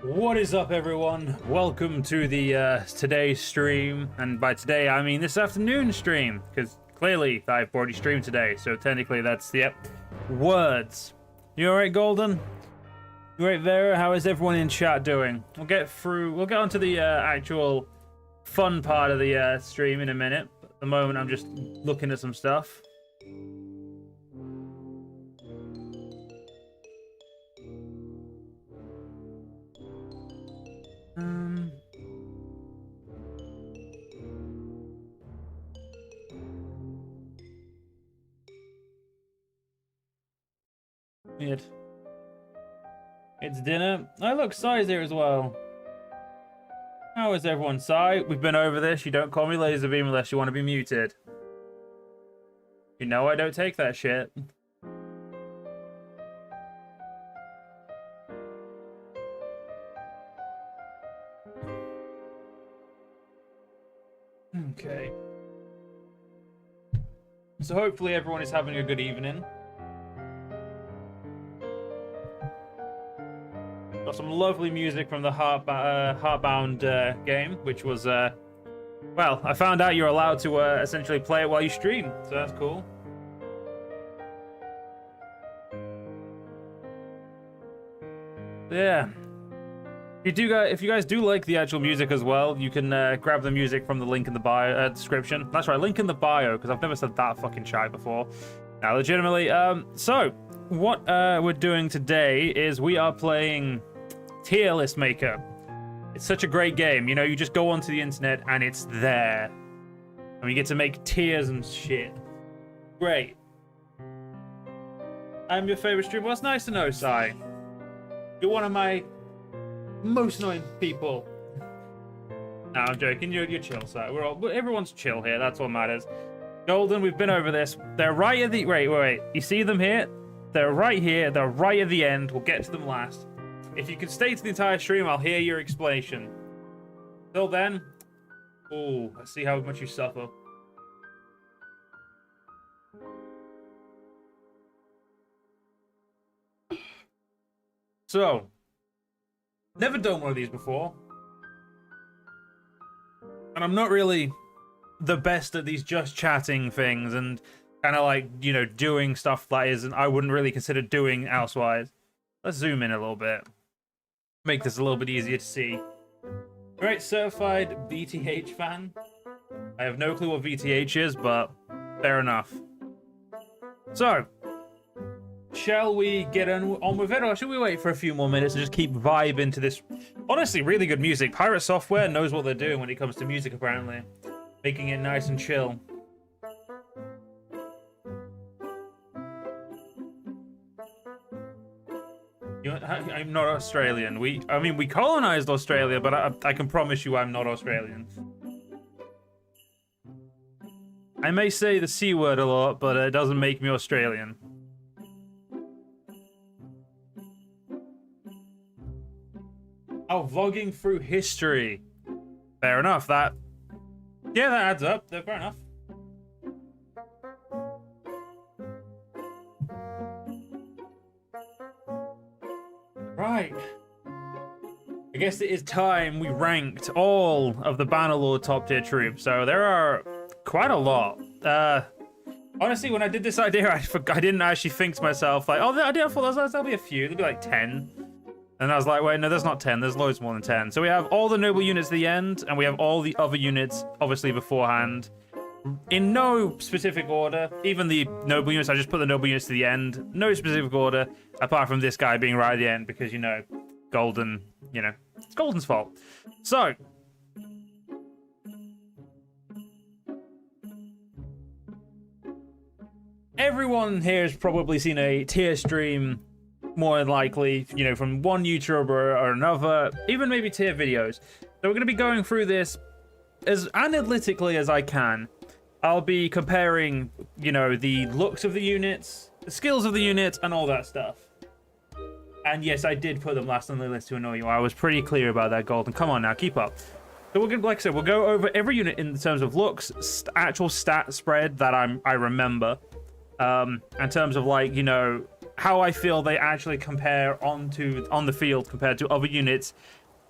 What is up, everyone? Welcome to the today's stream, and by today I mean this afternoon stream, because clearly I've already streamed today, so technically that's, yep, words. You alright, Golden? You alright, Vera? How is everyone in chat doing? We'll get onto the actual fun part of the stream in a minute. At the moment I'm just looking at some stuff. Weird. It's dinner. Oh, look, Sai's here as well. How is everyone? Sai, we've been over this. You don't call me laser beam unless you want to be muted. You know I don't take that shit. Okay. So hopefully everyone is having a good evening. Got some lovely music from the Heartbound game, which was, well, I found out you're allowed to essentially play it while you stream, so that's cool. Yeah. If you guys do like the actual music as well, you can grab the music from the link in the bio description. That's right, link in the bio, because I've never said that fucking shy before. Now, legitimately, so what we're doing today is we are playing Tier List Maker. It's such a great game. You know, you just go onto the internet and it's there. And you get to make tiers and shit. Great. I'm your favorite streamer. Well, it's nice to know, Sai. You're one of my most annoying people. No, I'm joking. You're chill, Sai. Everyone's chill here. That's what matters. Golden, we've been over this. They're right at the... Wait. You see them here? They're right here. They're right at the end. We'll get to them last. If you can stay to the entire stream, I'll hear your explanation. Till then... Oh, let's see how much you suffer. So... Never done one of these before. And I'm not really the best at these just chatting things and kind of like, you know, doing stuff that isn't, I wouldn't really consider doing elsewise. Let's zoom in a little bit. Make this a little bit easier to see. Great certified VTH fan. I have no clue what VTH is, but fair enough. So, shall we get on with it, or should we wait for a few more minutes and just keep vibing to this honestly really good music? Pirate Software knows what they're doing when it comes to music, apparently. Making it nice and chill. I'm not Australian. I mean, we colonized Australia, but I can promise you I'm not Australian. I may say the C word a lot, but it doesn't make me Australian. Oh, vlogging through history. Fair enough. That adds up. Fair enough. Right. I guess it is time we ranked all of the Bannerlord top tier troops. So there are quite a lot. Honestly, when I did this idea, I didn't actually think to myself, like, oh, I thought there'll be a few. There'll be like 10. And I was like, wait, no, there's not 10. There's loads more than 10. So we have all the noble units at the end, and we have all the other units, obviously, beforehand. In no specific order. Even the noble units, I just put the noble units to the end. No specific order, apart from this guy being right at the end, because, you know, Golden, you know, it's Golden's fault. So, everyone here has probably seen a tier stream, more than likely, you know, from one YouTuber or another, even maybe tier videos. So we're going to be going through this as analytically as I can. I'll be comparing, you know, the looks of the units, the skills of the units, and all that stuff. And yes, I did put them last on the list to annoy you. I was pretty clear about that, Golden. Come on now, keep up. So we're gonna, like I said, we'll go over every unit in terms of looks, actual stat spread that I remember, in terms of, like, you know, how I feel they actually compare on the field compared to other units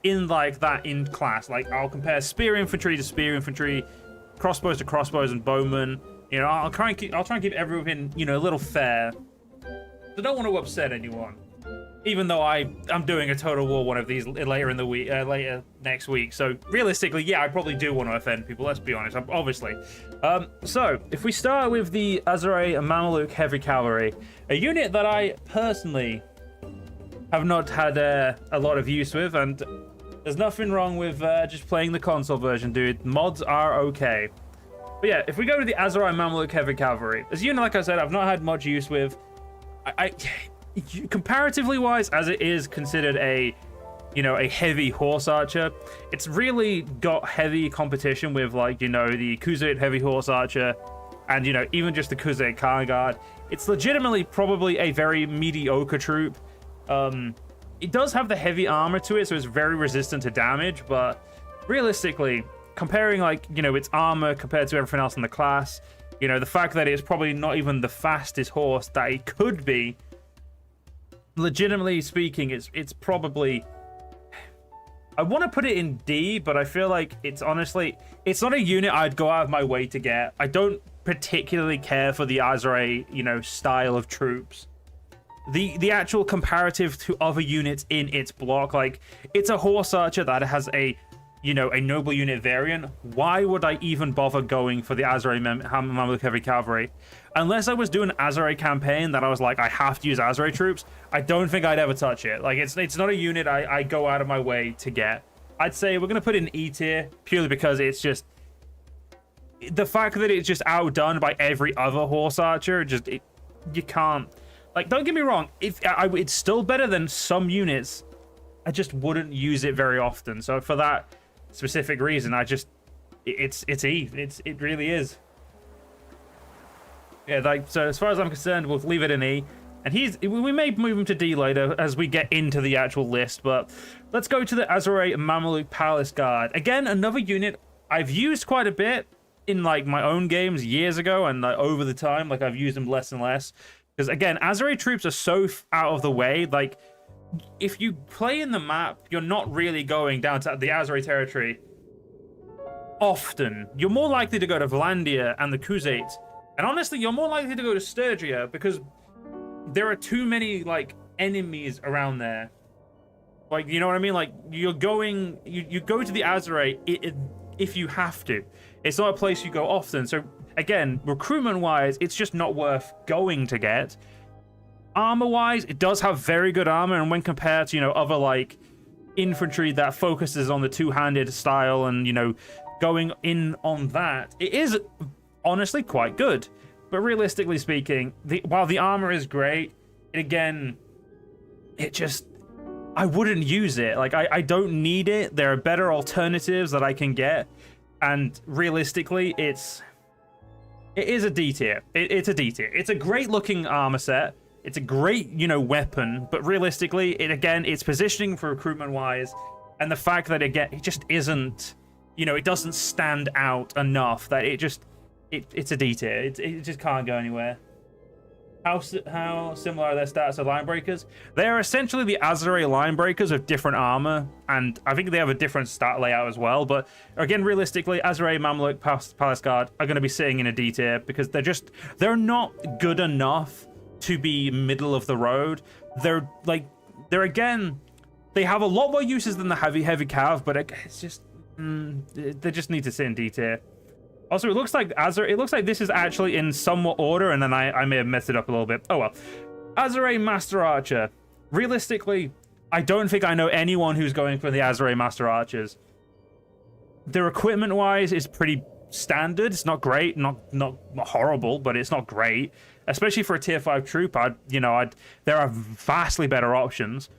in like that in class. Like, I'll compare spear infantry to spear infantry, crossbows to crossbows and bowmen. You know, I'll try and keep everything, you know, a little fair. I don't want to upset anyone. Even though I'm doing a Total War one of these later in the week, later next week. So realistically, yeah, I probably do want to offend people. Let's be honest, obviously. So if we start with the Aserai Mamluk Heavy Cavalry, a unit that I personally have not had a lot of use with, and there's nothing wrong with just playing the console version, dude. Mods are okay. But yeah, if we go to the Aserai Mamluk Heavy Cavalry, as a unit, like I said, I've not had much use with. Comparatively wise, as it is considered a, you know, a heavy horse archer, it's really got heavy competition with, like, you know, the Khuzait heavy horse archer, and, you know, even just the Khuzait Khan Guard. It's legitimately probably a very mediocre troop. It does have the heavy armor to it, so it's very resistant to damage, but realistically, comparing, like, you know, its armor compared to everything else in the class, you know, the fact that it's probably not even the fastest horse that it could be, legitimately speaking, it's probably, I want to put it in D, but I feel like it's honestly, it's not a unit I'd go out of my way to get. I don't particularly care for the Aserai, you know, style of troops. The actual comparative to other units in its block, like, it's a horse archer that has a, you know, a noble unit variant. Why would I even bother going for the Aserai Mamluk Heavy Cavalry? Unless I was doing an Aserai campaign that I was like, I have to use Aserai troops, I don't think I'd ever touch it. Like, it's not a unit I go out of my way to get. I'd say we're going to put it in E tier, purely because it's just, the fact that it's just outdone by every other horse archer, just, you can't, like, don't get me wrong, it's still better than some units, I just wouldn't use it very often. So for that specific reason, it's E, it really is. Yeah, like, so as far as I'm concerned, we'll leave it in E. And we may move him to D later as we get into the actual list, but let's go to the Aserai Mamluk Palace Guard. Again, another unit I've used quite a bit in, like, my own games years ago, and, like, over the time, like, I've used them less and less. Because, again, Aserai troops are so out of the way, like, if you play in the map, you're not really going down to the Aserai territory often. You're more likely to go to Vlandian and the Khuzait. And honestly, you're more likely to go to Sturgian because there are too many, like, enemies around there. Like, you know what I mean? Like, you're going, you go to the Aserai if you have to. It's not a place you go often. So, again, recruitment-wise, it's just not worth going to get. Armor-wise, it does have very good armor, and when compared to, you know, other, like, infantry that focuses on the two-handed style and, you know, going in on that, it is honestly quite good. But realistically speaking, while the armor is great, again, it just, I wouldn't use it. Like, I don't need it. There are better alternatives that I can get, and realistically, it is a D tier. It's a D tier. It's a great looking armor set. It's a great, you know, weapon, but realistically, its positioning for recruitment wise And the fact that it just isn't, it doesn't stand out enough that it's a D tier. It just can't go anywhere. How similar are their stats to line breakers? They are essentially the Aserai line breakers with different armor, and I think they have a different stat layout as well. But again, realistically, Aserai, Mamluk, Palace Guard are going to be sitting in a D tier because they're not good enough to be middle of the road. They have a lot more uses than the heavy cav, but it's just they just need to sit in D tier. Also, it looks like this is actually in somewhat order, and then I may have messed it up a little bit. Oh well. Aserai Master Archer. Realistically, I don't think I know anyone who's going for the Aserai Master Archers. Their equipment-wise is pretty standard. It's not great, not horrible, but it's not great. Especially for a tier 5 troop, there are vastly better options.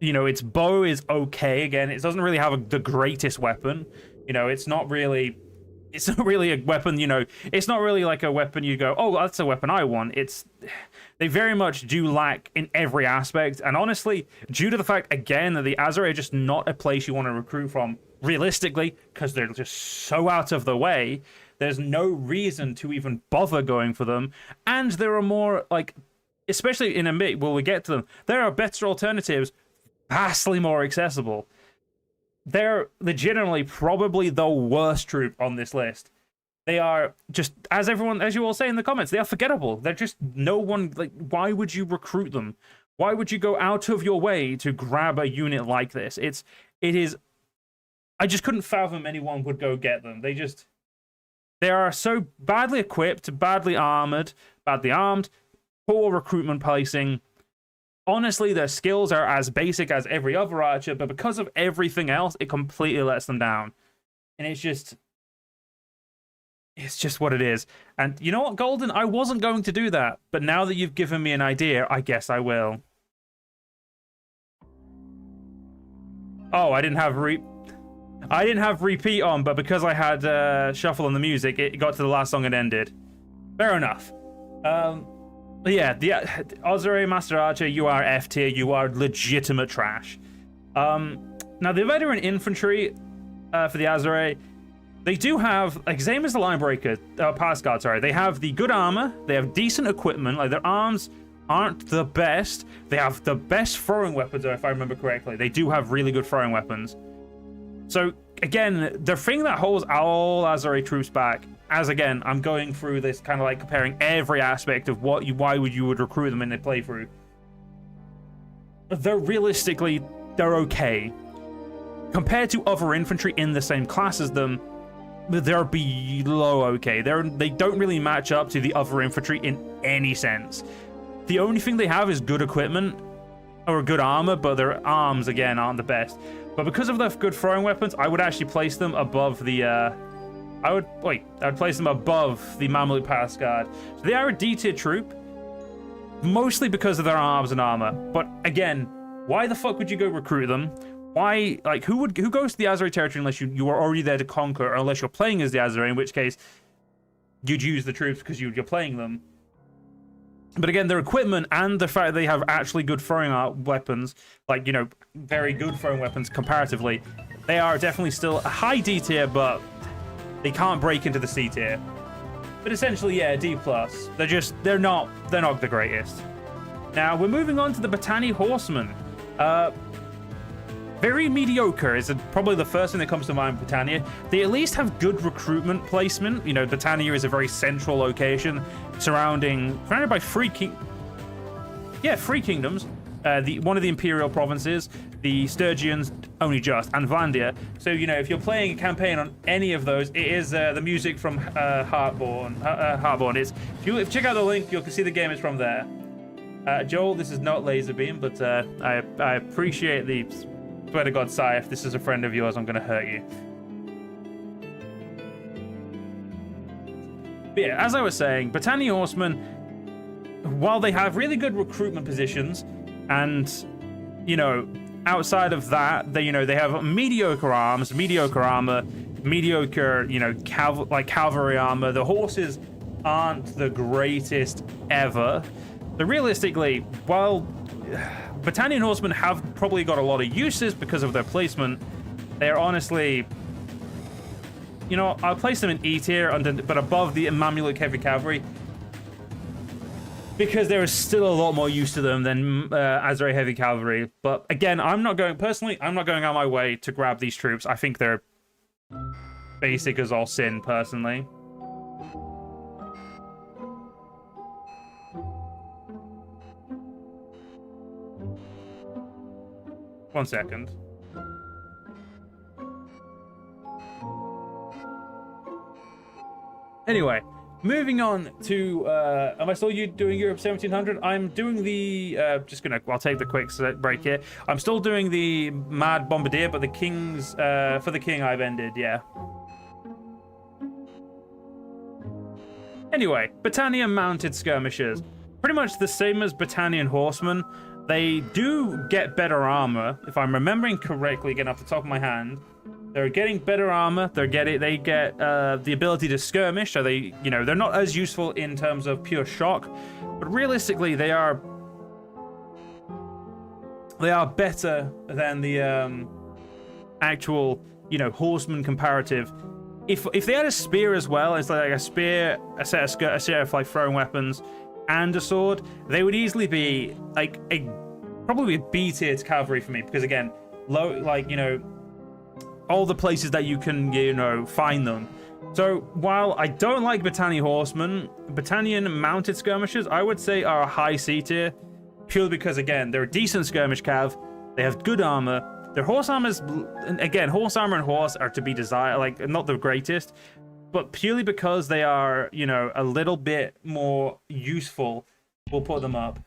Its bow is okay. Again, it doesn't really have the greatest weapon. It's not really a weapon, it's not really like a weapon you go, oh, that's a weapon I want. They very much do lack in every aspect. And honestly, due to the fact, again, that the Aserai are just not a place you want to recruit from, realistically, because they're just so out of the way, there's no reason to even bother going for them. And there are more, especially in a bit, when we get to them, there are better alternatives, vastly more accessible. They're legitimately probably the worst troop on this list. They are just, as you all say in the comments, they are forgettable. They're just no one, why would you recruit them? Why would you go out of your way to grab a unit like this? It is, I just couldn't fathom anyone would go get them. They are so badly equipped, badly armed, poor recruitment placing. Honestly, their skills are as basic as every other archer, but because of everything else, it completely lets them down. And it's just what it is. And you know what, Golden? I wasn't going to do that, but now that you've given me an idea, I guess I will. Oh, I didn't have repeat on, but because I had shuffle on the music, it got to the last song and ended. Fair enough. Yeah, the Aserai Master Archer, you are F tier, you are legitimate trash. Now, the veteran infantry for the Aserai, they do have, same as the line breaker, Palace Guard, sorry, they have the good armor, they have decent equipment, their arms aren't the best, they have the best throwing weapons, if I remember correctly. They do have really good throwing weapons. So, again, the thing that holds all Aserai troops back, as again, I'm going through this kind of comparing every aspect of why you would recruit them in a playthrough. They're okay. Compared to other infantry in the same class as them, they're below okay. They don't really match up to the other infantry in any sense. The only thing they have is good equipment or good armor, but their arms, again, aren't the best. But because of their good throwing weapons, I would actually place them above the I would place them above the Mamluk Palace Guard. So they are a D-tier troop, mostly because of their arms and armor. But again, why the fuck would you go recruit them? Why, who goes to the Aserai territory unless you are already there to conquer, or unless you're playing as the Aserai, in which case you'd use the troops because you're playing them. But again, their equipment and the fact that they have actually good throwing weapons, very good throwing weapons comparatively, they are definitely still a high D tier, but they can't break into the C tier. But essentially, yeah, D+. They're not the greatest. Now, we're moving on to the Battanian Horsemen. Very mediocre is probably the first thing that comes to mind with Battania. They at least have good recruitment placement. Battania is a very central location surrounded by three kingdoms. One of the Imperial provinces, the Sturgians, only just, and Vlandian. So, if you're playing a campaign on any of those, it is the music from Heartborn. If you check out the link, you'll see the game is from there. Joel, this is not Laserbeam, but I appreciate the... Swear to God, Si, if this is a friend of yours, I'm going to hurt you. But yeah, as I was saying, Battanian Horsemen, while they have really good recruitment positions, and, outside of that, they have mediocre arms, mediocre armor, mediocre, cavalry armor. The horses aren't the greatest ever. So realistically, while Battanian horsemen have probably got a lot of uses because of their placement. They're honestly, you know, I'll place them in E tier, but above the Mamluk heavy cavalry, because there is still a lot more use to them than Aserai heavy cavalry. But again, I'm not going out of my way to grab these troops. I think they're basic as all sin, personally. One second. Anyway, moving on to, am I still doing Europe 1700? I'm doing the, I'll take the quick break here. I'm still doing the Mad Bombardier, but the King's, for the King I've ended, yeah. Anyway, Battanian mounted skirmishers. Pretty much the same as Battanian horsemen. They do get better armor, if I'm remembering correctly, again off the top of my hand. They're getting better armor. They get the ability to skirmish, so they, you know, they're not as useful in terms of pure shock, but realistically they are better than the actual, you know, horseman comparative. If they had a spear as well, it's like a spear, a set of like throwing weapons, and a sword, they would easily be like probably a B tier cavalry for me, because again, low, like, you know, all the places that you can, you know, find them. So while I don't like Battanian horsemen, Battanian mounted skirmishers I would say are a high C tier, purely because again, they're a decent skirmish cav, they have good armor, their horse armors, again, horse armor and horse are to be desired, like not the greatest, but purely because they are, you know, a little bit more useful, we'll put them up.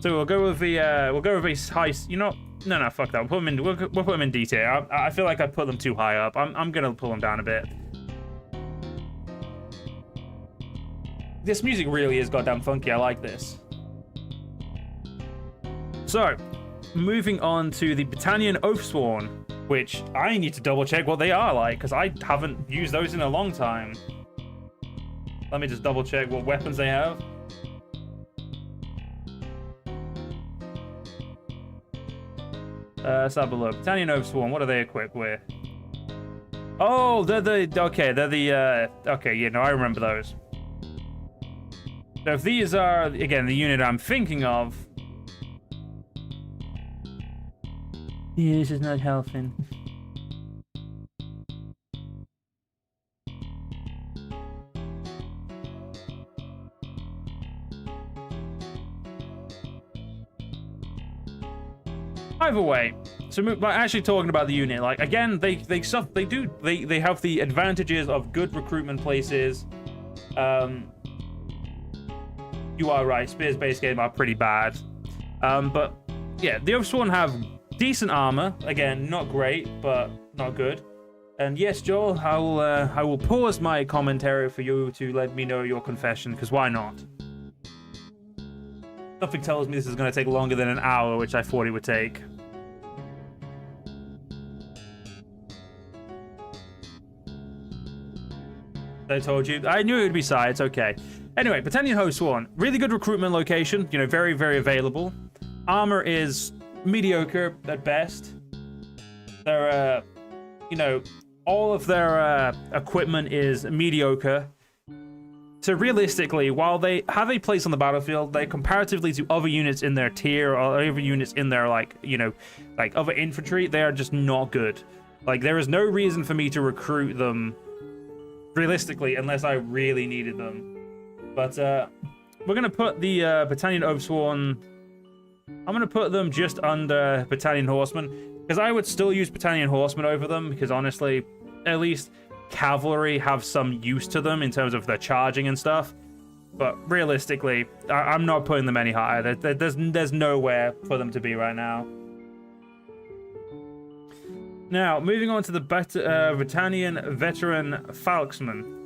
So we'll go with the high. You know, no, fuck that. We'll put them in D tier. I feel like I put them too high up. I'm gonna pull them down a bit. This music really is goddamn funky. I like this. So, moving on to the Battanian Oathsworn, which I need to double check what they are like, because I haven't used those in a long time. Let me just double check what weapons they have. Let's have a look. Battanian Oathsworn, what are they equipped with? Oh, okay, yeah, no, I remember those. So if these are, again, the unit I'm thinking of. Yeah, this is not helping. Either way, so actually talking about the unit, like again, they have the advantages of good recruitment places. You are right, Spear's base game are pretty bad, but yeah, the Oathsworn have decent armor. Again, not great, but not good. And yes, Joel, I will pause my commentary for you to let me know your confession, because why not? Something tells me this is going to take longer than an hour, which I thought it would take. I told you. I knew it would be Sai. It's okay. Anyway, Battanian Oathsworn. Really good recruitment location. You know, very, very available. Armor is mediocre at best. Their, you know, all of their equipment is mediocre. So realistically, while they have a place on the battlefield, they comparatively to other units in their tier or other units in their, like, you know, like other infantry, they are just not good. Like, there is no reason for me to recruit them realistically unless I really needed them. But we're going to put the Battanian Oathsworn, I'm going to put them just under Battanian Horsemen, because I would still use Battanian Horsemen over them, because honestly, at least cavalry have some use to them in terms of their charging and stuff. But realistically, I'm not putting them any higher. There's nowhere for them to be right now. Now, moving on to the Battanian Veteran Falxmen.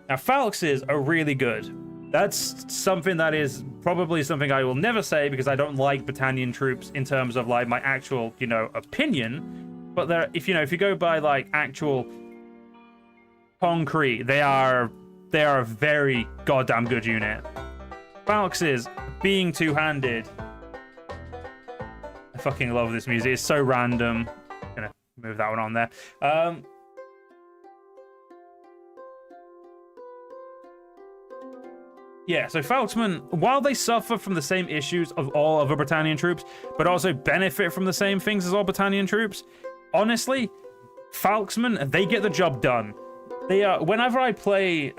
Now, Falxes are really good. That's something that is probably something I will never say, because I don't like Battanian troops in terms of like my actual, you know, opinion. But they're, if you go by like actual concrete, they are they are a very goddamn good unit. Falxes being two-handed. I fucking love this music. It's so random. Gonna move that one on there. Yeah, so Falxmen, while they suffer from the same issues of all other Battanian troops, but also benefit from the same things as all Battanian troops, honestly, Falxmen, they get the job done. They are, whenever I play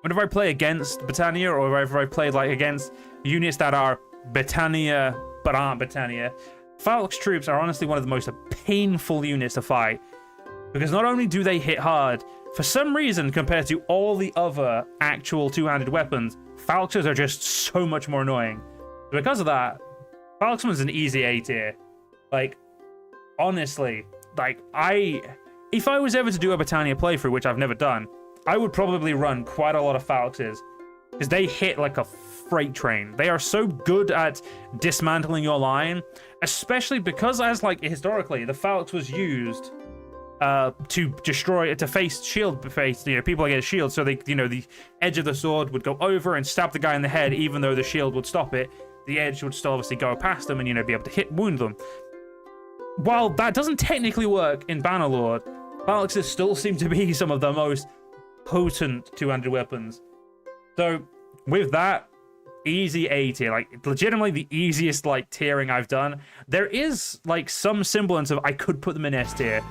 against Battania, or whenever I play like against units that are Battania but aren't Battania, Falx troops are honestly one of the most painful units to fight, because not only do they hit hard, for some reason, compared to all the other actual two-handed weapons, Falxes are just so much more annoying. Because of that, Falxman's an easy A tier. Like, honestly, like, if I was ever to do a Battania playthrough, which I've never done, I would probably run quite a lot of Falxes, because they hit like a freight train. They are so good at dismantling your line, especially because, as like historically, the Falx was used to destroy, to face shield, people against shields, so they, the edge of the sword would go over and stab the guy in the head, even though the shield would stop it. The edge would still obviously go past them and, be able to wound them. While that doesn't technically work in Bannerlord, Falxes still seem to be some of the most potent two-handed weapons. So, with that, easy A tier, like legitimately the easiest like tiering I've done. There is like some semblance of I could put them in S tier,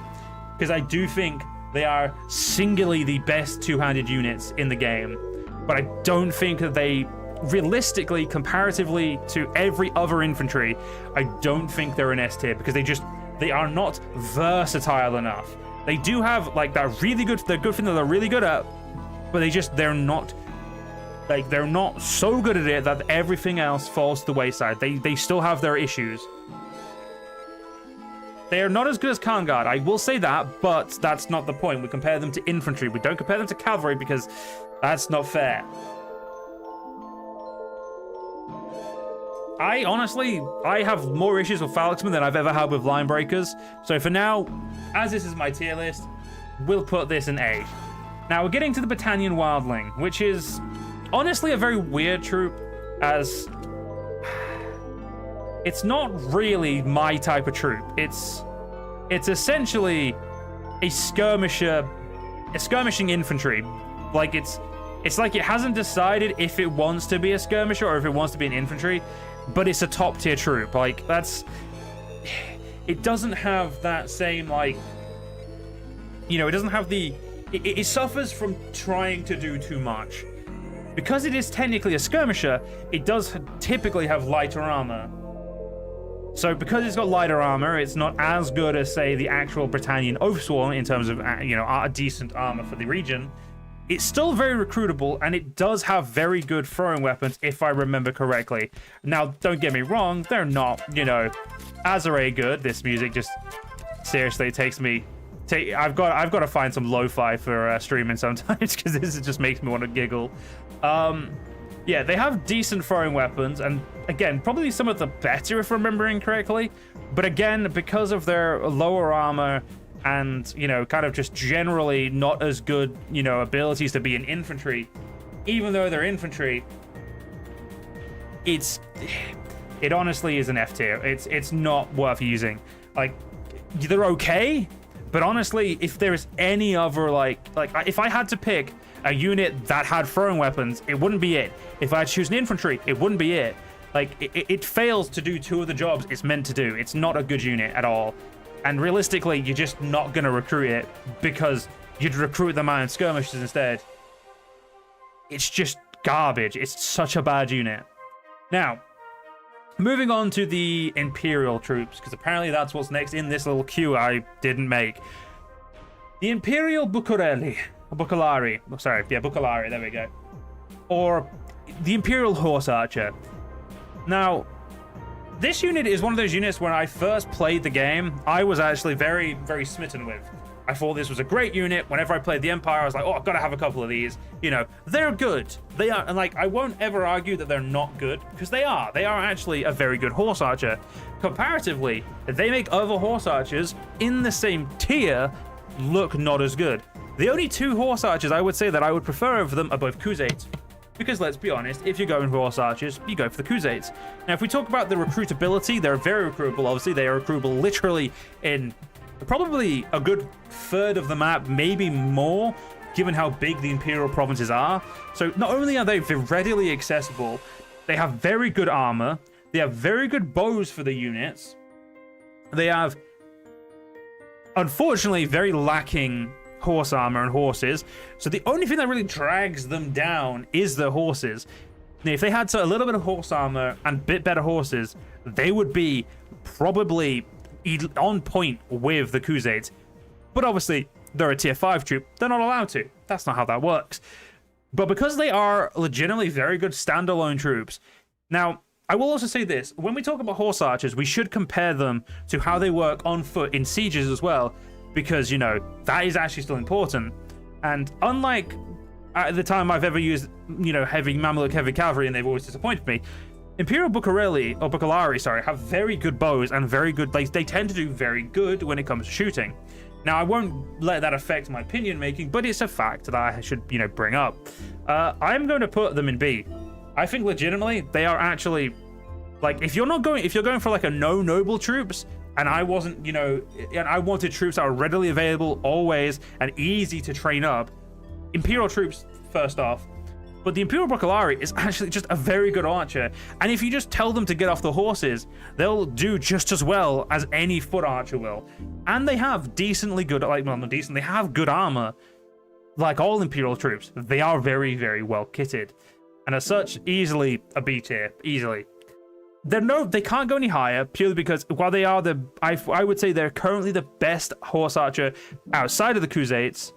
because I do think they are singularly the best two-handed units in the game, but I don't think that they, realistically, comparatively to every other infantry, I don't think they're an S tier, because they are not versatile enough. They do have like that really good, the good thing that they're really good at, but they're not so good at it that everything else falls to the wayside. They still have their issues. They are not as good as Khanguard, I will say that, but that's not the point. We compare them to infantry. We don't compare them to cavalry, because that's not fair. I have more issues with Falxmen than I've ever had with line breakers. So for now, as this is my tier list, we'll put this in A. Now we're getting to the Battanian Wildling, which is honestly a very weird troop, as it's not really my type of troop. It's essentially a skirmishing infantry. Like it's like it hasn't decided if it wants to be a skirmisher or if it wants to be an infantry, but it's a top tier troop. Like it doesn't have that same like, it doesn't have it suffers from trying to do too much. Because it is technically a skirmisher, it does typically have lighter armor. So because it's got lighter armor, it's not as good as, say, the actual Battanian Oathsworn in terms of, a decent armor for the region. It's still very recruitable, and it does have very good throwing weapons, if I remember correctly. Now, don't get me wrong, they're not, Aserai good. This music just, seriously, it takes me... I've got to find some lo-fi for streaming sometimes, because this just makes me want to giggle. Yeah, they have decent throwing weapons, and again, probably some of the better if remembering correctly. But again, because of their lower armor and, kind of just generally not as good, abilities to be an infantry, even though they're infantry, it honestly is an F tier. It's not worth using. Like, they're okay, but honestly, if there's any other, like if I had to pick a unit that had throwing weapons, it wouldn't be it. If I had to choose an infantry, it wouldn't be it. Like, it fails to do two of the jobs it's meant to do. It's not a good unit at all. And realistically, you're just not going to recruit it, because you'd recruit them out in skirmishes instead. It's just garbage. It's such a bad unit. Now, moving on to the Imperial troops, because apparently that's what's next in this little queue I didn't make. The Imperial Bucalari, there we go. Or the Imperial Horse Archer. Now, this unit is one of those units when I first played the game, I was actually very, very smitten with. I thought this was a great unit. Whenever I played the Empire, I was like, oh, I've got to have a couple of these. They're good. They are, and like, I won't ever argue that they're not good, because they are. They are actually a very good horse archer. Comparatively, they make other horse archers in the same tier look not as good. The only two horse archers I would say that I would prefer over them are both Khuzait. Because let's be honest, if you're going for horse archers, you go for the Khuzaits. Now, if we talk about the recruitability, they're very recruitable. Obviously, they are recruitable literally in probably a good third of the map, maybe more, given how big the Imperial provinces are. So not only are they readily accessible, they have very good armor, they have very good bows for the units, they have, unfortunately, very lacking horse armor and horses, so the only thing that really drags them down is the horses. Now, if they had a little bit of horse armor and a bit better horses, they would be probably on point with the Khuzaits. But obviously, they're a tier 5 troop, they're not allowed to. That's not how that works. But because they are legitimately very good standalone troops. Now, I will also say this, when we talk about horse archers, we should compare them to how they work on foot in sieges as well, because, you know, that is actually still important. And unlike at the time I've ever used, you know, heavy Mamluk, heavy cavalry, and they've always disappointed me, Imperial Buchalari, sorry, have very good bows and very good, they tend to do very good when it comes to shooting. Now, I won't let that affect my opinion making, but it's a fact that I should, you know, bring up. I'm going to put them in B. I think legitimately they are actually, like, if you're going for like a no noble troops, and I wasn't, you know, and I wanted troops that are readily available always and easy to train up, Imperial troops first off. But the Imperial Buchalari is actually just a very good archer, and if you just tell them to get off the horses, they'll do just as well as any foot archer will. And they have decently good, like, well, not decent, they have good armor. Like all Imperial troops, they are very, very well kitted. And as such, easily a B tier, easily. They can't go any higher, purely because while they are I would say they're currently the best horse archer outside of the Khuzaits,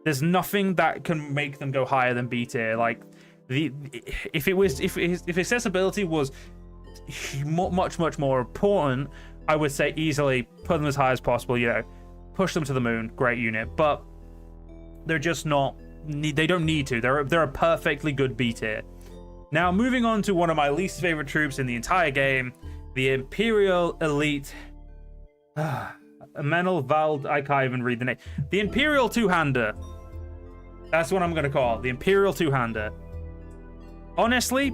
there's nothing that can make them go higher than B tier. Like, if accessibility was much more important, I would say easily put them as high as possible, you know, push them to the moon, great unit, but they're just not, they don't need to. They're a perfectly good B tier. Now, moving on to one of my least favorite troops in the entire game, the Imperial Elite. Menel Vald, I can't even read the name. The Imperial Two-Hander. That's what I'm going to call it, the Imperial Two-Hander. Honestly,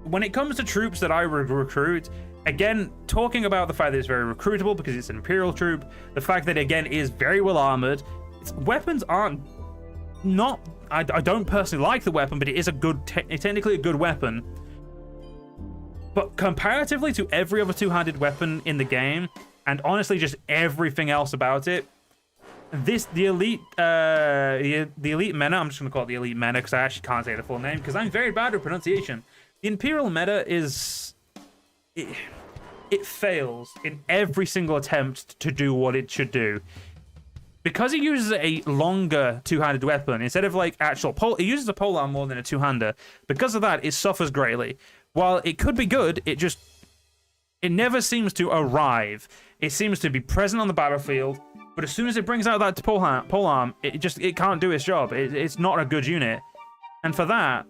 when it comes to troops that I recruit, again, talking about the fact that it's very recruitable because it's an Imperial troop, the fact that, again, is very well armored, its weapons aren't not... I don't personally like the weapon, but it is technically a good weapon. But comparatively to every other two-handed weapon in the game, and honestly just everything else about it, the elite meta, I'm just going to call it the elite meta because I actually can't say the full name because I'm very bad with pronunciation. The Imperial meta is... It fails in every single attempt to do what it should do. Because it uses a longer two-handed weapon, instead of like actual it uses a polearm more than a two-hander. Because of that, it suffers greatly. While it could be good, it never seems to arrive. It seems to be present on the battlefield, but as soon as it brings out that polearm, it can't do its job. It's not a good unit. And for that,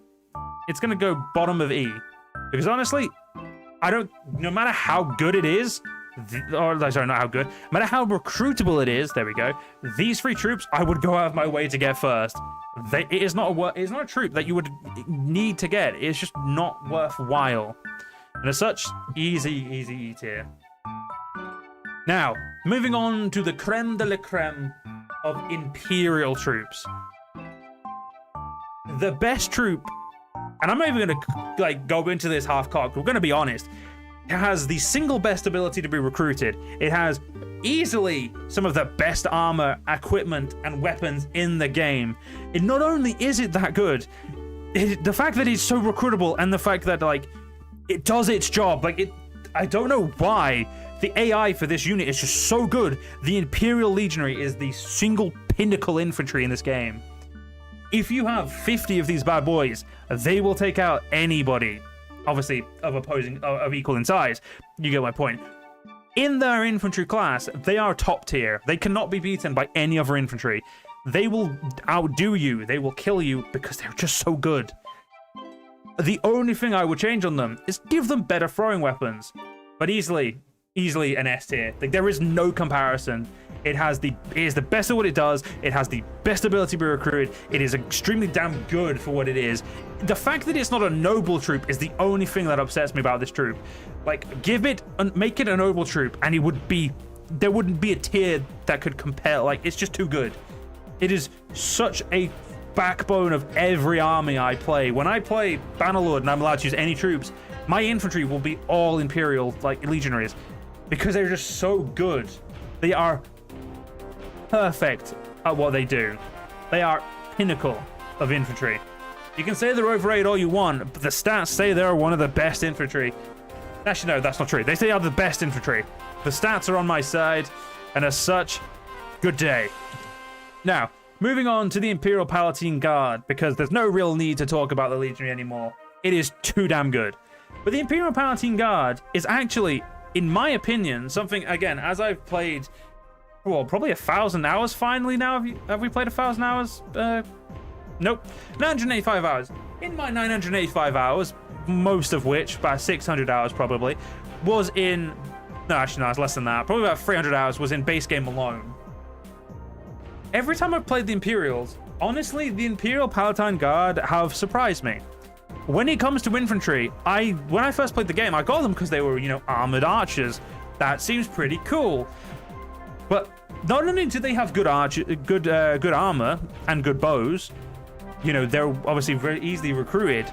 it's gonna go bottom of E. Because honestly, no matter how good it is, sorry, not how good. No matter how recruitable it is, there we go. These three troops, I would go out of my way to get first. It is not a troop that you would need to get. It's just not worthwhile. And as such, easy E tier. Now, moving on to the creme de la creme of Imperial troops. The best troop, and I'm not even gonna like go into this half-cocked. We're gonna be honest. It has the single best ability to be recruited. It has easily some of the best armor, equipment, and weapons in the game. It not only is it that good, the fact that it's so recruitable and the fact that like it does its job, like I don't know why the AI for this unit is just so good. The Imperial Legionary is the single pinnacle infantry in this game. If you have 50 of these bad boys, they will take out anybody. Obviously, of equal in size. You get my point. In their infantry class, they are top tier. They cannot be beaten by any other infantry. They will outdo you. They will kill you because they're just so good. The only thing I would change on them is give them better throwing weapons. But easily, easily an S tier. Like, there is no comparison. It is the best of what it does. It has the best ability to be recruited. It is extremely damn good for what it is. The fact that it's not a noble troop is the only thing that upsets me about this troop. Like, make it a noble troop, and there wouldn't be a tier that could compare. Like, it's just too good. It is such a backbone of every army I play. When I play Bannerlord and I'm allowed to use any troops, my infantry will be all Imperial, like legionaries, because they're just so good. They are perfect at what they do. They are pinnacle of infantry. You can say they're overrated all you want, but the stats say they're one of the best infantry. Actually, no, that's not true. They say they are the best infantry. The stats are on my side, and as such, good day. Now, moving on to the Imperial Palatine Guard, because there's no real need to talk about the Legionary anymore. It is too damn good. But the Imperial Palatine Guard is actually, in my opinion, something, again, as I've played, well, probably 1,000 hours finally now. Have we played 1,000 hours? Nope. 985 hours. In my 985 hours, most of which, about 600 hours probably, was in... No, actually, no, it's less than that. Probably about 300 hours was in base game alone. Every time I've played the Imperials, honestly, the Imperial Palatine Guard have surprised me. When it comes to infantry, when I first played the game, I got them because they were, armored archers. That seems pretty cool. But not only do they have good armor and good bows, they're obviously very easily recruited.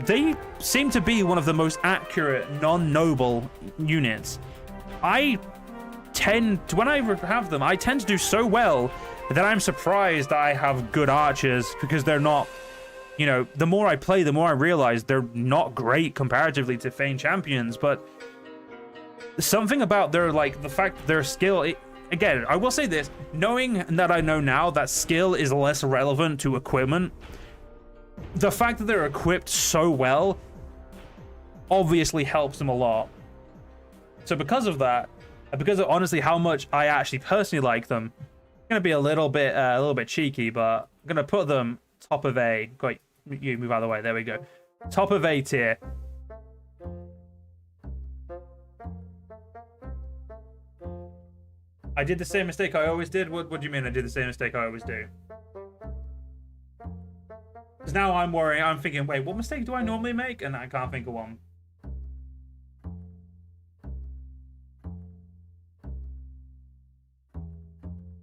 They seem to be one of the most accurate non-noble units. When I have them, I tend to do so well that I'm surprised that I have good archers, because they're not, the more I play, the more I realize they're not great comparatively to Fane champions, but something about the fact that their skill, again, I will say this, knowing that I know now that skill is less relevant to equipment, the fact that they're equipped so well obviously helps them a lot. So because of that, and because of honestly how much I actually personally like them, I'm gonna be a little bit cheeky, but I'm gonna put them top of A. Wait, you move out of the way. There we go. Top of A tier. I did the same mistake I always did. What do you mean I did the same mistake I always do? Because now I'm worrying. I'm thinking, wait, what mistake do I normally make? And I can't think of one.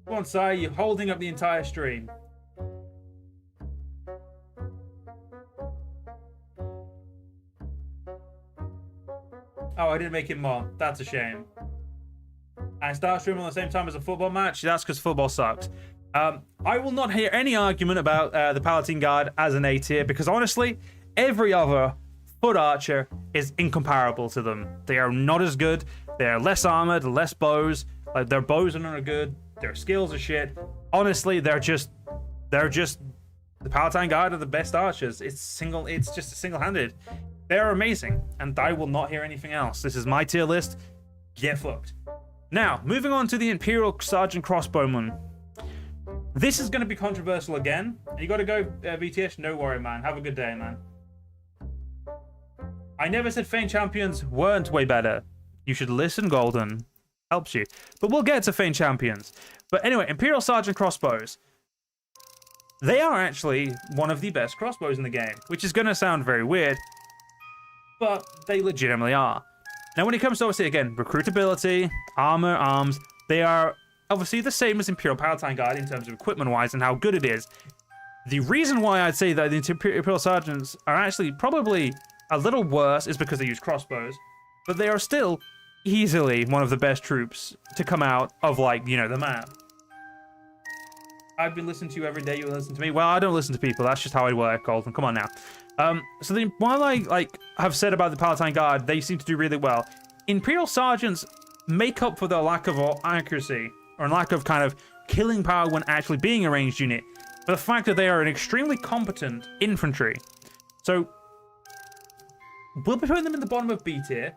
Come on, Si, you're holding up the entire stream. Oh, I didn't make it more. That's a shame. I start streaming at the same time as a football match. That's because football sucks. I will not hear any argument about the Palatine Guard as an A tier, because honestly, every other foot archer is incomparable to them. They are not as good. They are less armored, less bows. Their bows are not good. Their skills are shit. Honestly, they're just the Palatine Guard are the best archers. It's just single-handed. They're amazing, and I will not hear anything else. This is my tier list. Get fucked. Now, moving on to the Imperial Sergeant Crossbowman. This is going to be controversial again. You got to go, VTS. No worry, man. Have a good day, man. I never said Fane champions weren't way better. You should listen, Golden. Helps you. But we'll get to Fane champions. But anyway, Imperial Sergeant crossbows. They are actually one of the best crossbows in the game, which is going to sound very weird, but they legitimately are. Now, when it comes to, obviously, again, recruitability, armor, arms, they are obviously the same as Imperial Palatine Guard in terms of equipment-wise and how good it is. The reason why I'd say that the Imperial Sergeants are actually probably a little worse is because they use crossbows, but they are still easily one of the best troops to come out of, the map. I've been listening to you every day. You listen to me. Well, I don't listen to people. That's just how I work, Golden. Come on now. While I have said about the Palatine Guard, they seem to do really well. Imperial Sergeants make up for their lack of accuracy or lack of kind of killing power when actually being a ranged unit, but the fact that they are an extremely competent infantry. So we'll be putting them in the bottom of B tier.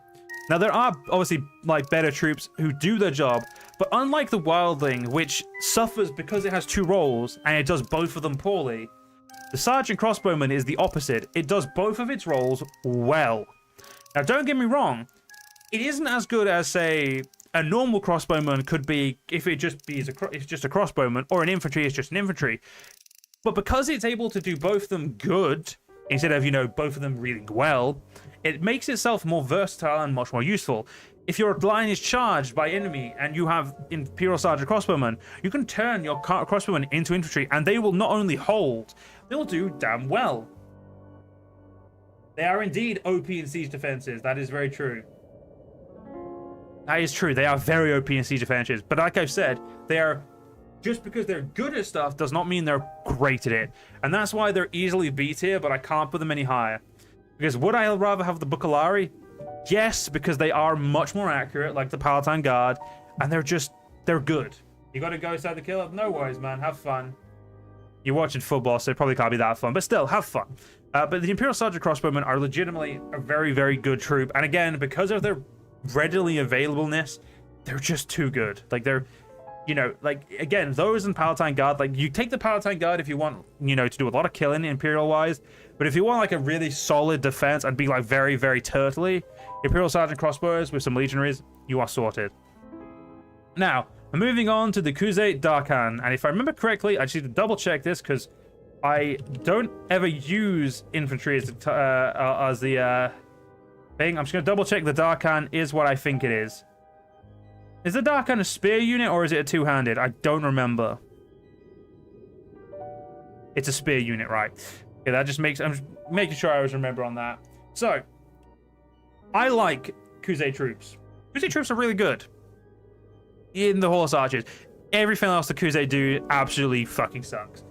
Now, there are obviously better troops who do their job, but unlike the Wildling, which suffers because it has two roles and it does both of them poorly, the Sergeant Crossbowman is the opposite. It does both of its roles well. Now, don't get me wrong, it isn't as good as, say, a normal crossbowman could be if it just be it's just a crossbowman, or an infantry is just an infantry. But because it's able to do both of them good instead of, you know, both of them really well, it makes itself more versatile and much more useful. If your line is charged by enemy and you have Imperial Sergeant crossbowmen, you can turn your crossbowmen into infantry, and they will not only hold, they'll do damn well. They are indeed OP in siege defenses. That is very true. That is true. They are very OP in siege defenses. But like I've said, they are, just because they're good at stuff does not mean they're great at it. And that's why they're easily B tier, but I can't put them any higher. Because would I rather have the Bucalari? Yes, because they are much more accurate, like the Palatine Guard, and they're good. You gotta go inside the killer? No worries, man. Have fun. You're watching football, so it probably can't be that fun, but still, have fun. But the Imperial Sergeant crossbowmen are legitimately a very, very good troop, and again, because of their readily availableness, they're just too good. Like, they're, you know, like, again, those in Palatine Guard, like, you take the Palatine Guard if you want, you know, to do a lot of killing Imperial-wise, but if you want, like, a really solid defense and be, like, very, very turtly, Imperial Sergeant crossbows with some legionaries, you are sorted. Now, moving on to the Khuzait Darkhan, and if I remember correctly, I just need to double check this because I don't ever use infantry as the thing. I'm just going to double check the Darkhan is what I think it is. Is the Darkhan a spear unit or is it a two-handed? I don't remember. It's a spear unit, right? Okay, that just makes, I'm just making sure I always remember on that. So, I like Khuzait troops. Khuzait troops are really good in the horse archers. Everything else the Khuzait do absolutely fucking sucks.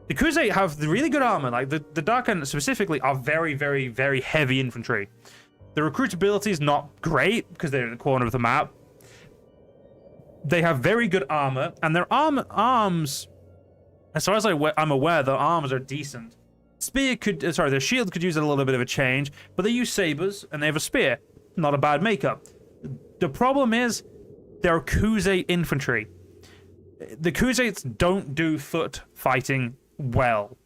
The Khuzait have the really good armor. Like the Darkhan specifically are very, very, very heavy infantry. The recruitability is not great because they're in the corner of the map. They have very good armor, and their arms, as far as I'm aware, their arms are decent. Their shield could use a little bit of a change, but they use sabers and they have a spear. Not a bad makeup. The problem is they're Khuzait infantry. The Khuzaits don't do foot fighting well.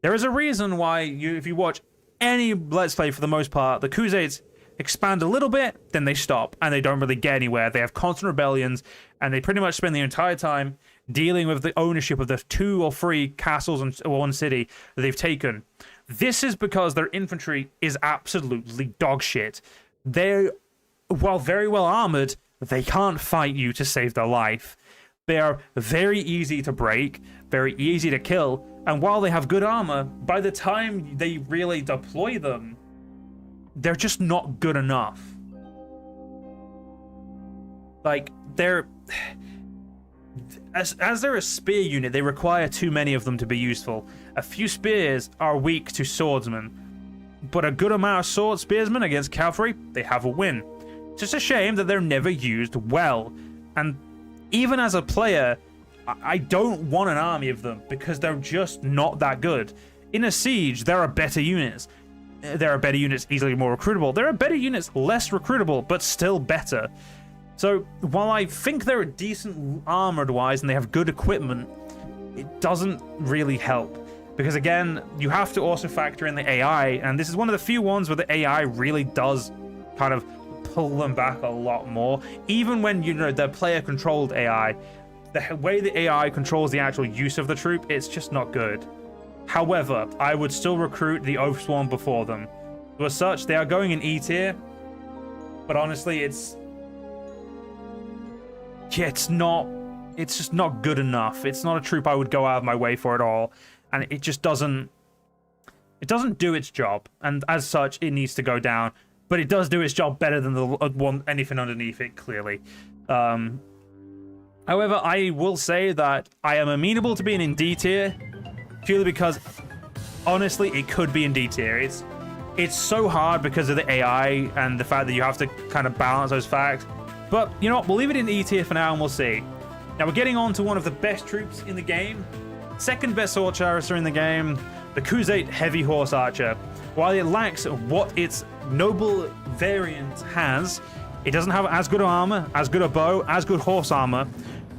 There is a reason why if you watch any Let's Play, for the most part, the Khuzaits expand a little bit, then they stop, and they don't really get anywhere. They have constant rebellions, and they pretty much spend the entire time dealing with the ownership of the 2 or 3 castles in one city that they've taken. This is because their infantry is absolutely dog shit. They, while very well armored, they can't fight you to save their life. They are very easy to break, very easy to kill, and while they have good armor, by the time they really deploy them, they're just not good enough. Like, they're... As they're a spear unit, they require too many of them to be useful. A few spears are weak to swordsmen, but a good amount of spearsmen against cavalry, they have a win. It's just a shame that they're never used well. And even as a player, I don't want an army of them because they're just not that good. In a siege, there are better units. There are better units easily more recruitable. There are better units less recruitable, but still better. So while I think they're decent armored-wise and they have good equipment, it doesn't really help. Because again, you have to also factor in the AI, and this is one of the few ones where the AI really does kind of pull them back a lot more. Even when, you know, they're player-controlled AI, the way the AI controls the actual use of the troop, it's just not good. However, I would still recruit the Oathsworn before them. So as such, they are going in E tier, but honestly, it's just not good enough. It's not a troop I would go out of my way for at all, and it just doesn't do its job, and as such, it needs to go down. But it does do its job better than the one anything underneath it, clearly. However, I will say that I am amenable to being in D tier, purely because, honestly, it could be in D tier. It's so hard because of the AI and the fact that you have to kind of balance those facts. But, you know what, we'll leave it in E tier for now and we'll see. Now, we're getting on to one of the best troops in the game. Second best Horse Archer in the game, the Khuzait Heavy Horse Archer. While it lacks what its noble variant has, it doesn't have as good armor, as good a bow, as good horse armor.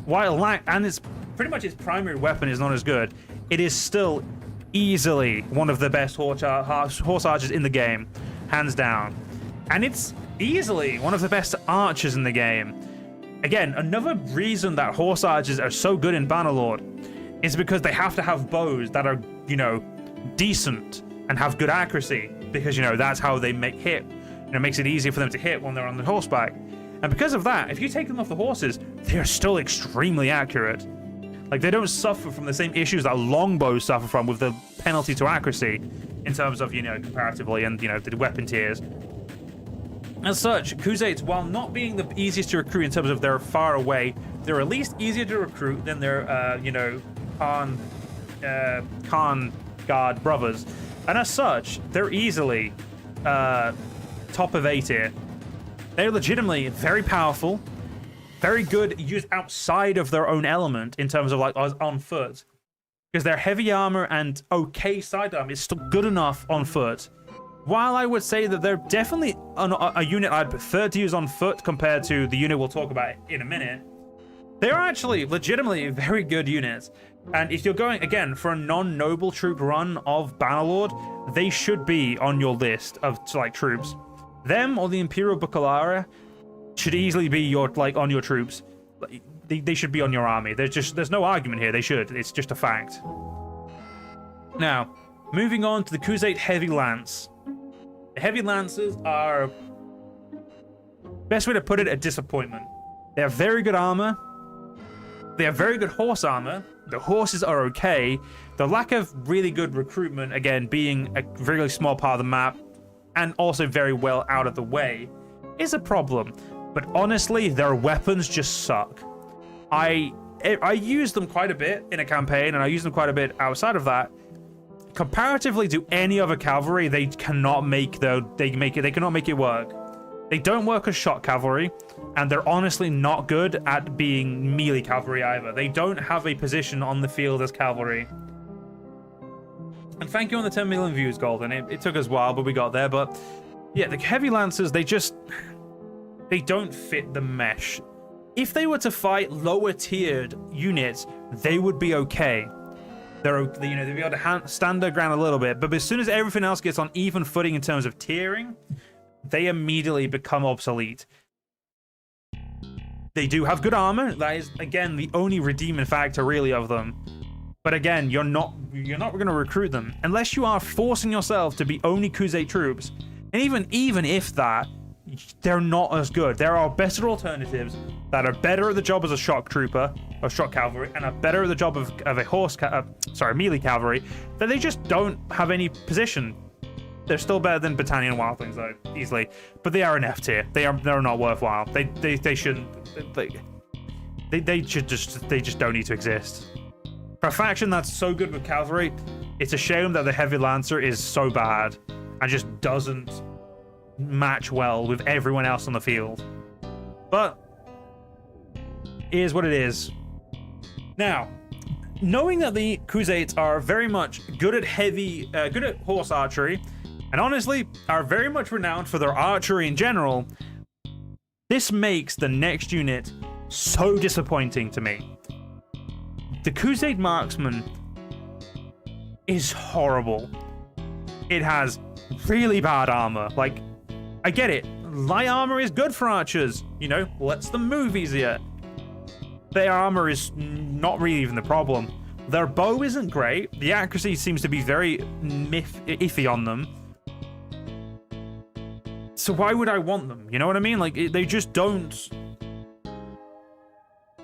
While it lacks, and it's pretty much its primary weapon is not as good, it is still easily one of the best horse archers in the game, hands down. And it's easily one of the best archers in the game. Again, another reason that horse archers are so good in Bannerlord is because they have to have bows that are, you know, decent and have good accuracy, because, you know, that's how they make hit. You know, it makes it easier for them to hit when they're on the horseback. And because of that, if you take them off the horses, they are still extremely accurate. Like, they don't suffer from the same issues that longbows suffer from with the penalty to accuracy in terms of, you know, comparatively and, you know, the weapon tiers. As such, Khuzait, while not being the easiest to recruit in terms of they're far away, they're at least easier to recruit than their, you know, Khan Guard brothers. And as such, they're easily top of A tier. They're legitimately very powerful, very good used outside of their own element in terms of like on foot. Because their heavy armor and okay sidearm is still good enough on foot. While I would say that they're definitely a unit I'd prefer to use on foot compared to the unit we'll talk about in a minute, they are actually legitimately very good units. And if you're going, again, for a non-noble troop run of Bannerlord, they should be on your list of like troops. Them or the Imperial Baccalaria should easily be your on your troops. They should be on your army. There's no argument here. They should. It's just a fact. Now, moving on to the Khuzait Heavy Lance. The Heavy Lancers are, best way to put it, a disappointment. They have very good armor. They have very good horse armor. The horses are okay. The lack of really good recruitment, again, being a really small part of the map and also very well out of the way, is a problem. But honestly, their weapons just suck. I use them quite a bit in a campaign, and I use them quite a bit outside of that. Comparatively to any other cavalry, they cannot make it work. They don't work as shot cavalry, and they're honestly not good at being melee cavalry either. They don't have a position on the field as cavalry. And thank you on the 10 million views, Golden. It took us a while, but we got there. But yeah, the Heavy Lancers, they don't fit the mesh. If they were to fight lower tiered units, they would be okay. They'd be able to stand their ground a little bit, but as soon as everything else gets on even footing in terms of tiering, they immediately become obsolete. They do have good armor. That is, again, the only redeeming factor really of them. But again, you're not going to recruit them unless you are forcing yourself to be only Khuzait troops. And even if that, they're not as good. There are better alternatives that are better at the job as a shock trooper or shock cavalry, and are better at the job of a melee cavalry, that they just don't have any position. They're still better than Battanian wildlings though, easily, but they are an F tier. They're not worthwhile. They shouldn't. They just don't need to exist. For a faction that's so good with cavalry, it's a shame that the Heavy Lancer is so bad and just doesn't match well with everyone else on the field. But it is what it is. Now, knowing that the Khuzait are very much good at good at horse archery, and honestly are very much renowned for their archery in general, this makes the next unit so disappointing to me. The Khuzait Marksman is horrible. It has really bad armor. Like, I get it. Light armor is good for archers. You know, lets them move easier. Their armor is not really even the problem. Their bow isn't great. The accuracy seems to be very iffy on them. So why would I want them? You know what I mean? Like, they just don't...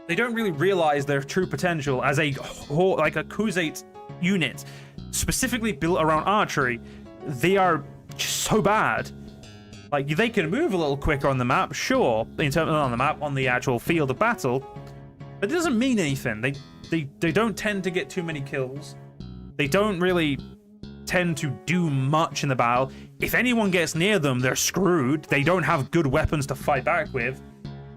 They don't really realize their true potential as a Khuzait unit, specifically built around archery. They are just so bad. Like, they can move a little quicker on the map, sure, in terms on the map, on the actual field of battle, but it doesn't mean anything. They don't tend to get too many kills. They don't really tend to do much in the battle. If anyone gets near them, they're screwed. They don't have good weapons to fight back with.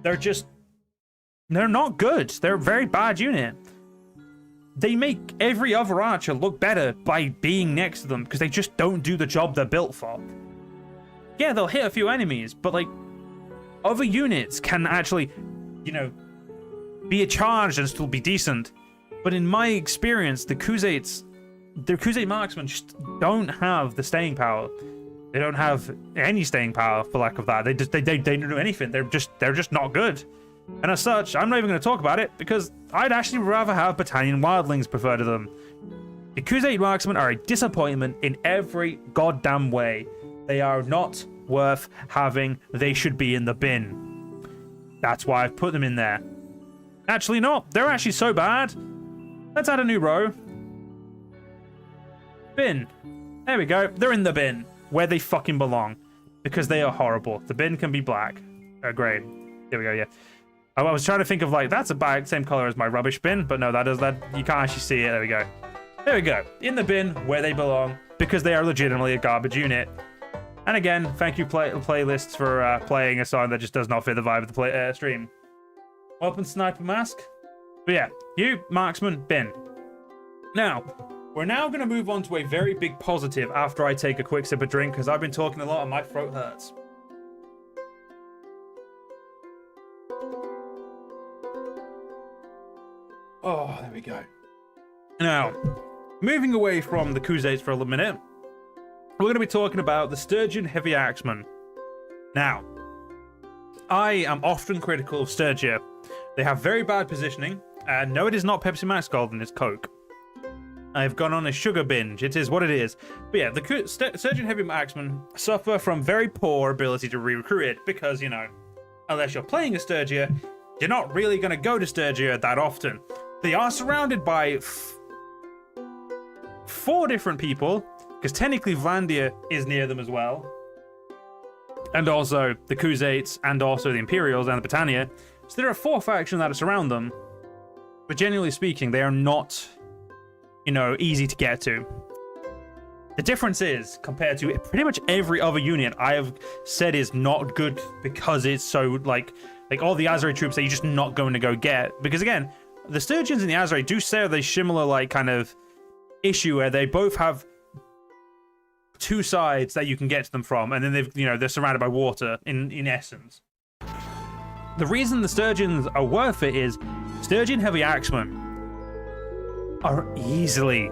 They're not good. They're a very bad unit. They make every other archer look better by being next to them because they just don't do the job they're built for. Yeah, they'll hit a few enemies, but like other units can actually, you know, be charged and still be decent. But in my experience, the Khuzait marksmen just don't have the staying power. They don't have any staying power, for lack of that. They don't do anything. They're just not good. And as such, I'm not even going to talk about it because I'd actually rather have Battanian wildlings prefer to them. The Khuzait marksmen are a disappointment in every goddamn way. They are not worth having. They should be in the bin. That's why I've put them in there. Actually not. They're actually so bad. Let's add a new row. Bin. There we go. They're in the bin. Where they fucking belong. Because they are horrible. The bin can be black. Great. There we go, yeah. I was trying to think of like, that's about the same color as my rubbish bin, but no, that you can't actually see it. There we go. There we go. In the bin where they belong, because they are legitimately a garbage unit. And again, thank you playlists for playing a song that just does not fit the vibe of the stream. Weapon sniper mask. But yeah, you marksman bin. Now, we're now going to move on to a very big positive after I take a quick sip of drink, because I've been talking a lot and my throat hurts. Oh, there we go. Now, moving away from the Khuzait for a minute, we're going to be talking about the Sturgian Heavy Axemen. Now, I am often critical of Sturgia. They have very bad positioning, and no, it is not Pepsi Max Golden, it's Coke. I've gone on a sugar binge, it is what it is. But yeah, the Sturgian Heavy Axemen suffer from very poor ability to re-recruit it, because, you know, unless you're playing a Sturgia, you're not really going to go to Sturgia that often. They are surrounded by 4 different people, because technically Vlandian is near them as well. And also the Khuzaits, and also the Imperials, and the Battanian. So there are 4 factions that surround them. But generally speaking, they are not, you know, easy to get to. The difference is, compared to pretty much every other unit I have said is not good because it's so, like all the Aserai troops that you're just not going to go get. Because again, the Sturgians and the Aserai do share the similar, like, kind of issue where they both have 2 sides that you can get to them from, and then they're surrounded by water in essence. The reason the Sturgians are worth it is Sturgian Heavy Axemen are easily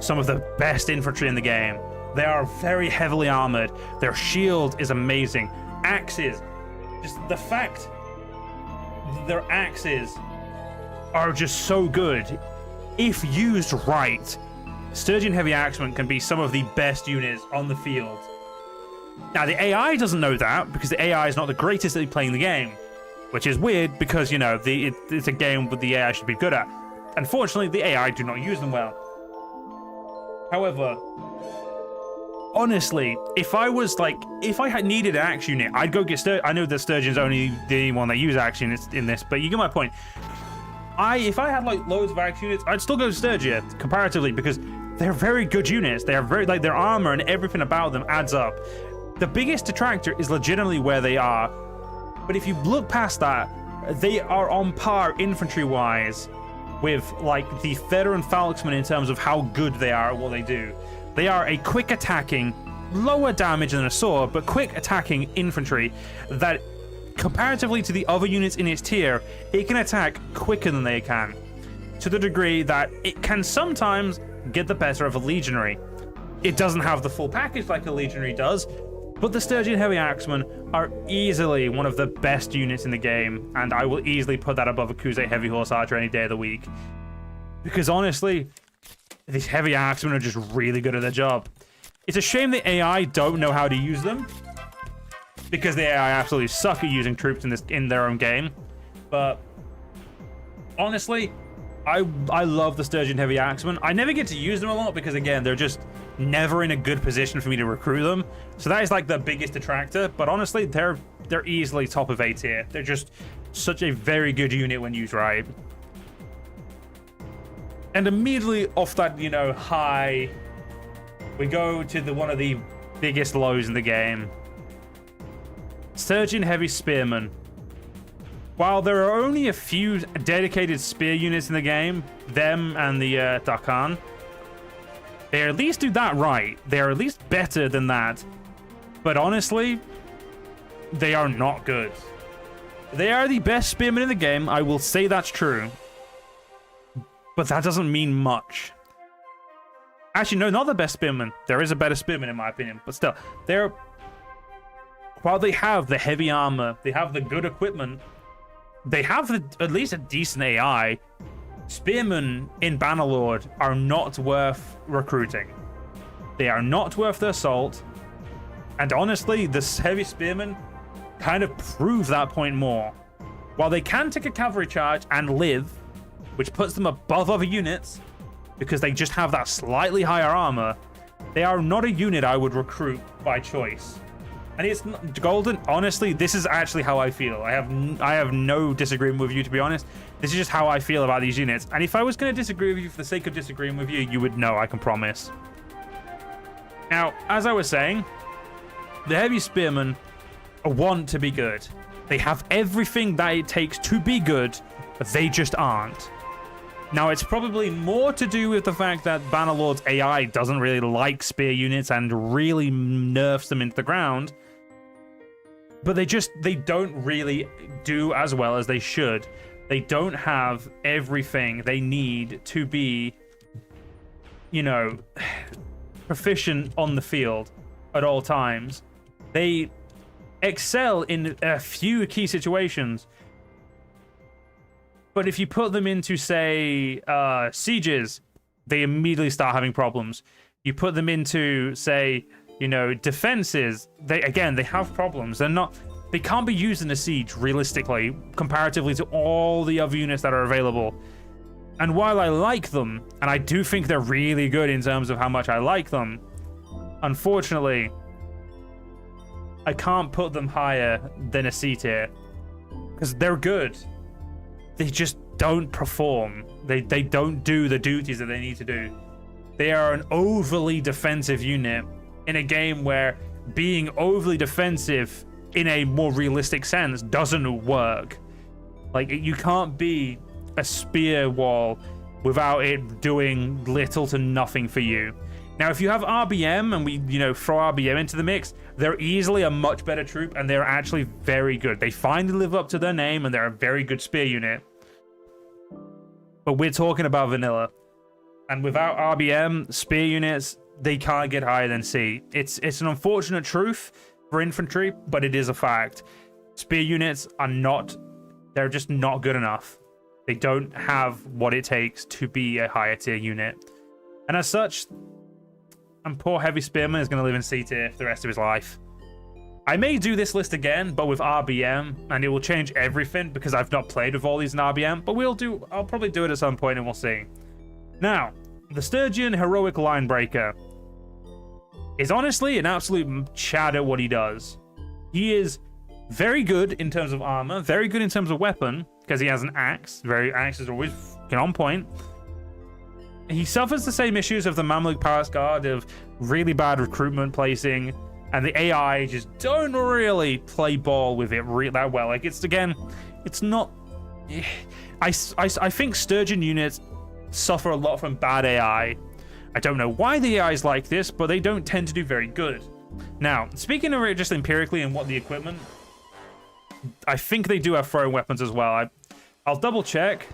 some of the best infantry in the game. They are very heavily armored. Their shield is amazing. Axes, just the fact their axes are just so good. If used right, Sturgian Heavy Axemen can be some of the best units on the field. Now, the AI doesn't know that, because the AI is not the greatest at playing the game, which is weird, because, you know, it's a game that the AI should be good at. Unfortunately, the AI do not use them well. However, honestly, if I had needed an axe unit, I'd go get I know that Sturgian's only the one that use axe units in this, but you get my point. If I had like loads of axe units, I'd still go to Sturgia comparatively, because they're very good units. They are very, like, their armor and everything about them adds up. The biggest detractor is legitimately where they are. But if you look past that, they are on par infantry-wise with, like, the Feather and Falxmen in terms of how good they are at what they do. They are a quick attacking, lower damage than a sword, but quick attacking infantry that, comparatively to the other units in its tier, it can attack quicker than they can, to the degree that it can sometimes get the better of a legionary. It doesn't have the full package like a legionary does, but the Sturgian Heavy Axemen are easily one of the best units in the game, and I will easily put that above a Khuzait Heavy Horse Archer any day of the week. Because honestly, these Heavy Axemen are just really good at their job. It's a shame the AI don't know how to use them, because the AI absolutely suck at using troops in their own game. But honestly, I love the Sturgian Heavy Axemen. I never get to use them a lot because, again, they're just never in a good position for me to recruit them. So that is like the biggest detractor. But honestly, they're easily top of A tier. They're just such a very good unit when used right. And immediately off that, you know, high, we go to one of the biggest lows in the game. Sturgian Heavy Spearmen. While there are only a few dedicated spear units in the game, them and the Dakan, they at least do that right. They are at least better than that. But honestly, they are not good. They are the best spearmen in the game, I will say that's true. But that doesn't mean much. Actually, no, not the best spearman. There is a better spearman in my opinion, but still, while they have the heavy armor, they have the good equipment, they have at least a decent AI. Spearmen in Bannerlord are not worth recruiting. They are not worth the assault. And honestly, the heavy spearmen kind of prove that point more. While they can take a cavalry charge and live, which puts them above other units, because they just have that slightly higher armor, they are not a unit I would recruit by choice. And it's not, Golden, honestly, this is actually how I feel. I have no disagreement with you, to be honest. This is just how I feel about these units. And if I was going to disagree with you for the sake of disagreeing with you, you would know, I can promise. Now, as I was saying, the heavy spearmen want to be good. They have everything that it takes to be good, but they just aren't. Now, it's probably more to do with the fact that Bannerlord's AI doesn't really like spear units and really nerfs them into the ground. But they don't really do as well as they should. They don't have everything they need to be, you know, proficient on the field at all times. They excel in a few key situations. But if you put them into, say, sieges, they immediately start having problems. You put them into, say, you know, defenses, they have problems. They can't be used in a siege realistically, comparatively to all the other units that are available. And while I like them, and I do think they're really good in terms of how much I like them, unfortunately, I can't put them higher than a C tier. Because they're good. They just don't perform. They don't do the duties that they need to do. They are an overly defensive unit in a game where being overly defensive in a more realistic sense doesn't work. Like, you can't be a spear wall without it doing little to nothing for you. Now, if you have RBM and we, you know, throw RBM into the mix, they're easily a much better troop and they're actually very good. They finally live up to their name and they're a very good spear unit. But we're talking about vanilla. And without RBM, spear units, they can't get higher than C. It's an unfortunate truth for infantry, but it is a fact. Spear units are not, they're just not good enough. They don't have what it takes to be a higher tier unit. And as such, and poor heavy spearman is going to live in C tier for the rest of his life. I may do this list again, but with RBM, and it will change everything because I've not played with all these in RBM, but I'll probably do it at some point and we'll see. Now, the Sturgian Heroic Linebreaker is honestly an absolute chad at what he does. He is very good in terms of armor, very good in terms of weapon, because he has an axe. Axe is always on point. He suffers the same issues of the Mamluk Palace Guard of really bad recruitment placing, and the AI just don't really play ball with it that well. Like, it's not. I think Sturgian units suffer a lot from bad AI. I don't know why the AI is like this, but they don't tend to do very good. Now, speaking of it just empirically and what the equipment, I think they do have throwing weapons as well. I'll double check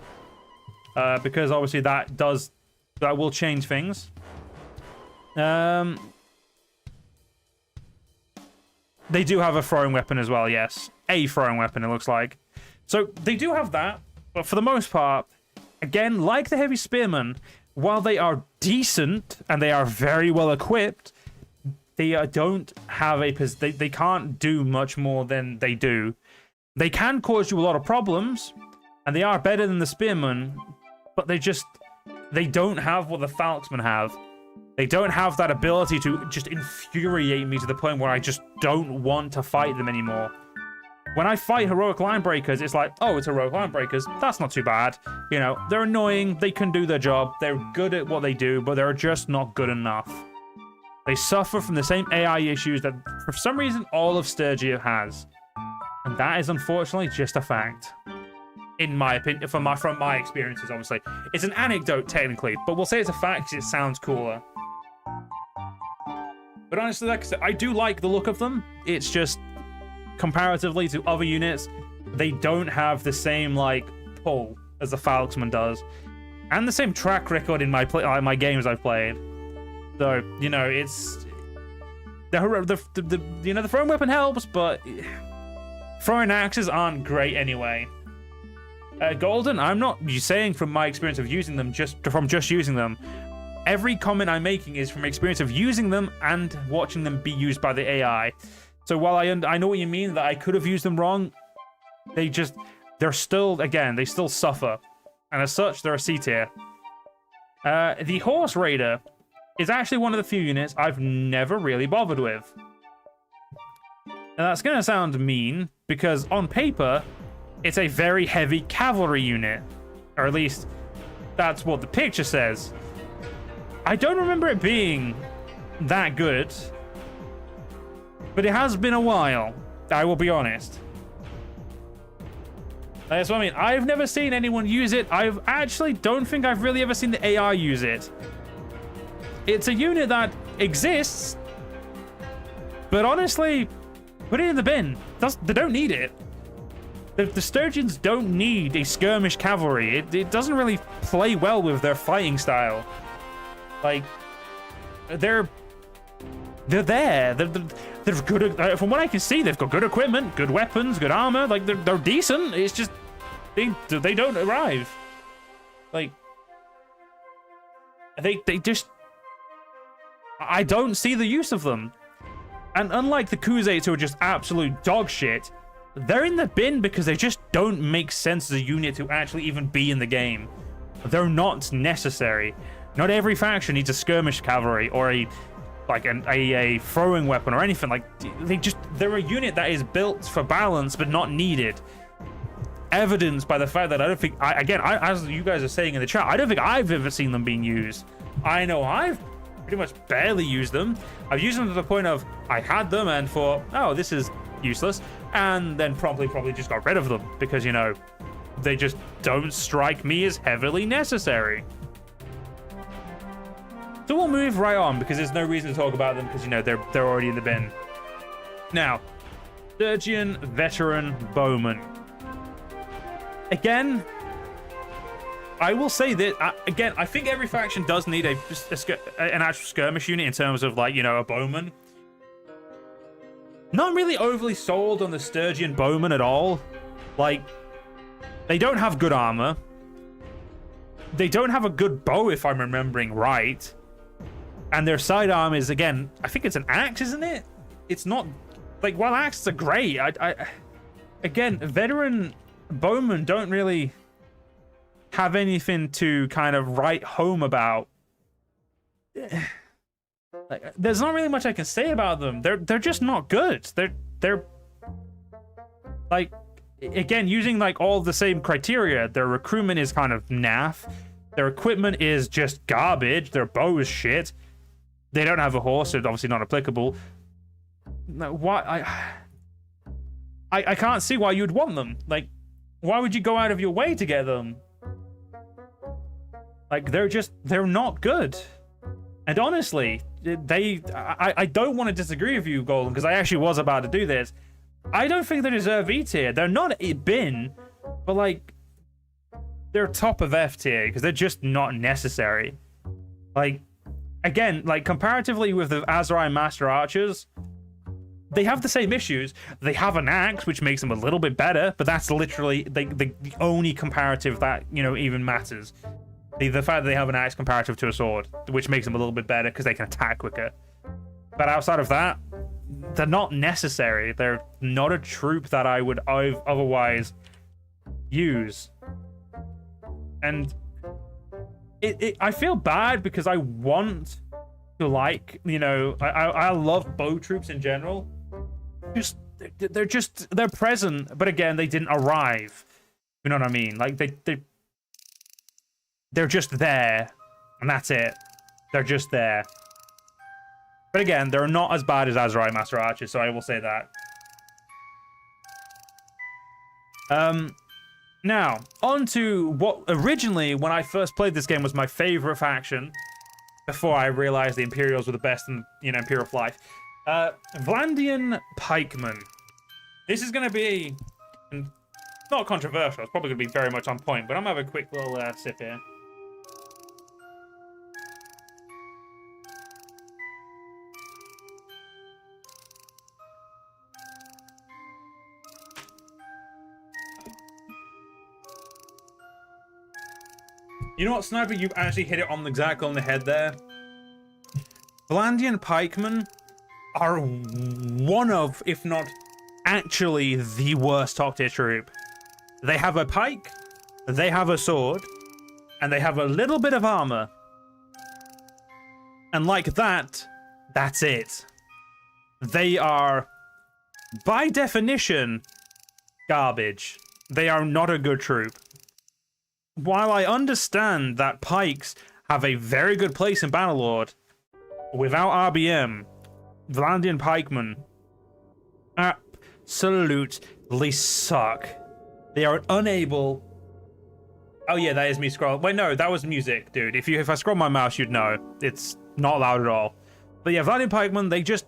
because obviously that will change things. They do have a throwing weapon as well, yes. A throwing weapon, it looks like. So they do have that, but for the most part, again, like the heavy spearmen, while they are decent and they are very well equipped, they don't have they can't do much more than they do. They can cause you a lot of problems, and they are better than the spearmen, but they don't have what the falxmen have. They don't have that ability to just infuriate me to the point where I just don't want to fight them anymore. When I fight heroic linebreakers, it's like, oh, it's heroic linebreakers. That's not too bad. You know, they're annoying. They can do their job. They're good at what they do, but they're just not good enough. They suffer from the same AI issues that, for some reason, all of Sturgia has. And that is unfortunately just a fact. In my opinion, from my experiences, obviously. It's an anecdote, technically, but we'll say it's a fact because it sounds cooler. But honestly, like I said, I do like the look of them. It's just, comparatively to other units, they don't have the same, like, pull as the Falxman does. And the same track record in my games I've played. So, you know, it's the throwing weapon helps, but throwing axes aren't great anyway. Golden, I'm not saying from my experience of using them, just using them. Every comment I'm making is from experience of using them and watching them be used by the AI. So while I know what you mean, that I could have used them wrong, they're still, again, they still suffer. And as such, they're a C tier. The Horse Raider is actually one of the few units I've never really bothered with. Now that's going to sound mean, because on paper, it's a very heavy cavalry unit. Or at least, that's what the picture says. I don't remember it being that good. But it has been a while, I will be honest. That's what I mean. I've never seen anyone use it. I actually don't think I've really ever seen the AI use it. It's a unit that exists, but honestly, put it in the bin. They don't need it. The Sturgians don't need a skirmish cavalry. It doesn't really play well with their fighting style. Like, they're there. They're good. From what I can see, they've got good equipment, good weapons, good armor. Like, they're decent. It's just they don't arrive. Like, they just, I don't see the use of them. And unlike the Khuzait, who are just absolute dog shit, they're in the bin because they just don't make sense as a unit to actually even be in the game. They're not necessary. Not every faction needs a skirmish cavalry or a throwing weapon or anything. Like, they're a unit that is built for balance but not needed. Evidenced by the fact that I don't think, as you guys are saying in the chat, I don't think I've ever seen them being used. I know I've pretty much barely used them. I've used them to the point of I had them and thought, oh, this is useless, and then promptly probably just got rid of them because, you know, they just don't strike me as heavily necessary. So we'll move right on because there's no reason to talk about them because, you know, they're already in the bin. Now, Sturgian Veteran Bowman. Again, I will say that, again, I think every faction does need an actual skirmish unit in terms of, like, you know, a bowman. Not really overly sold on the Sturgian Bowman at all. Like, they don't have good armor. They don't have a good bow, if I'm remembering right. And their sidearm is, again, I think it's an axe, isn't it? It's not, like, while axes are great, again, veteran bowmen don't really have anything to kind of write home about. Like, there's not really much I can say about them. They're just not good. They're like, again, using like all the same criteria. Their recruitment is kind of naff. Their equipment is just garbage. Their bow is shit. They don't have a horse, so it's obviously not applicable. Why? I can't see why you'd want them. Like, why would you go out of your way to get them? Like, they're not good. And honestly, I don't want to disagree with you, Golden, because I actually was about to do this. I don't think they deserve E tier. They're not a bin, but like, they're top of F tier because they're just not necessary. Like, again, like comparatively with the Aserai Master Archers, they have the same issues. They have an axe, which makes them a little bit better, but that's literally the only comparative that, you know, even matters. The fact that they have an axe comparative to a sword, which makes them a little bit better because they can attack quicker. But outside of that, they're not necessary. They're not a troop that I would otherwise use. And I feel bad because I want to, like, you know, I love bow troops in general. They're present, but again, they didn't arrive. You know what I mean? Like, they're just there, and that's it. They're just there. But again, they're not as bad as Aserai Master Archers, so I will say that. Now, on to what originally, when I first played this game, was my favorite faction, before I realized the Imperials were the best in, you know, Imperial life. Vlandian Pikemen. This is going to be not controversial. It's probably going to be very much on point, but I'm going to have a quick little sip here. You know what, Sniper? You've actually hit it on exactly on the head there. Vlandian pikemen are one of, if not actually, the worst top tier troop. They have a pike, they have a sword, and they have a little bit of armor. And like that, that's it. They are, by definition, garbage. They are not a good troop. While I understand that pikes have a very good place in Bannerlord, without RBM, Vlandian pikemen absolutely suck. They are unable... Oh yeah, that is me scrolling. Wait, no, that was music, dude. If I scroll my mouse, you'd know. It's not loud at all. But yeah, Vlandian pikemen, they just...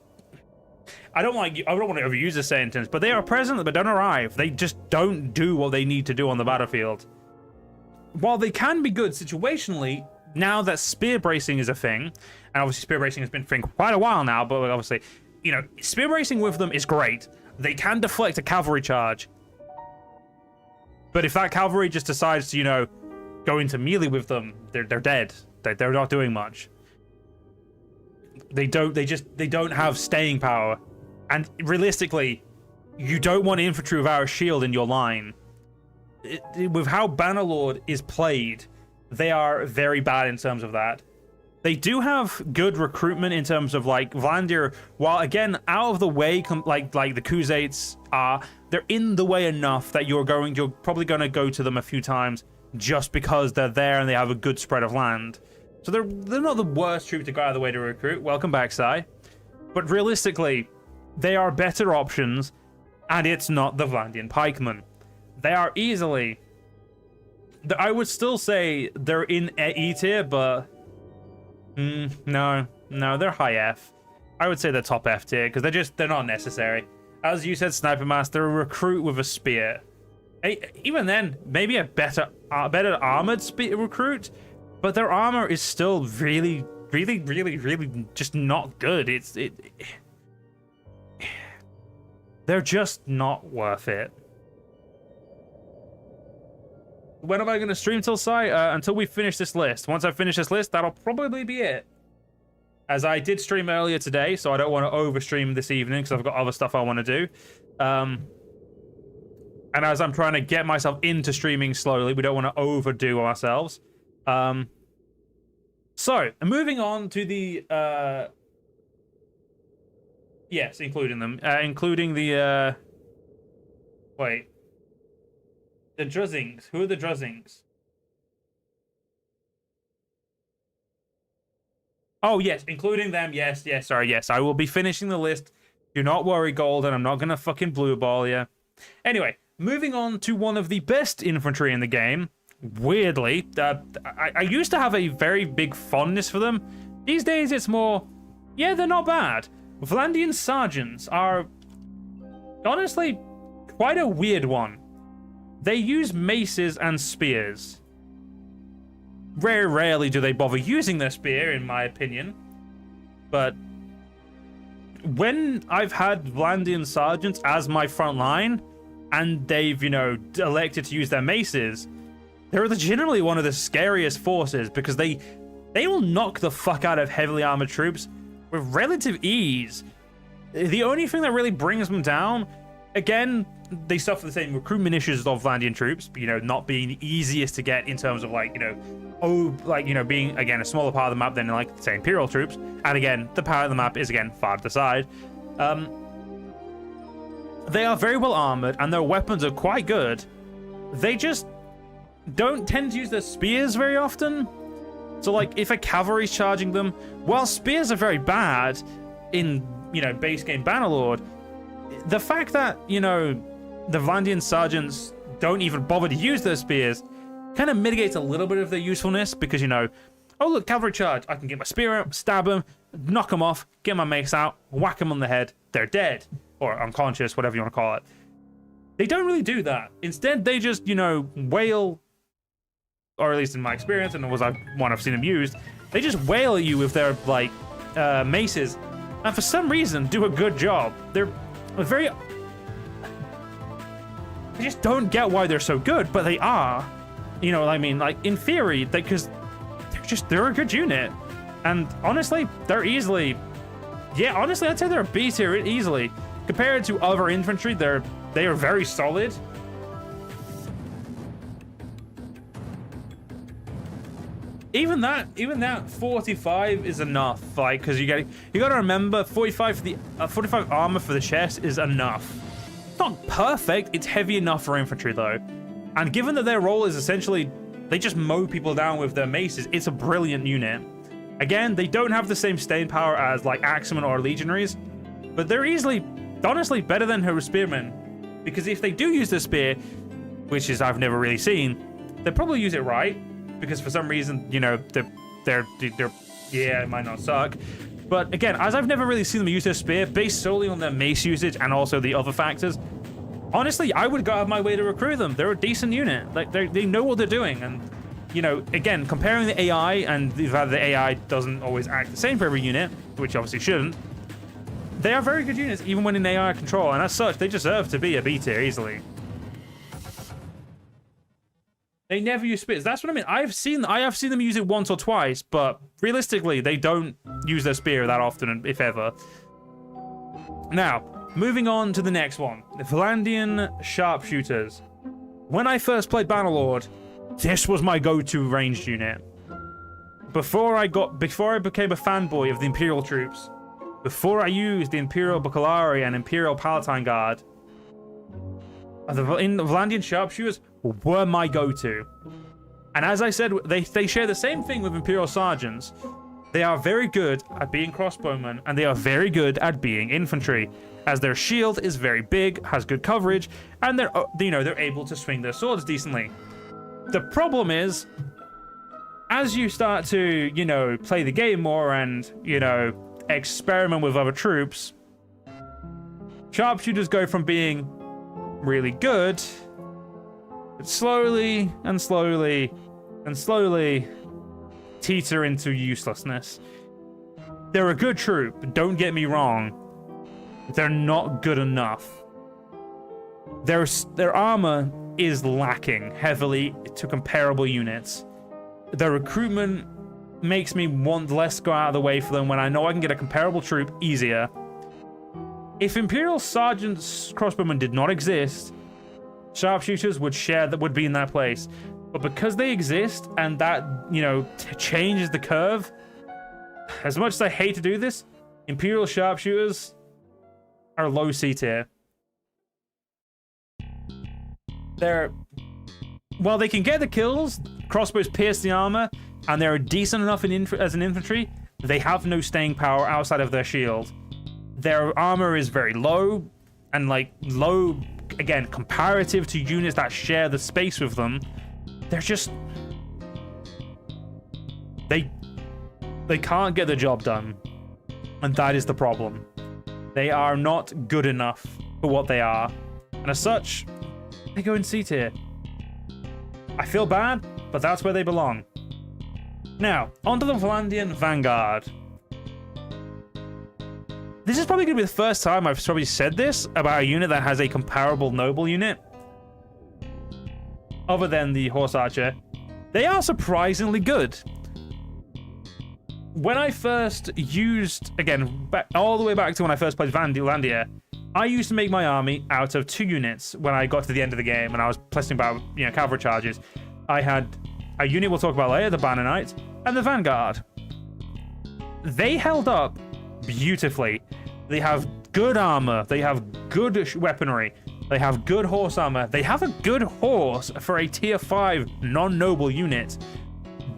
I don't want to overuse the sentence, but they are present but don't arrive. They just don't do what they need to do on the battlefield. While they can be good situationally, now that spear bracing is a thing, and obviously spear bracing has been a thing for quite a while now, but obviously, you know, spear bracing with them is great. They can deflect a cavalry charge. But if that cavalry just decides to, you know, go into melee with them, they're dead. They're not doing much. They don't have staying power. And realistically, you don't want infantry without a shield in your line. With how Bannerlord is played, they are very bad in terms of that. They do have good recruitment in terms of like Vlandir, while again out of the way, like the Khuzaits are, they're in the way enough that you're probably going to go to them a few times just because they're there and they have a good spread of land. So they're not the worst troop to go out of the way to recruit. Welcome back, Sai. But realistically, they are better options, and it's not the Vlandian pikemen. They are easily... I would still say they're in E tier, but... no, they're high F. I would say they're top F tier, because they're not necessary. As you said, Sniper Master, a recruit with a spear. Even then, maybe a better armored recruit, but their armor is still really just not good. They're just not worth it. When am I going to stream till Sai? Until we finish this list. Once I finish this list, that'll probably be it. As I did stream earlier today, so I don't want to overstream this evening because I've got other stuff I want to do. And as I'm trying to get myself into streaming slowly, we don't want to overdo ourselves. So, moving on to the... Yes, including them. Including the... Wait. The Druzzings. Who are the Druzzings? Oh, yes, including them. Yes, sorry, yes. I will be finishing the list. Do not worry, Golden. I'm not going to fucking blue ball you. Anyway, moving on to one of the best infantry in the game. Weirdly, I used to have a very big fondness for them. These days, it's more, yeah, they're not bad. Vlandian sergeants are, honestly, quite a weird one. They use maces and spears. Very rarely do they bother using their spear, in my opinion. But when I've had Vlandian sergeants as my front line, and they've, you know, elected to use their maces, they're legitimately one of the scariest forces because they will knock the fuck out of heavily armored troops with relative ease. The only thing that really brings them down, again, they suffer the same recruitment issues of Vlandian troops, you know, not being the easiest to get in terms of like, you know, being, again, a smaller part of the map than like, say, Imperial troops. And again, the power of the map is, again, far to the side. They are very well armored and their weapons are quite good. They just don't tend to use their spears very often. So, like, if a cavalry's charging them, while spears are very bad in, you know, base game Bannerlord, the fact that, you know, the Vlandian sergeants don't even bother to use their spears kind of mitigates a little bit of their usefulness because, you know, oh, look, cavalry charge. I can get my spear out, stab them, knock them off, get my mace out, whack them on the head. They're dead. Or unconscious, whatever you want to call it. They don't really do that. Instead, they just, you know, wail, or at least in my experience, and it was one I've seen them used, they just wail at you with their, like, maces, and for some reason, do a good job. They're very... I just don't get why they're so good, but they are. You know what I mean? Like, in theory, because they're a good unit. And honestly, they're easily... Yeah, honestly, I'd say they're a B tier easily. Compared to other infantry, they are very solid. Even that 45 is enough, like, because you got to remember 45 for the 45 armor for the chest is enough. It's not perfect. It's heavy enough for infantry though, and given that their role is essentially they just mow people down with their maces, it's a brilliant unit. Again, they don't have the same staying power as like Axemen or Legionaries, but they're easily, honestly, better than her spearmen, because if they do use the spear, which is I've never really seen, they probably use it right. Because for some reason, you know, they're yeah, it might not suck. But again, as I've never really seen them use their spear, based solely on their mace usage and also the other factors, honestly, I would go out of my way to recruit them. They're a decent unit. Like, they know what they're doing. And, you know, again, comparing the AI and the fact that the AI doesn't always act the same for every unit, which obviously shouldn't, they are very good units, even when in AI control. And as such, they deserve to be a B tier easily. They never use spears. That's what I mean. I have seen them use it once or twice, but realistically, they don't use their spear that often, if ever. Now, moving on to the next one. The Vlandian sharpshooters. When I first played Bannerlord, this was my go-to ranged unit. Before I became a fanboy of the Imperial troops, before I used the Imperial Baccalaureate and Imperial Palatine Guard, the Vlandian sharpshooters were my go-to. And as I said, they share the same thing with Imperial sergeants. They are very good at being crossbowmen, and they are very good at being infantry, as their shield is very big, has good coverage, and they're able to swing their swords decently. The problem is, as you start to, you know, play the game more and, you know, experiment with other troops, sharpshooters go from being really good, but slowly and slowly and slowly teeter into uselessness. They're a good troop, don't get me wrong. They're not good enough. Their armor is lacking heavily to comparable units. Their recruitment makes me want less to go out of the way for them when I know I can get a comparable troop easier. If Imperial Sergeants crossbowmen did not exist, sharpshooters would be in that place. But because they exist and that, you know, changes the curve, as much as I hate to do this, Imperial sharpshooters are low C tier. While they can get the kills, crossbows pierce the armor, and they're decent enough as an infantry, they have no staying power outside of their shield. Their armor is very low, and like low, again, comparative to units that share the space with them. They're just... They can't get the job done. And that is the problem. They are not good enough for what they are. And as such, they go in C tier. I feel bad, but that's where they belong. Now, onto the Vlandian Vanguard. This is probably going to be the first time I've probably said this about a unit that has a comparable noble unit. Other than the Horse Archer. They are surprisingly good. When I first used, again, all the way back to when I first played Vlandia, I used to make my army out of 2 units when I got to the end of the game and I was placing about, you know, cavalry charges. I had a unit we'll talk about later, the Banner Knight, and the Vanguard. They held up beautifully. They have good armor. They have good weaponry. They have good horse armor. They have a good horse for a tier 5 non-noble unit.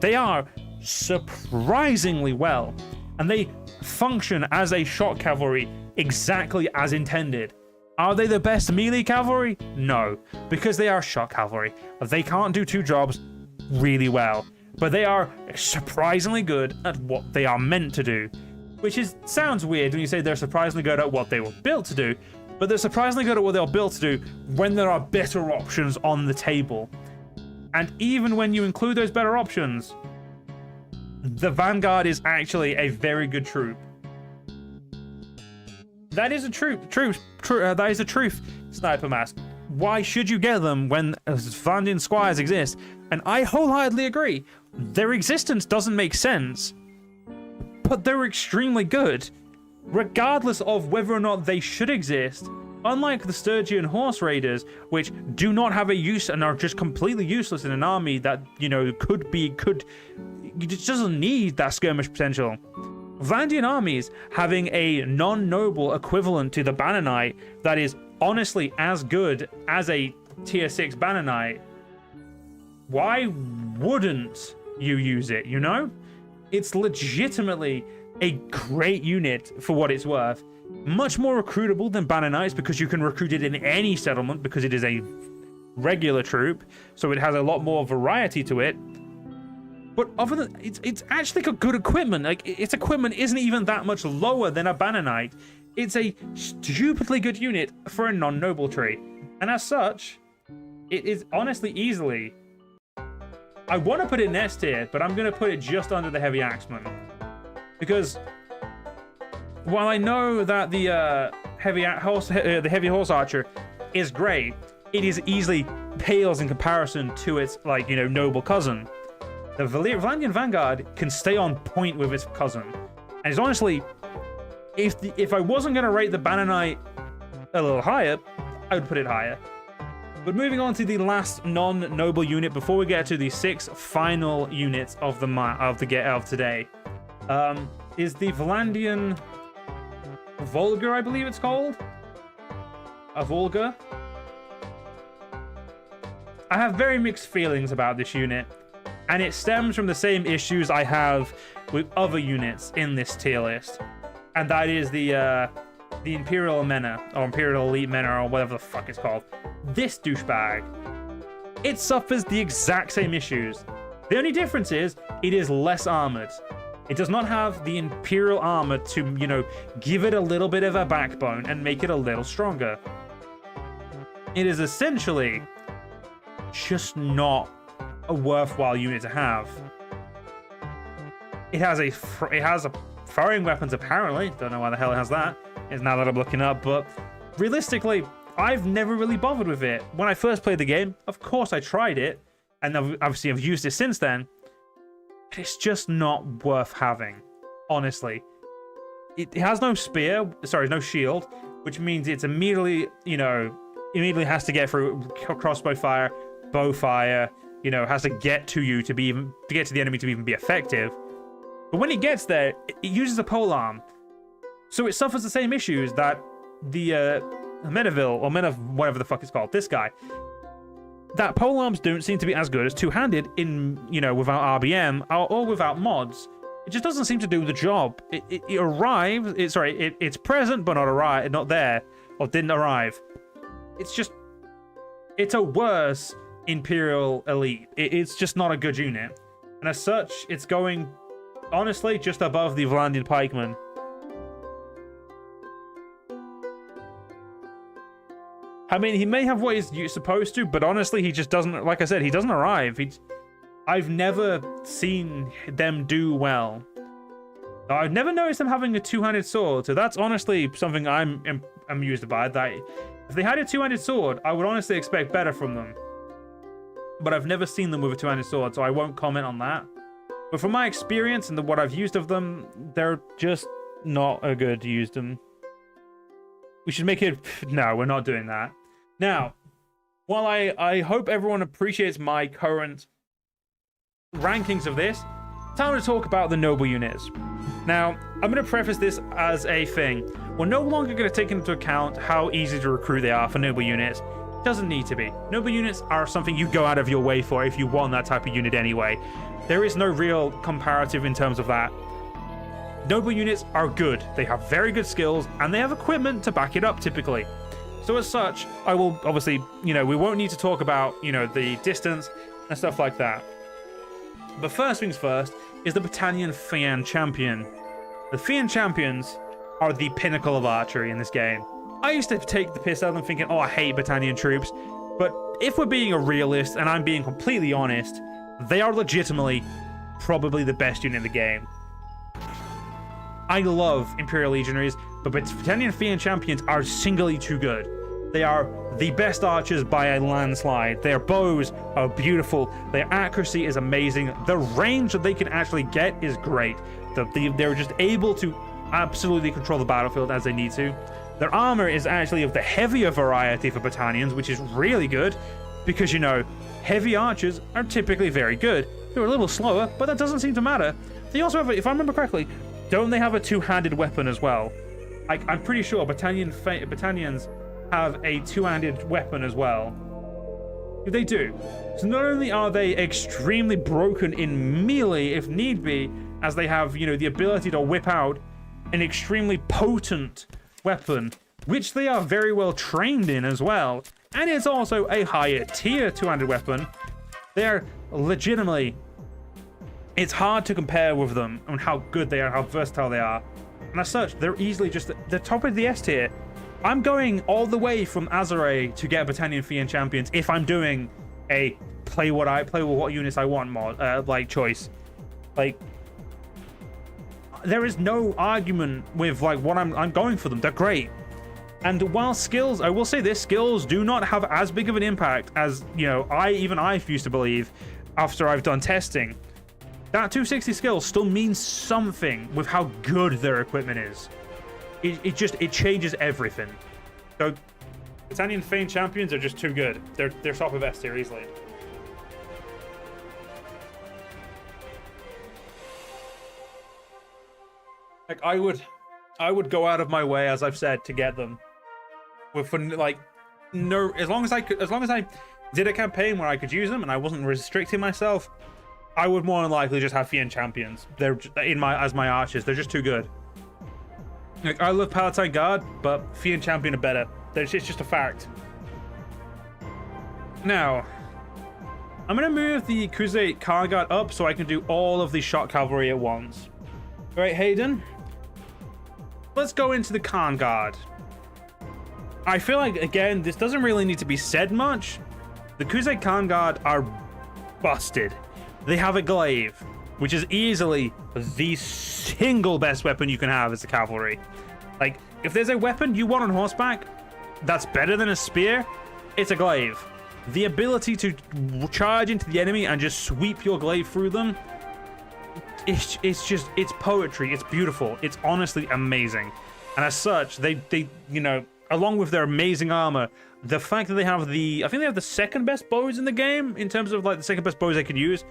They are surprisingly well, and they function as a shock cavalry exactly as intended. Are they the best melee cavalry? No, because they are shock cavalry. They can't do 2 jobs really well, but they are surprisingly good at what they are meant to do, which sounds weird when you say they're surprisingly good at what they were built to do, but they're surprisingly good at what they were built to do when there are better options on the table. And even when you include those better options, the Vanguard is actually a very good troop. That is a troop. That is a truth. Sniper Mask. why should you get them when Vlandian squires exist? And I wholeheartedly agree. Their existence doesn't make sense, but they're extremely good, regardless of whether or not they should exist. Unlike the Sturgian horse raiders, which do not have a use and are just completely useless in an army that, you know, it just doesn't need that skirmish potential. Vlandian armies having a non-noble equivalent to the Banner Knight that is honestly as good as a tier 6 Banner Knight, why wouldn't you use it, you know? It's legitimately a great unit for what it's worth. Much more recruitable than Banner Knights because you can recruit it in any settlement because it is a regular troop, so it has a lot more variety to it. But other than it's actually got good equipment. Like, its equipment isn't even that much lower than a Banner Knight. It's a stupidly good unit for a non-noble tree, and as such, it is honestly easily. I want to put it in S tier, but I'm going to put it just under the Heavy Axeman, because while I know that the heavy horse archer is great, it is easily pales in comparison to its, like, you know, noble cousin. The Vlandian Vanguard can stay on point with its cousin, and it's honestly, if I wasn't going to rate the Banner Knight a little higher, I would put it higher. But moving on to the last non-noble unit before we get to the 6 final units of today, is the Vlandian Volga, I believe it's called. A Volga. I have very mixed feelings about this unit, and it stems from the same issues I have with other units in this tier list, and that is the Imperial Mena, or Imperial Elite Mena, or whatever the fuck it's called. This douchebag. It suffers the exact same issues. The only difference is it is less armored. It does not have the Imperial armor to, you know, give it a little bit of a backbone and make it a little stronger. It is essentially just not a worthwhile unit to have. It has firing weapons, apparently. Don't know why the hell it has that. It's now that I'm looking up, but realistically, I've never really bothered with it. When I first played the game, of course I tried it, and obviously I've used it since then. It's just not worth having, honestly. It has no no shield, which means it's immediately has to get through crossbow fire, bow fire, you know, has to get to you to get to the enemy to even be effective. But when it gets there, it uses a polearm, so it suffers the same issues that the Menaville, or whatever the fuck it's called, this guy. That polearms don't seem to be as good as two-handed in, you know, without RBM or without mods. It just doesn't seem to do the job. It arrives. It's present but not there, or didn't arrive. It's a worse Imperial Elite. It's just not a good unit, and as such, it's going honestly just above the Vlandian Pikeman. I mean, he may have what he's supposed to, but honestly, he just doesn't, like I said, he doesn't arrive. I've never seen them do well. I've never noticed them having a two-handed sword, so that's honestly something I'm amused by. That if they had a two-handed sword, I would honestly expect better from them. But I've never seen them with a two-handed sword, so I won't comment on that. But from my experience and what I've used of them, they're just not a good use them. We should make it... No, we're not doing that. Now, while I hope everyone appreciates my current rankings of this, time to talk about the noble units. Now, I'm going to preface this as a thing. We're no longer going to take into account how easy to recruit they are for noble units. Doesn't need to be. Noble units are something you go out of your way for if you want that type of unit anyway. There is no real comparative in terms of that. Noble units are good. They have very good skills, and they have equipment to back it up, typically. So as such, I will obviously, we won't need to talk about, the distance and stuff like that. But first things first is the Battanian Fian Champion. The Fian Champions are the pinnacle of archery in this game. I used to take the piss out of them thinking, oh, I hate Battanian troops. But if we're being a realist, and I'm being completely honest, they are legitimately probably the best unit in the game. I love Imperial Legionaries, but Battanian Fian Champions are singly too good. They are the best archers by a landslide. Their bows are beautiful. Their accuracy is amazing. The range that they can actually get is great. They're just able to absolutely control the battlefield as they need to. Their armor is actually of the heavier variety for Battanians, which is really good because, you know, heavy archers are typically very good. They're a little slower, but that doesn't seem to matter. They also have, if I remember correctly, don't they have a two-handed weapon as well? I'm pretty sure Battanians have a two-handed weapon as well. They do. So not only are they extremely broken in melee if need be, as they have, you know, the ability to whip out an extremely potent weapon, which they are very well trained in as well, and it's also a higher tier two-handed weapon. They're legitimately, it's hard to compare with them on how good they are, how versatile they are. And as such, they're easily just the top of the S tier. I'm going all the way from Aserai to get Battanian Fian champions if I'm doing a play with what units I want mod like choice. Like, there is no argument with like what I'm going for them. They're great. And while skills, I will say this, skills do not have as big of an impact as, you know, I used to believe after I've done testing. That 260 skill still means something with how good their equipment is. It changes everything. So Battanian Fian champions are just too good. They're top of S tier easily. Like I would go out of my way, as I've said, to get them. As long as I did a campaign where I could use them and I wasn't restricting myself, I would more than likely just have Fian champions. They're as my archers. They're just too good. Like, I love Palatine Guard, but Fian champion are better. It's just a fact. Now, I'm gonna move the Khuzait Khan Guard up so I can do all of the shot cavalry at once. All right, Hayden. Let's go into the Khan Guard. I feel like, again, this doesn't really need to be said much. The Khuzait Khan Guard are busted. They have a glaive, which is easily the single best weapon you can have as a cavalry. Like, if there's a weapon you want on horseback that's better than a spear, it's a glaive. The ability to charge into the enemy and just sweep your glaive through them, it's poetry. It's beautiful. It's honestly amazing. And as such, they you know, along with their amazing armor, the fact that they have I think they have the second best bows in the game in terms of like the second best bows they could use.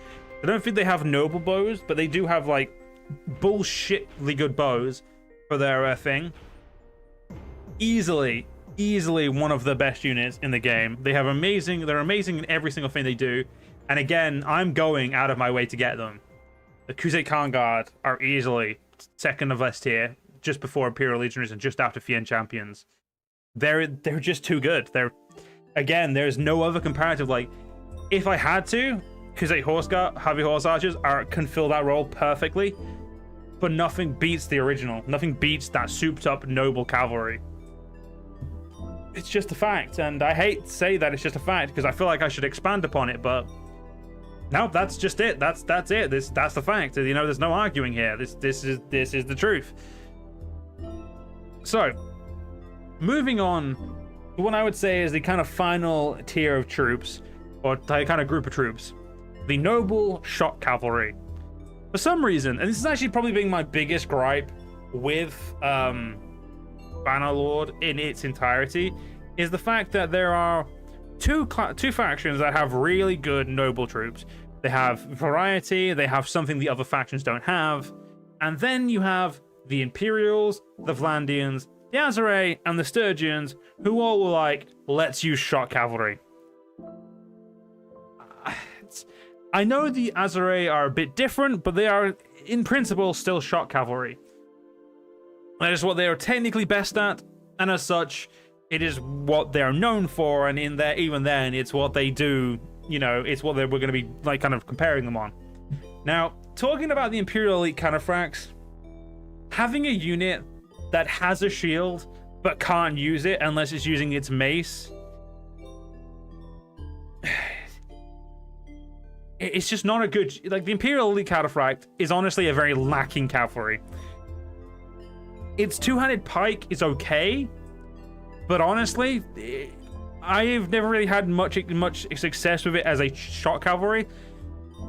I don't think they have noble bows, but they do have like bullshitly good bows for their thing. Easily one of the best units in the game. They're amazing in every single thing they do. And again, I'm going out of my way to get them. The Khuzait Khan Guard are easily second of S tier, just before Imperial Legionaries and just after Fian champions. They're just too good. Again, there's no other comparative. Like, if I had to, Khuzait Heavy Horse Archers can fill that role perfectly, but nothing beats the original. Nothing beats that souped up noble cavalry. It's just a fact, and I hate to say that it's just a fact because I feel like I should expand upon it, but no, that's just it. That's it. That's the fact. You know, there's no arguing here. This is the truth. So, moving on to what I would say is the kind of final tier of troops, or the kind of group of troops, the noble shot cavalry. For some reason, and this is actually probably being my biggest gripe with Bannerlord in its entirety, is the fact that there are two factions that have really good noble troops. They have variety, they have something the other factions don't have, and then you have the Imperials, the Vlandians, the Aserai, and the Sturgians, who all were like, let's use shot cavalry. I know the Aserai are a bit different, but they are, in principle, still shot cavalry. That is what they are technically best at, and as such, it is what they are known for, and in there, even then, it's what they do. You know, it's what we're going to be like kind of comparing them on. Now, talking about the Imperial Elite Cataphracts, having a unit that has a shield but can't use it unless it's using its mace, it's just not a good... Like, the Imperial Elite Cataphract is honestly a very lacking cavalry. Its two-handed pike is okay, But honestly, I've never really had much success with it as a shock cavalry.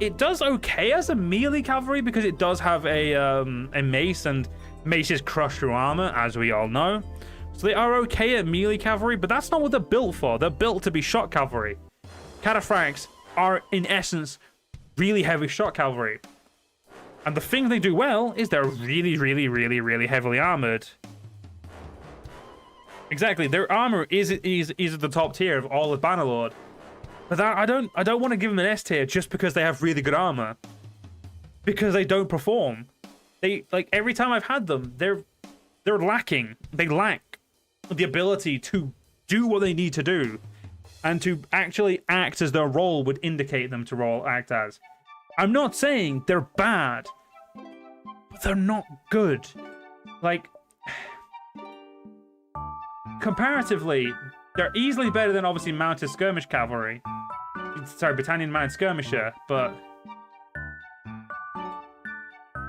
It does okay as a melee cavalry because it does have a mace, and maces crush through armor, as we all know. So they are okay at melee cavalry, but that's not what they're built for. They're built to be shock cavalry. Cataphracts are, in essence, really heavy shock cavalry. And the thing they do well is they're really, really, really, really heavily armored. Exactly, their armor is at the top tier of all of Bannerlord. But that, I don't want to give them an S tier just because they have really good armor. Because they don't perform. They, like, every time I've had them, they're lacking. They lack the ability to do what they need to do, and to actually act as their role would indicate them to act as. I'm not saying they're bad, but they're not good. Like, comparatively, they're easily better than obviously mounted skirmish cavalry. Sorry, Battanian mounted skirmisher, but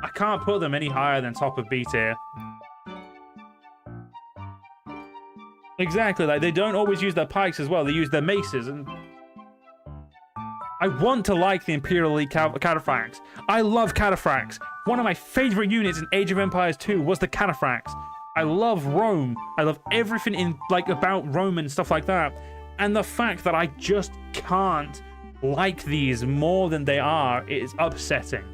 I can't put them any higher than top of B tier. Exactly, like they don't always use their pikes as well. They use their maces, and I want to like the Imperial Elite Cataphracts. I love Cataphracts. One of my favorite units in Age of Empires 2 was the Cataphracts. I love Rome. I love everything in about Rome and stuff like that. And the fact that I just can't like these more than they are is upsetting.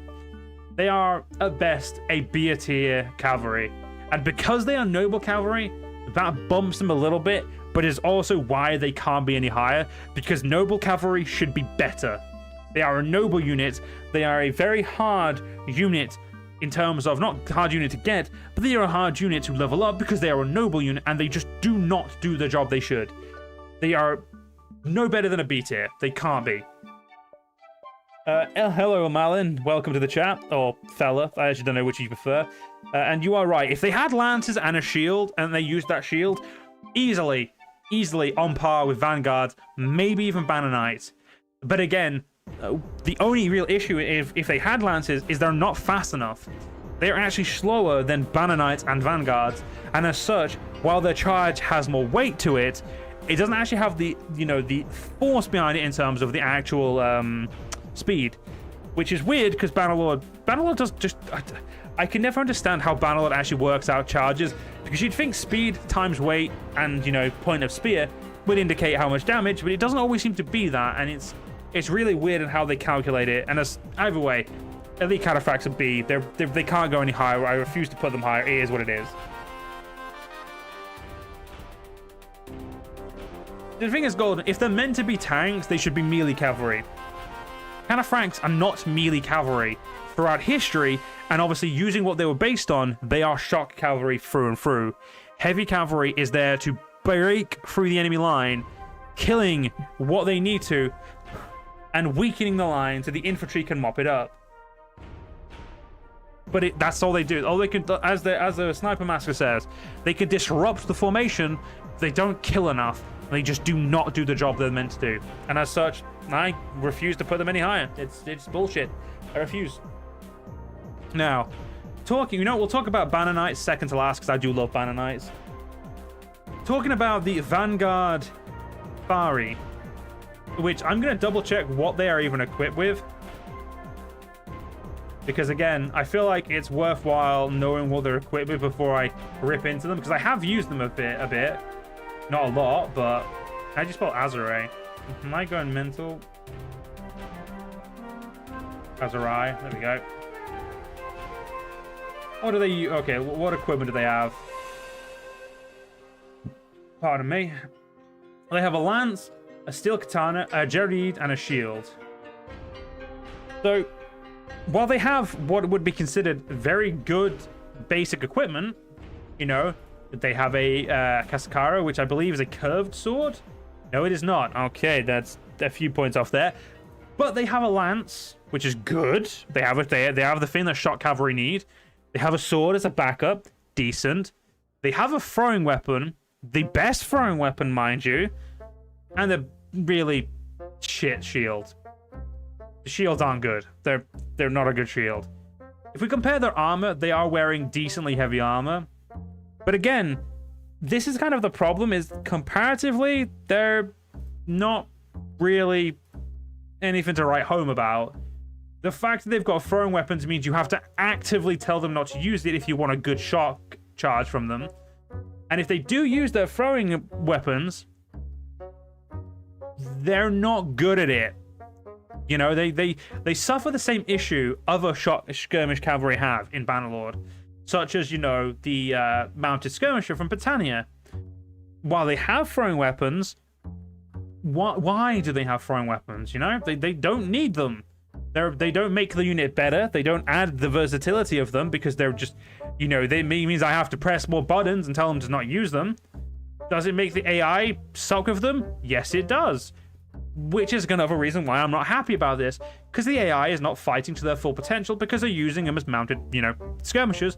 They are, at best, a B tier cavalry. And because they are noble cavalry, that bumps them a little bit, but is also why they can't be any higher, because noble cavalry should be better. They are a noble unit. They are a very hard unit in terms of, not hard unit to get, but they are a hard unit to level up because they are a noble unit and they just do not do the job they should. They are no better than a B tier. They can't be. Hello, Malin. Welcome to the chat. Or fella. I actually don't know which you prefer. And you are right. If they had lances and a shield, and they used that shield, easily on par with Vanguard, maybe even Banner Knights. But again, the only real issue if they had lances is they're not fast enough. They're actually slower than Banner Knights and Vanguards, and as such, while their charge has more weight to it, it doesn't actually have the the force behind it in terms of the actual speed, which is weird because Bannerlord does just. I can never understand how Bannerlord actually works out charges, because you'd think speed times weight and point of spear would indicate how much damage, but it doesn't always seem to be that, and it's really weird in how they calculate it. And as either way, Elite Cataphracts are B. They can't go any higher. I refuse to put them higher. It is what it is. The thing is, Golden, if they're meant to be tanks, they should be melee cavalry. Cataphracts are not melee cavalry. Throughout history, and obviously using what they were based on, they are shock cavalry through and through. Heavy cavalry is there to break through the enemy line, killing what they need to, and weakening the line so the infantry can mop it up. But that's all they do. All they can, as the Sniper Master says, they can disrupt the formation. They don't kill enough. They just do not do the job they're meant to do. And as such, I refuse to put them any higher. It's bullshit. I refuse. Now, we'll talk about Banner Knights second to last, because I do love Banner Knights. Talking about the Vanguard Fari, which I'm going to double check what they are even equipped with. Because again, I feel like it's worthwhile knowing what they're equipped with before I rip into them, because I have used them a bit. Not a lot, but how do you spell Aserai? Am I going mental? Aserai, there we go. What do they use? Okay, what equipment do they have? Pardon me. They have a lance, a steel katana, a jarreed, and a shield. So, while they have what would be considered very good basic equipment, they have a Cascara, which I believe is a curved sword. No, it is not. Okay, that's a few points off there. But they have a lance, which is good. They have the thing that shock cavalry need. They have a sword as a backup, decent. They have a throwing weapon, the best throwing weapon, mind you, and a really shit shield. The shields aren't good. They're not a good shield. If we compare their armor, they are wearing decently heavy armor. But again, this is kind of the problem, is comparatively, they're not really anything to write home about. The fact that they've got throwing weapons means you have to actively tell them not to use it if you want a good shock charge from them. And if they do use their throwing weapons, they're not good at it. You know, they suffer the same issue other skirmish cavalry have in Bannerlord, such as, you know, the mounted skirmisher from Battanian. While they have throwing weapons, why do they have throwing weapons? You know, they don't need them. They don't make the unit better. They don't add the versatility of them because they're just, you know, means I have to press more buttons and tell them to not use them. Does it make the AI suck with them? Yes, it does. Which is another reason why I'm not happy about this, because the AI is not fighting to their full potential because they're using them as mounted, you know, skirmishers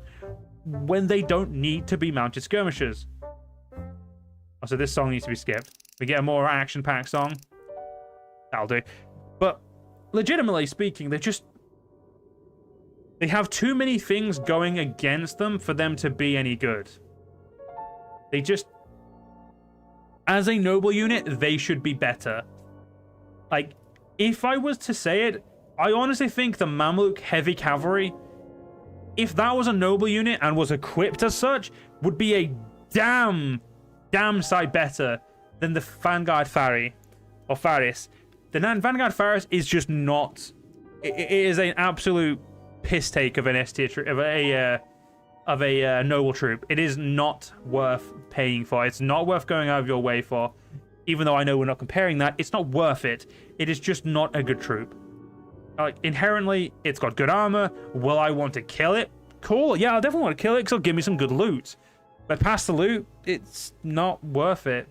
when they don't need to be mounted skirmishers. Oh, so this song needs to be skipped. We get a more action-packed song. That'll do. But legitimately speaking, they have too many things going against them for them to be any good. They just, as a noble unit, they should be better. Like, if I was to say it, I honestly think the Mamluk heavy cavalry, if that was a noble unit and was equipped as such, would be a damn sight better than the Vanguard Fari or Faris. The Vanguard Faris is just not. It is an absolute piss take of an S tier of a noble troop. It is not worth paying for. It's not worth going out of your way for. Even though I know we're not comparing that, it's not worth it. It is just not a good troop. Like, inherently, it's got good armor. Will I want to kill it? Cool. Yeah, I'll definitely want to kill it because it'll give me some good loot. But past the loot, it's not worth it.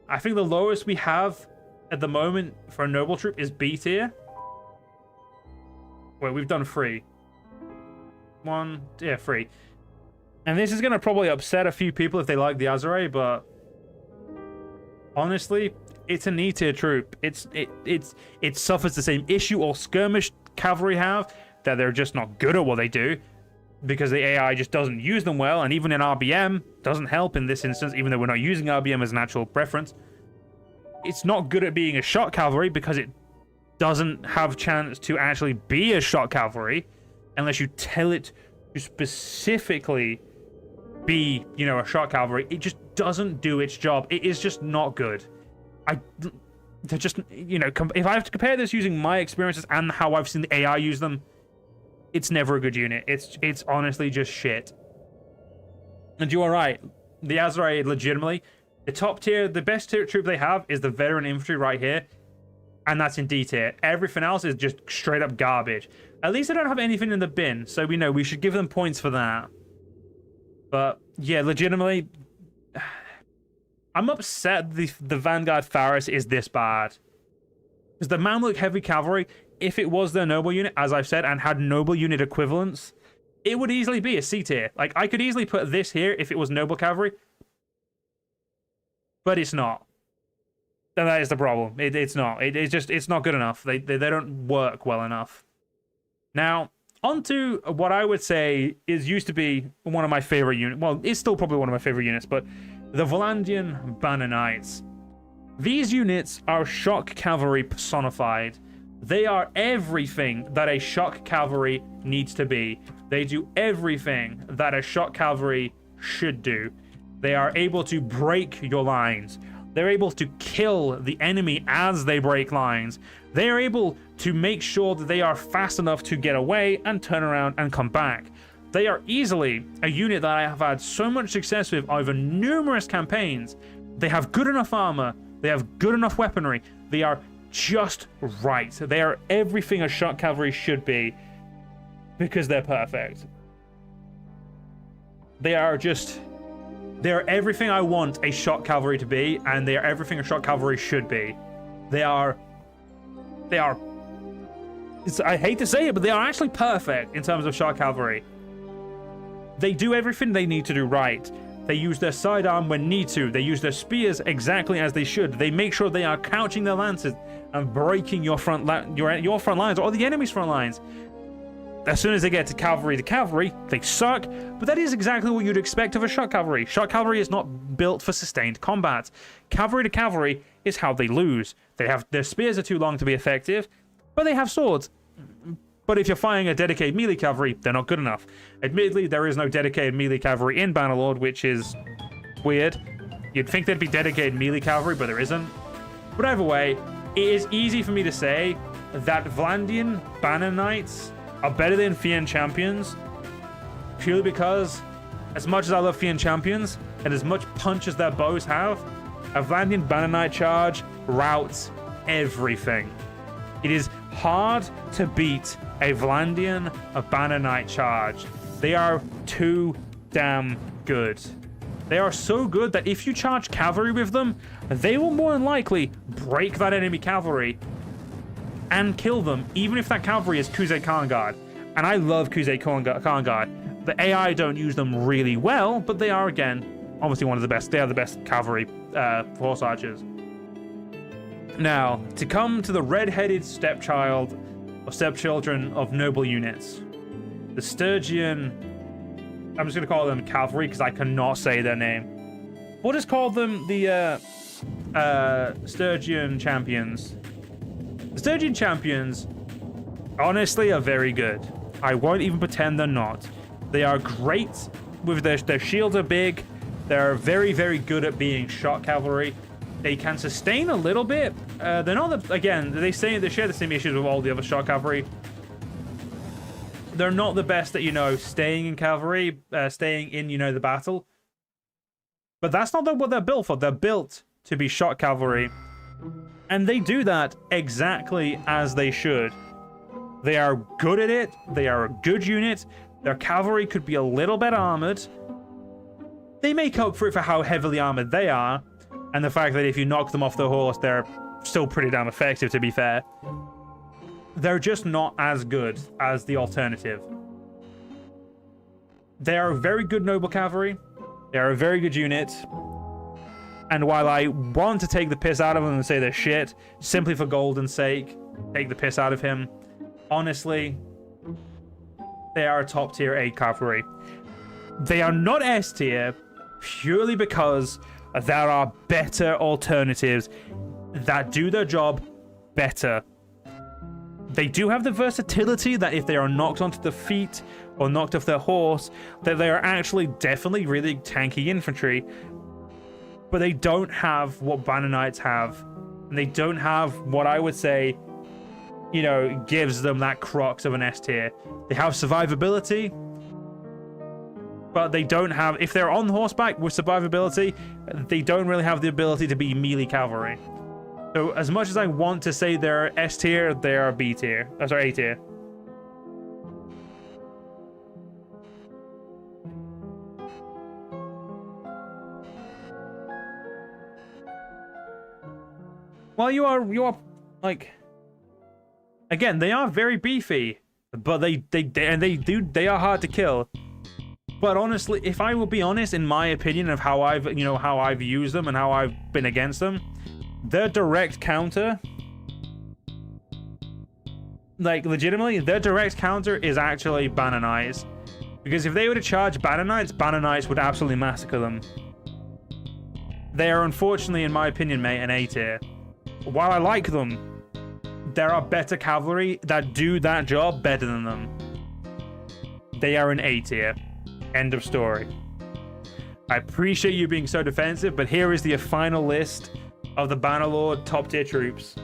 I think the lowest we have at the moment for a noble troop is B tier. Wait, we've done 3. 3. And this is going to probably upset a few people if they like the Aserai, but honestly, it's an E tier troop. It suffers the same issue all skirmish cavalry have, that they're just not good at what they do because the AI just doesn't use them well, and even in RBM doesn't help in this instance, even though we're not using RBM as an actual preference. It's not good at being a shot cavalry because it doesn't have chance to actually be a shot cavalry unless you tell it to specifically be, you know, a shot cavalry. It just doesn't do its job. It is just not good. They're just, you know, if I have to compare this using my experiences and how I've seen the AI use them, it's never a good unit. It's honestly just shit. And you are right. The Aserai, legitimately, the top tier, the best tier troop they have is the veteran infantry right here. And that's in D tier. Everything else is just straight up garbage. At least they don't have anything in the bin, so we know we should give them points for that. But yeah, legitimately, I'm upset the Vanguard Faris is this bad. Because the Mamluk heavy cavalry, if it was their noble unit, as I've said, and had noble unit equivalents, it would easily be a C tier. Like, I could easily put this here if it was noble cavalry, but it's not. And that is the problem. It's not. It's not good enough. They don't work well enough. Now, onto what I would say used to be one of my favorite units. Well, it's still probably one of my favorite units, but the Vlandian Banner Knights. These units are shock cavalry personified. They are everything that a shock cavalry needs to be. They do everything that a shock cavalry should do. They are able to break your lines. They're able to kill the enemy as they break lines. They are able to make sure that they are fast enough to get away and turn around and come back. They are easily a unit that I have had so much success with over numerous campaigns. They have good enough armor. They have good enough weaponry. They are just right. They are everything a shock cavalry should be because they're perfect. They're everything I want a shock cavalry to be, and they are everything a shock cavalry should be. I hate to say it, but they are actually perfect in terms of shock cavalry. They do everything they need to do right. They use their sidearm when need to. They use their spears exactly as they should. They make sure they are couching their lances and breaking your front lines or the enemy's front lines. As soon as they get to cavalry, they suck, but that is exactly what you'd expect of a shock cavalry. Shock cavalry is not built for sustained combat. Cavalry to cavalry is how they lose. Their spears are too long to be effective, but they have swords. But if you're fighting a dedicated melee cavalry, they're not good enough. Admittedly, there is no dedicated melee cavalry in Bannerlord, which is weird. You'd think there'd be dedicated melee cavalry, but there isn't. But either way, it is easy for me to say that Vlandian Banner Knights are better than Fiend Champions, purely because, as much as I love Fiend Champions, and as much punch as their bows have, a Vlandian Banner Knight charge routs everything. It is hard to beat a Vlandian Banner Knight charge. They are too damn good. They are so good that if you charge cavalry with them, they will more than likely break that enemy cavalry and kill them, even if that cavalry is Khuzait Khan Guard. And I love Khuzait Khan Guard. The AI don't use them really well, but they are, again, obviously one of the best. They are the best cavalry horse archers. Now, to come to the red-headed stepchild or stepchildren of noble units, the Sturgian, I'm just going to call them cavalry because I cannot say their name. We'll just call them the Sturgian champions. The Sturgian champions, honestly, are very good. I won't even pretend they're not. They are great with their shields are big. They're very, very good at being shot cavalry. They can sustain a little bit. They're not, again, they share the same issues with all the other shot cavalry. They're not the best at, staying in cavalry, staying in, the battle. But that's not what they're built for. They're built to be shot cavalry. And they do that exactly as they should. They are good at it. They are a good unit. Their cavalry could be a little bit armored. They make up for it for how heavily armored they are. And the fact that if you knock them off the horse, they're still pretty damn effective, to be fair. They're just not as good as the alternative. They are a very good noble cavalry. They are a very good unit. And while I want to take the piss out of them and say they're shit, simply for Golden's sake, take the piss out of him, honestly, they are a top tier 8 cavalry. They are not S tier purely because there are better alternatives that do their job better. They do have the versatility that if they are knocked onto the feet or knocked off their horse, that they are actually definitely really tanky infantry. But they don't have what Banner Knights have. And they don't have what I would say, gives them that crux of an S tier. They have survivability, but they don't have, if they're on horseback with survivability, they don't really have the ability to be melee cavalry. So as much as I want to say they're S tier, they are B tier. A tier. Well, you are like, again, they are very beefy, but they are hard to kill. But honestly, if I will be honest, in my opinion of how I've used them and how I've been against them, their direct counter, like legitimately, their direct counter is actually Banner Knights. Because if they were to charge Banner Knights would absolutely massacre them. They are unfortunately, in my opinion, mate, an A tier. While I like them, there are better cavalry that do that job better than them. They are an A tier. End of story. I appreciate you being so defensive, but here is the final list of the Bannerlord top tier troops.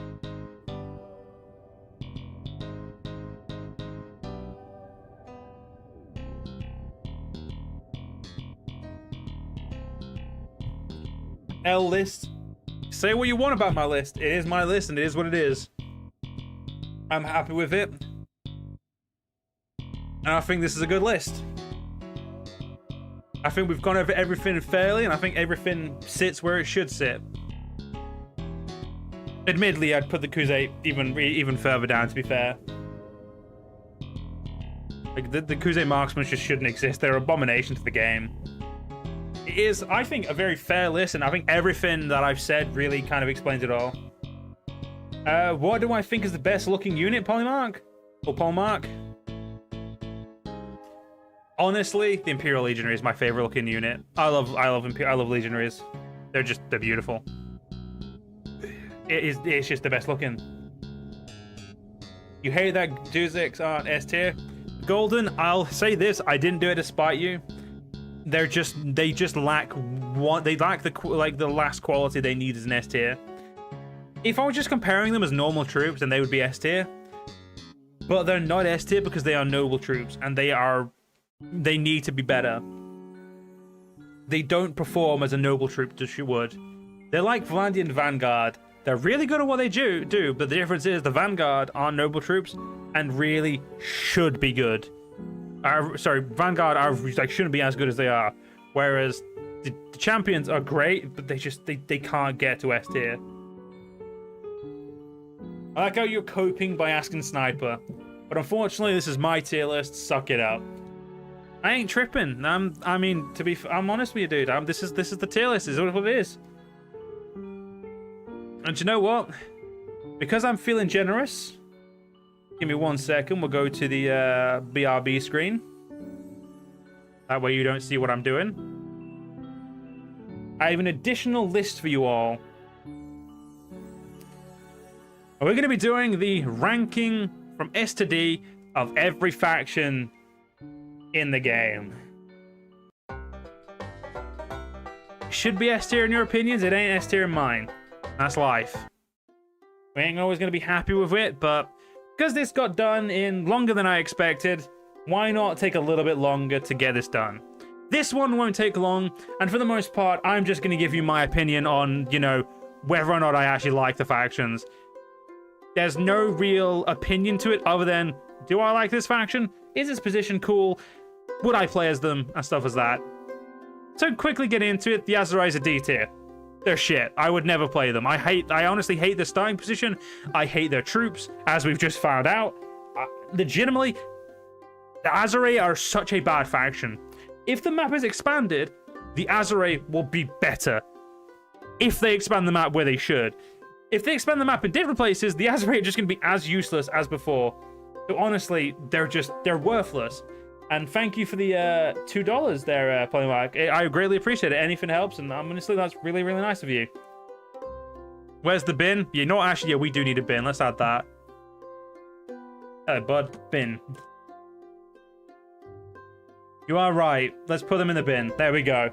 L list. Say what you want about my list. It is my list and it is what it is. I'm happy with it. And I think this is a good list. I think we've gone over everything fairly, and I think everything sits where it should sit. Admittedly, I'd put the Khuzait even further down, to be fair. Like, the Khuzait marksmen just shouldn't exist. They're an abomination to the game. It is, I think, a very fair list, and I think everything that I've said really kind of explains it all. What do I think is the best looking unit, Polymark? Or Polmark? Honestly, the Imperial Legionary is my favorite looking unit. I love Legionaries. They're beautiful. It's just the best looking. You hate that Khuzai's aren't S tier? Golden, I'll say this, I didn't do it to spite you. They just lack the last quality they need as an S tier. If I was just comparing them as normal troops, then they would be S tier. But they're not S tier because they are noble troops, and they need to be better. They don't perform as a noble troop would. They're like Vlandian Vanguard. They're really good at what they do, but the difference is the Vanguard are noble troops and really should be good. Vanguard shouldn't be as good as they are, whereas the champions are great, but they can't get to S tier. I like how you're coping by asking Sniper, but unfortunately this is my tier list. Suck it up. I ain't tripping. I'm honest with you, dude. This is the tier list. This is what it is. And you know what? Because I'm feeling generous, give me 1 second. We'll go to the BRB screen. That way you don't see what I'm doing. I have an additional list for you all. We're going to be doing the ranking from S to D of every faction in the game. Should be S tier in your opinions. It ain't S tier in mine. That's life. We ain't always going to be happy with it, but because this got done in longer than I expected, why not take a little bit longer to get this done? This one won't take long, and for the most part, I'm just going to give you my opinion on, you know, whether or not I actually like the factions. There's no real opinion to it other than, do I like this faction? Is this position cool? Would I play as them? And stuff as that. So quickly get into it, the Aserai is a D tier. They're shit. I would never play them. I honestly hate their starting position. I hate their troops, as we've just found out. Legitimately, the Aserai are such a bad faction. If the map is expanded, the Aserai will be better. If they expand the map where they should. If they expand the map in different places, the Aserai are just going to be as useless as before. So honestly, they're worthless. And thank you for the $2 there, Polymark. I greatly appreciate it. Anything helps, and honestly, that's really, really nice of you. Where's the bin? Yeah, no, actually, yeah, we do need a bin. Let's add that. Hello, bud. Bin. You are right. Let's put them in the bin. There we go.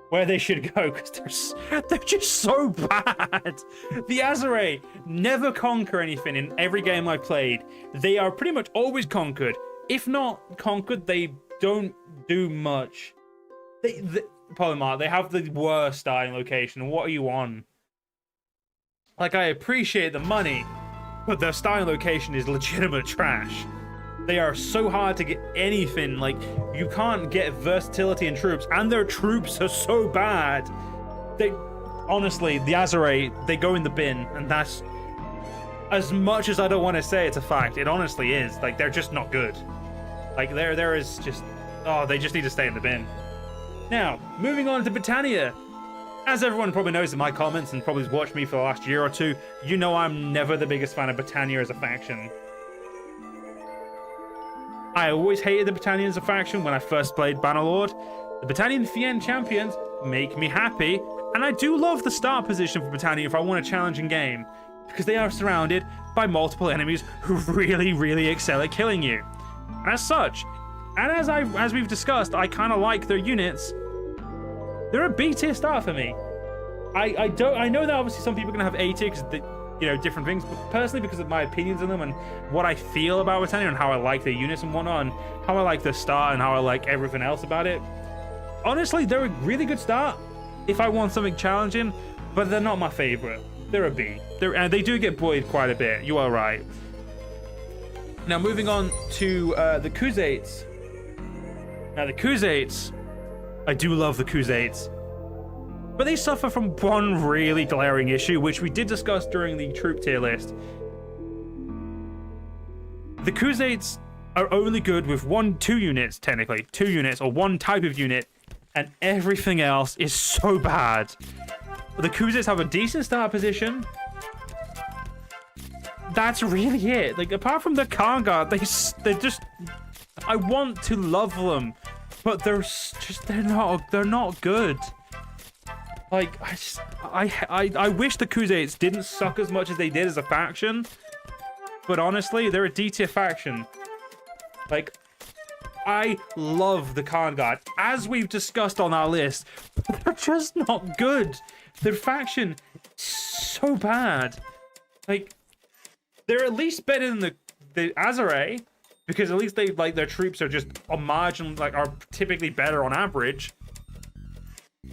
Where they should go, because they're just so bad. The Aserai never conquer anything in every game I played. They are pretty much always conquered. If not conquered, they don't do much. Polymark, they have the worst starting location. What are you on? Like, I appreciate the money, but their starting location is legitimate trash. They are so hard to get anything. Like, you can't get versatility in troops, and their troops are so bad. Honestly, the Aserai, they go in the bin, and that's, as much as I don't want to say it's a fact, it honestly is. Like, they're just not good. Like, there is just, oh, they just need to stay in the bin. Now, moving on to Battania. As everyone probably knows in my comments and probably has watched me for the last year or two, you know I'm never the biggest fan of Battania as a faction. I always hated the Battanian as a faction when I first played Bannerlord. The Battanian Fien champions make me happy, and I do love the start position for Battania if I want a challenging game, because they are surrounded by multiple enemies who really, really excel at killing you. And as such, and as we've discussed, I kind of like their units. They're a B tier start for me. I know that obviously some people are gonna have A tier because they, you know, different things, but personally because of my opinions on them and what I feel about Battanian and how I like their units and whatnot, and how I like their start and how I like everything else about it. Honestly, they're a really good start if I want something challenging, but they're not my favorite. They're a B. And they do get bullied quite a bit. You are right. Now moving on to the Khuzaites. Now the Khuzaites, I do love the Khuzaites, but they suffer from one really glaring issue, which we did discuss during the troop tier list. The Khuzaites are only good with two units, technically. 2 units, or one type of unit, and everything else is so bad. The Khuzaites have a decent start position. That's really it. Like, apart from the Khan Guard, they're just... I want to love them. but they're not good. Like, I wish the Khuzaits didn't suck as much as they did as a faction. But honestly, they're a D tier faction. Like, I love the Khan Guard, as we've discussed on our list, but they're just not good. Their faction is so bad. Like, they're at least better than the Aserai, because at least their troops are just a margin, are typically better on average.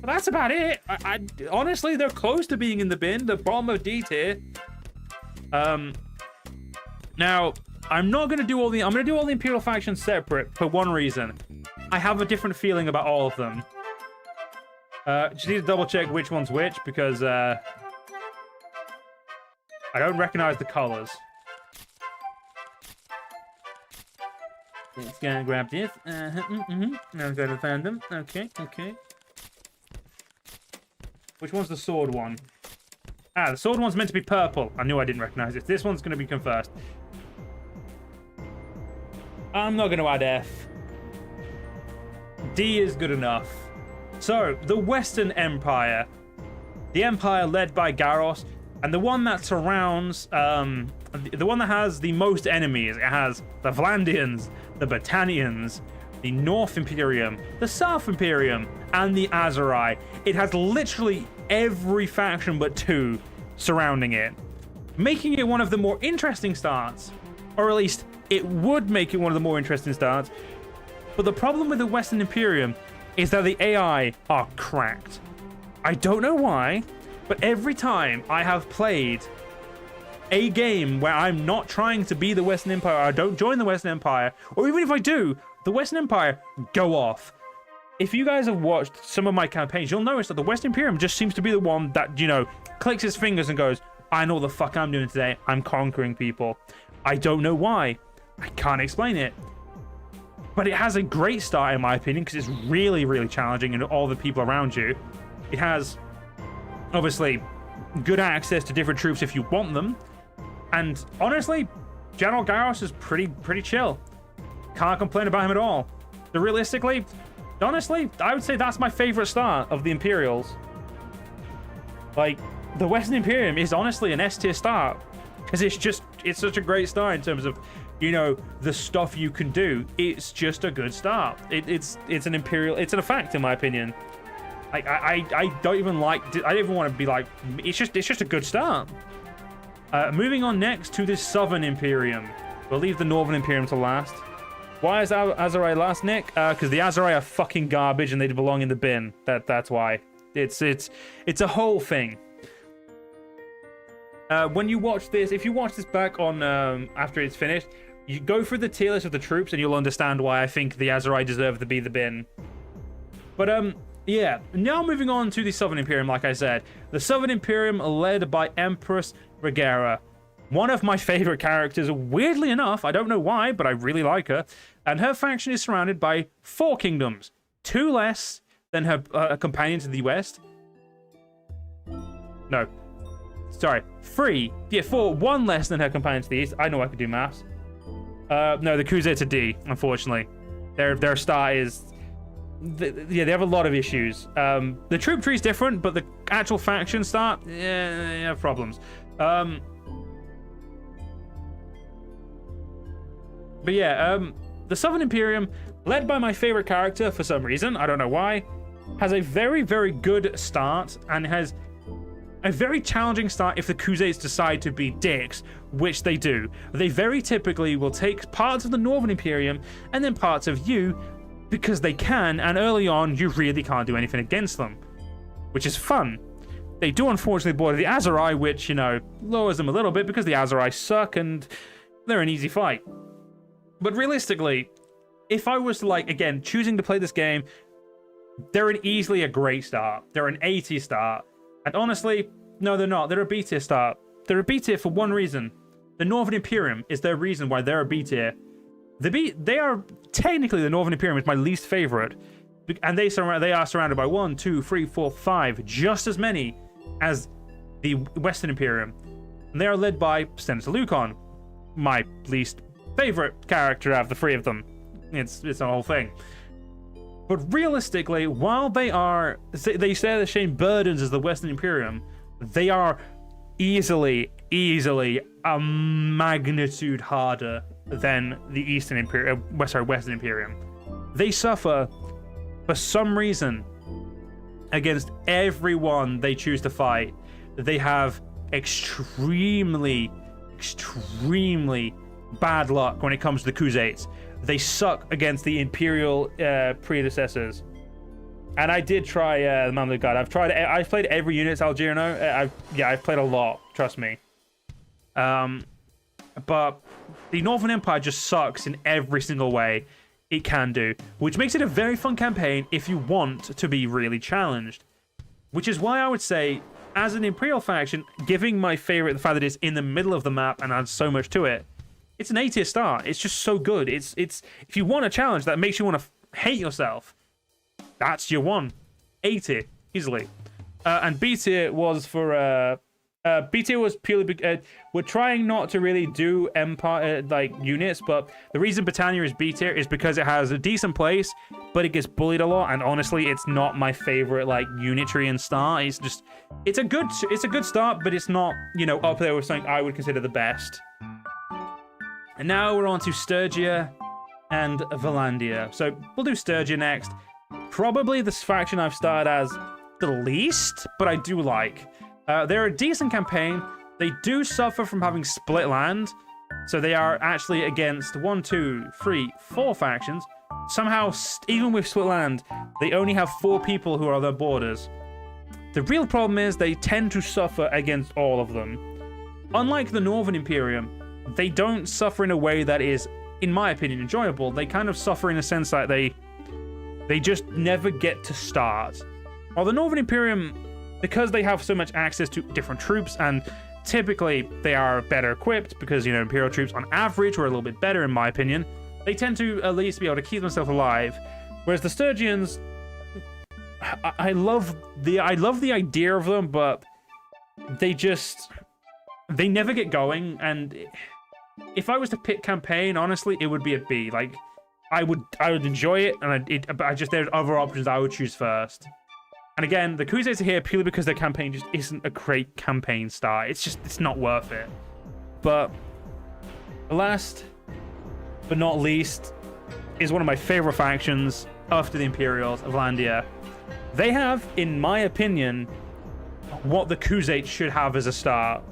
But that's about it. I honestly, they're close to being in the bin, the bottom of D tier. Now, I'm gonna do all the Imperial factions separate for one reason. I have a different feeling about all of them. Just need to double check which one's which, because I don't recognize the colors. Let's go and grab this. Now go to fandom. Okay. Which one's the sword one? Ah, the sword one's meant to be purple. I knew I didn't recognize it. This one's going to be come first. I'm not going to add F. D is good enough. So, the Western Empire. The empire led by Garros, and the one that surrounds, the one that has the most enemies. It has the Vlandians, the Battanians, the North Imperium, the South Imperium, and the Aserai. It has literally every faction but two surrounding it, making it one of the more interesting starts, or at least it would make it one of the more interesting starts. But the problem with the Western Imperium is that the AI are cracked. I don't know why, but every time I have played a game where I'm not trying to be the Western Empire, I don't join the Western Empire, or even if I do, the Western Empire go off. If you guys have watched some of my campaigns, you'll notice that the Western Imperium just seems to be the one that, clicks his fingers and goes, I know what the fuck I'm doing today. I'm conquering people. I don't know why. I can't explain it. But it has a great start, in my opinion, because it's really, really challenging and all the people around you. It has, obviously, good access to different troops if you want them. And honestly, General Garros is pretty chill. Can't complain about him at all. So realistically, honestly, I would say that's my favorite start of the Imperials. Like, the Western Imperium is honestly an S tier start, because it's such a great start in terms of, the stuff you can do. It's just a good start. It's an Imperial. It's an effect, in my opinion. I don't even want to be like. It's just a good start. Moving on next to the Southern Imperium. We'll leave the Northern Imperium to last. Why is Aserai last, Nick? Because the Aserai are fucking garbage and they belong in the bin. That's why. It's a whole thing. When you watch this, if you watch this back on after it's finished, you go through the tier list of the troops and you'll understand why I think the Aserai deserve to be the bin. But yeah. Now moving on to the Southern Imperium, like I said, the Southern Imperium led by Empress Regera. One of my favorite characters, weirdly enough, I don't know why, but I really like her. And her faction is surrounded by 4 kingdoms, 2 less than her companions in the West. No. Sorry, 3. Yeah, 4. 1 less than her companions in the East. I know I could do maths. No, the Khuzait are D, unfortunately. Their star is... they have a lot of issues. The troop tree is different, but the actual faction start, they have problems. But yeah, the Southern Imperium, led by my favorite character for some reason, I don't know why, has a very, very good start and has a very challenging start if the Khuzaits decide to be dicks, which they do. They very typically will take parts of the Northern Imperium and then parts of you because they can, and early on, you really can't do anything against them, which is fun. They do unfortunately border the Aserai, which, lowers them a little bit because the Aserai suck and they're an easy fight. But realistically, if I was to, again, choosing to play this game, they're easily a great start. They're an A tier start. And honestly, no, they're not. They're a B tier start. They're a B tier for one reason. The Northern Imperium is their reason why they're a B tier. They are technically, the Northern Imperium is my least favorite. And they are surrounded by 1, 2, 3, 4, 5, just as many as the Western Imperium. And they are led by Senator Lucan, my least favorite character out of the 3 of them. It's a whole thing. But realistically, while they share the same burdens as the Western Imperium, they are easily a magnitude harder than the Eastern Imperium, Western Imperium. They suffer, for some reason, against everyone they choose to fight. They have extremely bad luck when it comes to the Khuzaits. They suck against the Imperial predecessors. And I did try the Mamluk Guard. I've played every unit Algerino. I've played a lot, trust me. But the Northern Empire just sucks in every single way it can do, which makes it a very fun campaign if you want to be really challenged. Which is why I would say, as an Imperial faction, giving my favorite the fact that it's in the middle of the map and adds so much to it, it's an A-tier start. It's just so good. It's if you want a challenge that makes you want to hate yourself, that's your one. A-tier, easily. And B-tier was for B-tier was purely we're trying not to really do Empire like units, but the reason Battanian is B-tier is because it has a decent place, but it gets bullied a lot, and honestly, it's not my favorite like unitary and start. It's a good start, but it's not, you know, up there with something I would consider the best. And now we're on to Sturgia and Vlandia. So we'll do Sturgia next. Probably this faction I've started as the least, but I do like. They're a decent campaign. They do suffer from having split land. So they are actually against 1, 2, 3, 4 factions. Somehow, even with split land, they only have 4 people who are on their borders. The real problem is they tend to suffer against all of them. Unlike the Northern Imperium, they don't suffer in a way that is, in my opinion, enjoyable. They kind of suffer in a sense that they just never get to start. While the Northern Imperium, because they have so much access to different troops, and typically they are better equipped because, you know, Imperial troops on average were a little bit better in my opinion, they tend to at least be able to keep themselves alive. Whereas the Sturgians, I love the idea of them, but they never get going. And if I was to pick campaign, honestly, it would be a B. Like, I would enjoy it, and there's other options I would choose first. And again, the Khuzaits are here purely because their campaign just isn't a great campaign start. It's not worth it. But last but not least is one of my favorite factions after the Imperials, Vlandia. They have, in my opinion, what the Khuzait should have as a start.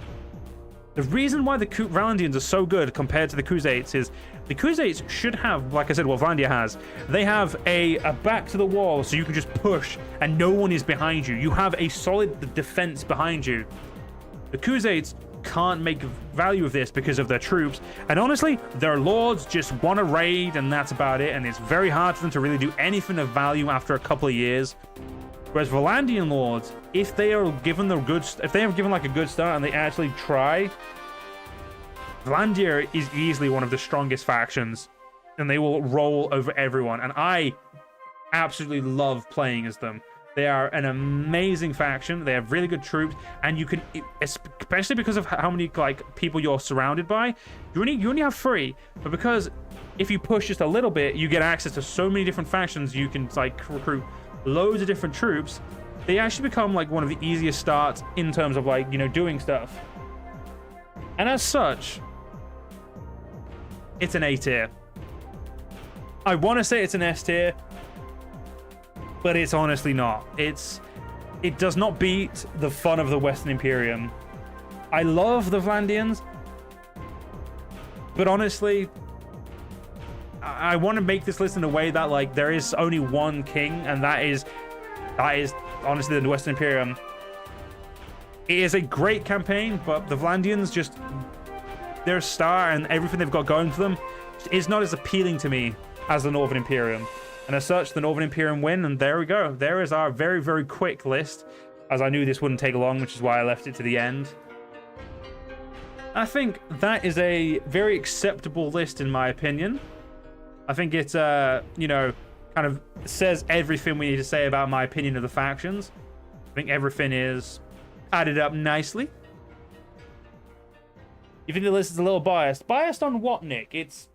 The reason why the Vlandians are so good compared to the Khuzaits is the Khuzaits should have, like I said, what Vlandia has. They have a back to the wall, so you can just push and no one is behind you. You have a solid defense behind you. The Khuzaits can't make value of this because of their troops, and honestly, their lords just want to raid, and that's about it. And it's very hard for them to really do anything of value after a couple of years. Whereas Vlandian lords, if they are given like a good start and they actually try, Vlandia is easily one of the strongest factions, and they will roll over everyone. And I absolutely love playing as them. They are an amazing faction. They have really good troops, and you can, especially because of how many like people you're surrounded by, you only have 3. But because if you push just a little bit, you get access to so many different factions. You can like recruit loads of different troops. They actually become like one of the easiest starts in terms of like, you know, doing stuff. And as such, it's an A tier. I want to say it's an S tier, but it's honestly not. It does not beat the fun of the Western Imperium. I love the Vlandians, but honestly, I want to make this list in a way that like there is only one king, and that is honestly the Western Imperium. It is a great campaign, but the Vlandians just, their star and everything they've got going for them is not as appealing to me as the Northern Imperium. And as such, the Northern Imperium win, and there we go. There is our very, very quick list, as I knew this wouldn't take long, which is why I left it to the end. I think that is a very acceptable list in my opinion. I think it's, you know, kind of says everything we need to say about my opinion of the factions. I think everything is added up nicely. You think the list is a little biased? Biased on what, Nick? It's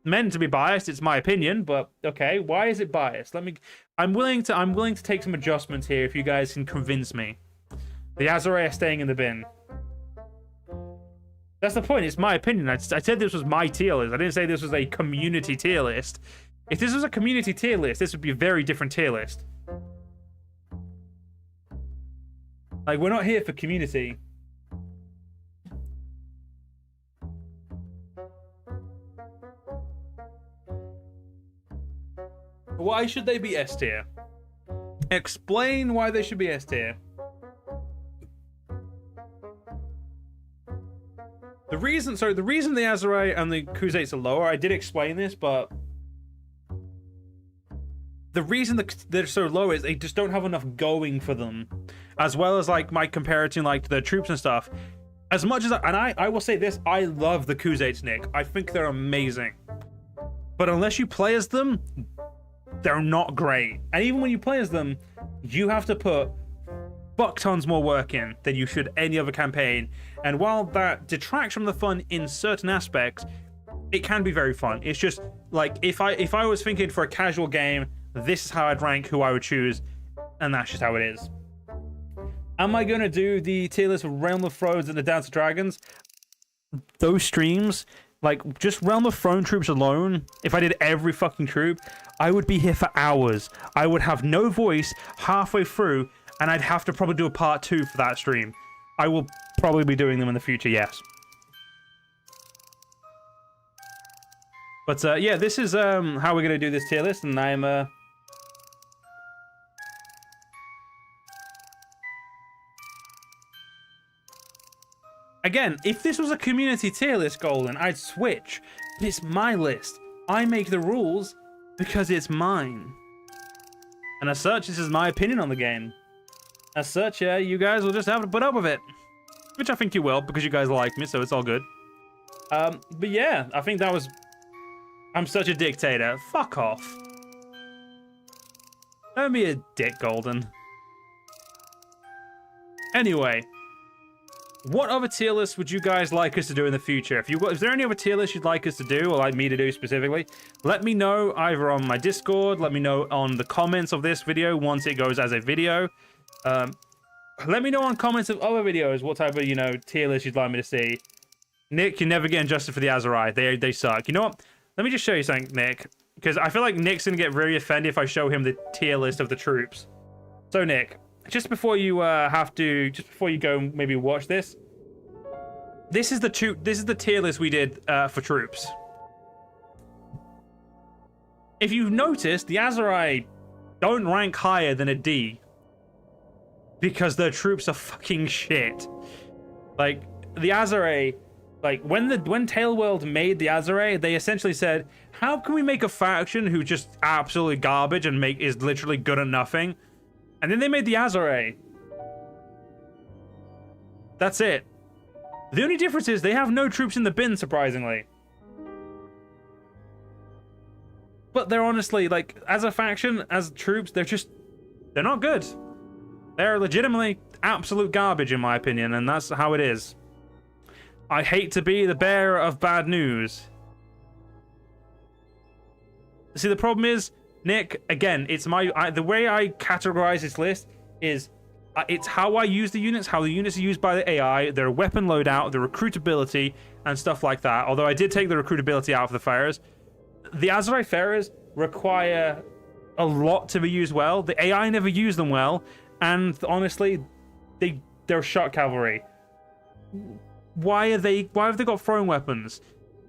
meant to be biased. It's my opinion, but okay. Why is it biased? I'm willing to take some adjustments here if you guys can convince me. The Aserai are staying in the bin. That's the point. It's my opinion. I said this was my tier list. I didn't say this was a community tier list. If this was a community tier list, this would be a very different tier list. Like, we're not here for community. Why should they be S tier? Explain why they should be S tier. The reason the Aserai and the Khuzaits are lower, I did explain this, but the reason they're so low is they just don't have enough going for them, as well as like my comparative like the troops and stuff. As much as I will say this, I love the Khuzaits, Nick. I think they're amazing, but unless you play as them, they're not great. And even when you play as them, you have to put fuck tons more work in than you should any other campaign. And while that detracts from the fun in certain aspects, it can be very fun. It's just like if I was thinking for a casual game, this is how I'd rank who I would choose, and that's just how it is. Am I gonna do the tier list of Realm of Thrones and the Dance of Dragons? Those streams, like just Realm of Thrones troops alone, if I did every fucking troop, I would be here for hours. I would have no voice halfway through, and I'd have to probably do a part 2 for that stream. I will probably be doing them in the future, yes. But yeah, this is how we're gonna do this tier list, and I'm again, if this was a community tier list, Golden, I'd switch. But it's my list. I make the rules because it's mine. And as such, this is my opinion on the game. As such, you guys will just have to put up with it. Which I think you will, because you guys like me, so it's all good. But yeah, I think that was... I'm such a dictator. Fuck off. Don't be a dick, Golden. Anyway, what other tier lists would you guys like us to do in the future? Is there any other tier lists you'd like us to do, or like me to do specifically? Let me know either on my Discord, let me know on the comments of this video once it goes as a video. Let me know on comments of other videos what type of, you know, tier list you'd like me to see. Nick, you're never getting justice for the Aserai. They suck. You know what? Let me just show you something, Nick. Because I feel like Nick's going to get very offended if I show him the tier list of the troops. So, Nick, just before you go and maybe watch this, this is the tier list we did for troops. If you've noticed, the Aserai don't rank higher than a D. Because their troops are fucking shit. Like, the Aserai, like, when Tailworld made the Aserai, they essentially said, how can we make a faction who's just absolutely garbage and is literally good at nothing? And then they made the Aserai. That's it. The only difference is they have no troops in the bin, surprisingly. But they're honestly, like, as a faction, as troops, they're not good. They're legitimately absolute garbage, in my opinion, and that's how it is. I hate to be the bearer of bad news. See, the problem is, Nick, again, it's the way I categorize this list is it's how I use the units, how the units are used by the AI, their weapon loadout, their recruitability, and stuff like that. Although I did take the recruitability out of the Farahs. The Aserai Farahs require a lot to be used well. The AI never use them well. And honestly, they're shot cavalry. Why have they got throwing weapons?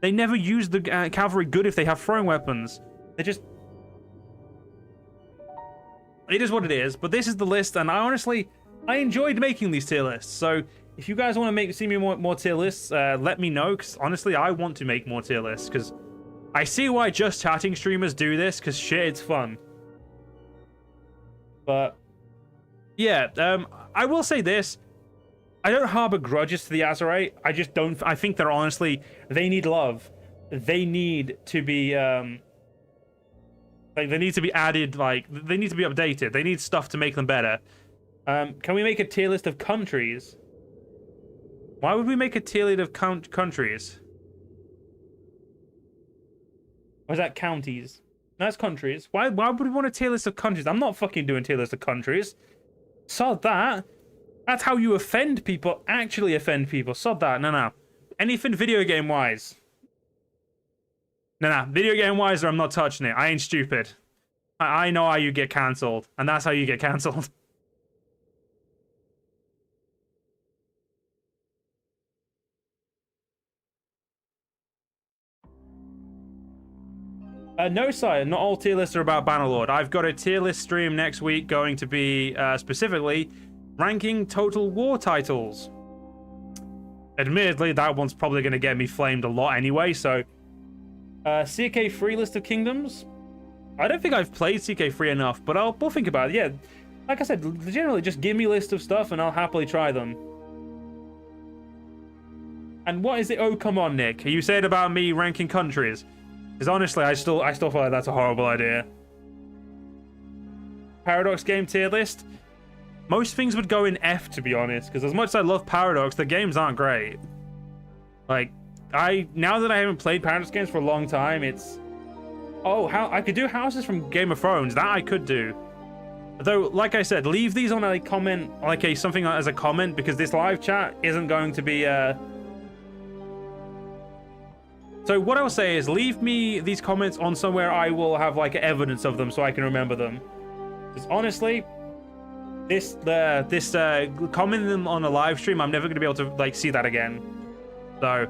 They never use the cavalry good if they have throwing weapons. It is what it is. But this is the list, and I enjoyed making these tier lists. So if you guys want to see me more tier lists, let me know. Because honestly, I want to make more tier lists. Because I see why just chatting streamers do this. Because shit, it's fun. But yeah, I will say this. I don't harbor grudges to the Aserai. I just don't. I think they're honestly, they need love. They need to be, like, they need to be added, like, they need to be updated. They need stuff to make them better. Can we make a tier list of countries? Why would we make a tier list of countries? Or is that counties? No, that's countries. Why would we want a tier list of countries? I'm not fucking doing tier list of countries. Sod that. That's how you offend people. Actually offend people. Sod that. No. Anything video game wise. No. Video game wise, or I'm not touching it. I ain't stupid. I know how you get cancelled. And that's how you get cancelled. No, sire, not all tier lists are about Bannerlord. I've got a tier list stream next week going to be specifically ranking Total War titles. Admittedly, that one's probably going to get me flamed a lot anyway, so... CK3 List of Kingdoms? I don't think I've played CK3 enough, but we'll think about it. Yeah, like I said, generally just give me a list of stuff and I'll happily try them. And what is it? Oh, come on, Nick. Are you saying about me ranking countries? Because honestly, I still feel like that's a horrible idea. Paradox game tier list? Most things would go in F, to be honest. Because as much as I love Paradox, the games aren't great. Like, now that I haven't played Paradox games for a long time, it's... Oh, I could do houses from Game of Thrones. That I could do. Though, like I said, leave these on a comment, like something as a comment, because this live chat isn't going to be... So what I'll say is leave me these comments on somewhere I will have like evidence of them so I can remember them. Because honestly, this commenting them on a live stream, I'm never going to be able to like see that again. So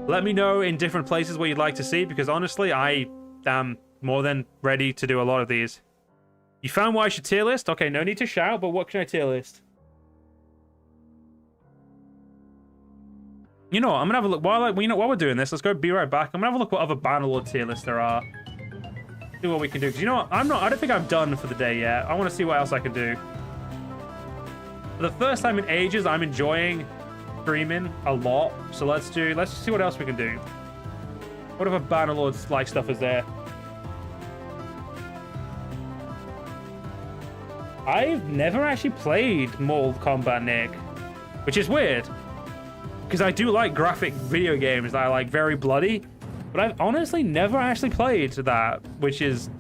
let me know in different places where you'd like to see, because honestly, I am more than ready to do a lot of these. You found what I should tier list? Okay, no need to shout, but what can I tier list? You know what, I'm gonna have a look while we're doing this. Let's be right back. I'm gonna have a look what other Bannerlord tier lists there are. See what we can do. Because you know what, I don't think I'm done for the day yet. I want to see what else I can do. For the first time in ages, I'm enjoying streaming a lot. So let's see what else we can do. What other Bannerlord like stuff is there? I've never actually played Mortal Kombat, Nick, which is weird. Because I do like graphic video games that are like very bloody, but I've honestly never actually played that, which is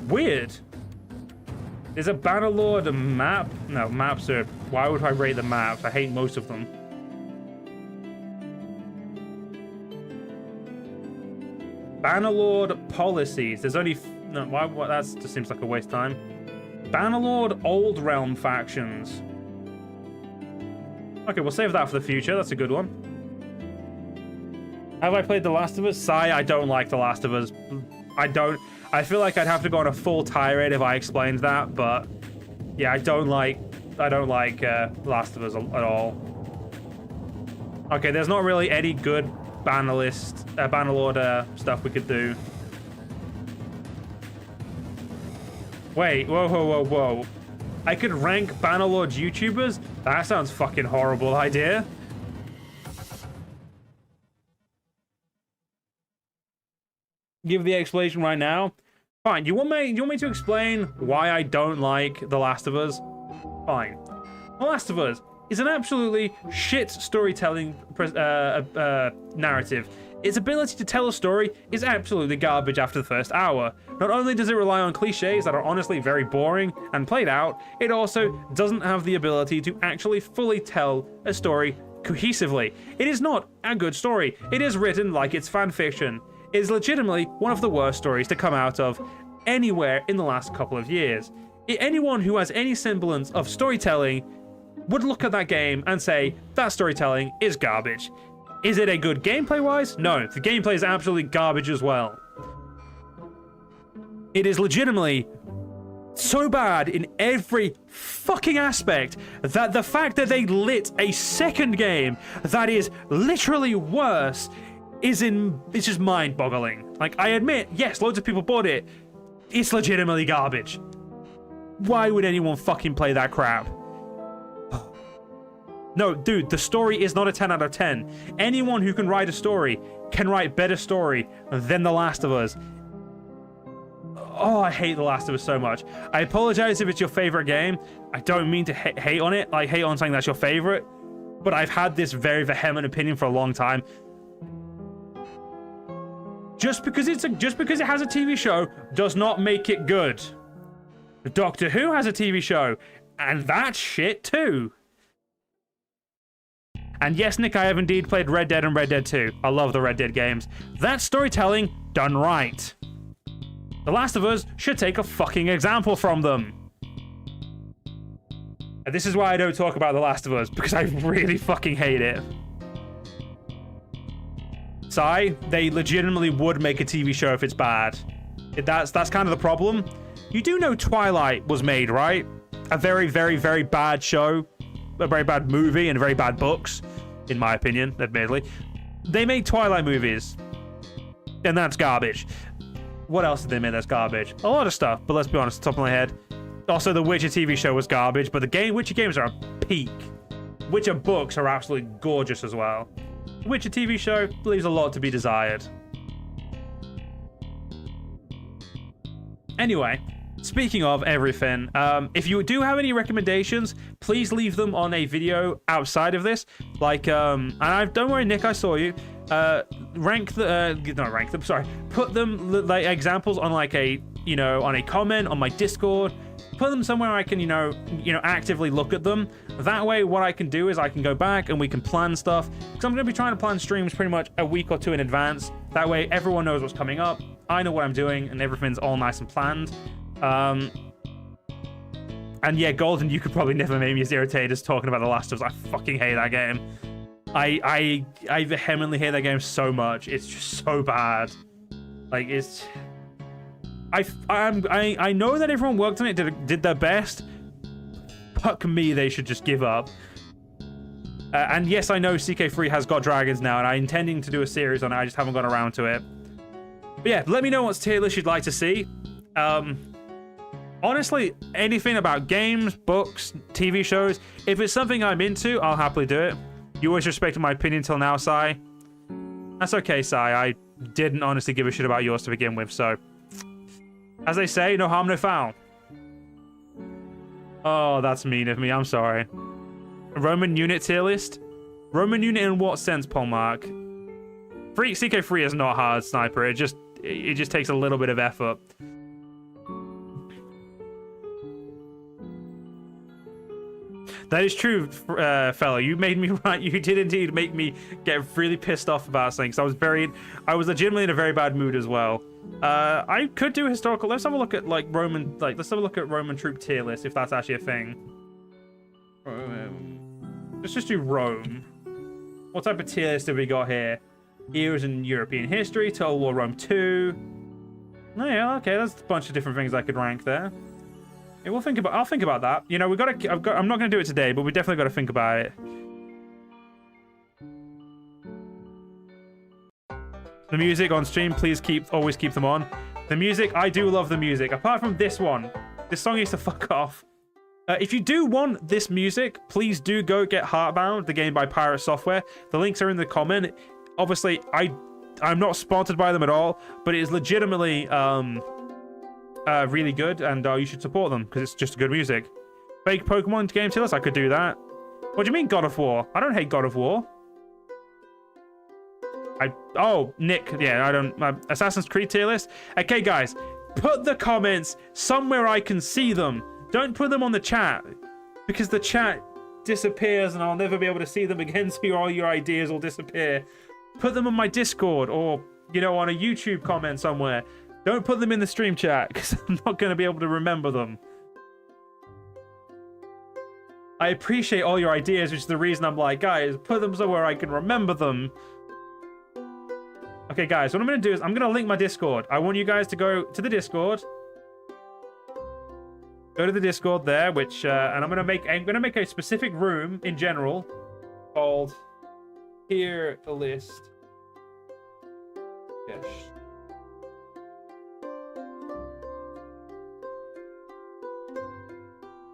weird. Is a Bannerlord a map? No, maps are... Why would I rate the maps? I hate most of them. Bannerlord policies. There's only... No, why? That just seems like a waste of time. Bannerlord Old Realm factions. Okay, we'll save that for the future. That's a good one. Have I played The Last of Us? Sigh, I don't like The Last of Us. I feel like I'd have to go on a full tirade if I explained that, but yeah, I don't like Last of Us at all. Okay, there's not really any good Bannerlord stuff we could do. Wait, whoa. I could rank Bannerlord YouTubers? That sounds fucking horrible idea. Give the explanation right now. Fine, you want me to explain why I don't like The Last of Us? Fine. The Last of Us is an absolutely shit storytelling narrative. Its ability to tell a story is absolutely garbage after the first hour. Not only does it rely on cliches that are honestly very boring and played out, it also doesn't have the ability to actually fully tell a story cohesively. It is not a good story. It is written like it's fan fiction. It is legitimately one of the worst stories to come out of anywhere in the last couple of years. Anyone who has any semblance of storytelling would look at that game and say, that storytelling is garbage. Is it a good gameplay-wise? No, the gameplay is absolutely garbage as well. It is legitimately so bad in every fucking aspect that the fact that they lit a second game that is literally worse it's just mind-boggling. Like, I admit, yes, loads of people bought it. It's legitimately garbage. Why would anyone fucking play that crap? No, dude, the story is not a 10 out of 10. Anyone who can write a story can write better story than The Last of Us. Oh, I hate The Last of Us so much. I apologize if it's your favorite game. I don't mean to hate on it, like hate on something that's your favorite, but I've had this very vehement opinion for a long time. Just because it has a TV show does not make it good. Doctor Who has a TV show, and that's shit too. And yes, Nick, I have indeed played Red Dead and Red Dead 2. I love the Red Dead games. That's storytelling done right. The Last of Us should take a fucking example from them. And this is why I don't talk about The Last of Us, because I really fucking hate it. They legitimately would make a TV show if it's bad. That's kind of the problem. You do know Twilight was made, right? A very, very, very bad show. A very bad movie and very bad books, in my opinion, admittedly. They make Twilight movies. And that's garbage. What else did they make that's garbage? A lot of stuff, but let's be honest, top of my head. Also, the Witcher TV show was garbage, but the Witcher games are a peak. Witcher books are absolutely gorgeous as well. The Witcher TV show leaves a lot to be desired. Anyway, speaking of everything, if you do have any recommendations, please leave them on a video outside of this. Like, don't worry, Nick, I saw you. Put them like examples on like a, on a comment on my Discord. Put them somewhere I can, actively look at them. That way, what I can do is I can go back and we can plan stuff. Because I'm going to be trying to plan streams pretty much a week or two in advance. That way, everyone knows what's coming up. I know what I'm doing, and everything's all nice and planned. And yeah, Golden, you could probably never make me as irritated as talking about The Last of Us. I fucking hate that game. I vehemently hate that game so much. It's just so bad. Like, it's... I know that everyone worked on it, did their best. Fuck me, they should just give up. And yes, I know CK3 has got dragons now, and I'm intending to do a series on it. I just haven't got around to it. But yeah, let me know what tier list you'd like to see. Honestly, anything about games, books, TV shows, if it's something I'm into, I'll happily do it. You always respected my opinion till now, Sai. That's okay, Sai. I didn't honestly give a shit about yours to begin with, so... As they say, no harm, no foul. Oh, that's mean of me. I'm sorry. Roman unit tier list? Roman unit in what sense, Polmark? CK3 is not hard, Sniper. It just takes a little bit of effort. That is true, fella. You made me right. You did indeed make me get really pissed off about something. So I was legitimately in a very bad mood as well. I could do historical. Let's have a look at let's have a look at Roman troop tier list if that's actually a thing. Let's just do Rome. What type of tier list have we got here? Eras in European history, Total War Rome 2. Oh yeah, okay, there's a bunch of different things I could rank there. Yeah, I'll think about that. I'm not gonna do it today, but we definitely gotta think about it. The music on stream, please always keep them on. The music, I do love the music. Apart from this one, this song needs to fuck off. If you do want this music, please do go get Heartbound, the game by Pirate Software. The links are in the comment. Obviously, I'm not sponsored by them at all, but it is legitimately really good, and you should support them because it's just good music. Fake Pokemon game tier list, I could do that. What do you mean God of War? I don't hate God of War. Oh, Nick, yeah, I don't... Assassin's Creed tier list? Okay, guys, put the comments somewhere I can see them. Don't put them on the chat, because the chat disappears and I'll never be able to see them again, so all your ideas will disappear. Put them on my Discord or, on a YouTube comment somewhere. Don't put them in the stream chat, because I'm not going to be able to remember them. I appreciate all your ideas, which is the reason I'm like, guys, put them somewhere I can remember them. Okay, guys, what I'm going to do is I'm going to link my Discord. I want you guys to go to the Discord. Go to the Discord there, which, and I'm going to make a specific room in general called Tier List. Yes.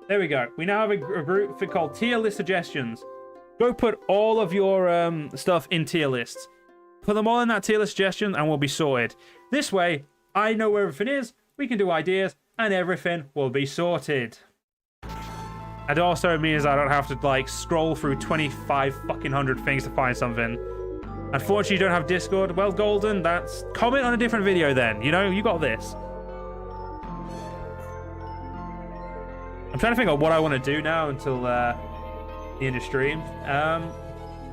There we go. We now have a group called Tier List Suggestions. Go put all of your stuff in tier lists. Put them all in that tier list suggestion and we'll be sorted. This way, I know where everything is, we can do ideas, and everything will be sorted. It also means I don't have to, scroll through 25 fucking hundred things to find something. Unfortunately, you don't have Discord. Well, Golden, that's... Comment on a different video then. You know, you got this. I'm trying to figure out what I want to do now until the end of stream. I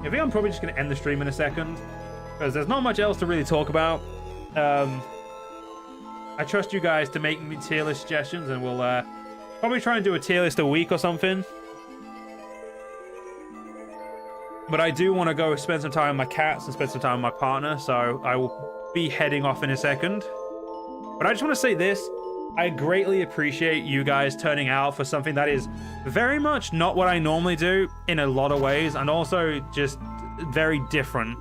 think I'm probably just going to end the stream in a second, because there's not much else to really talk about. I trust you guys to make me tier list suggestions, and we'll probably try and do a tier list a week or something. But I do want to go spend some time with my cats and spend some time with my partner, so I will be heading off in a second. But I just want to say this. I greatly appreciate you guys turning out for something that is very much not what I normally do in a lot of ways, and also just very different.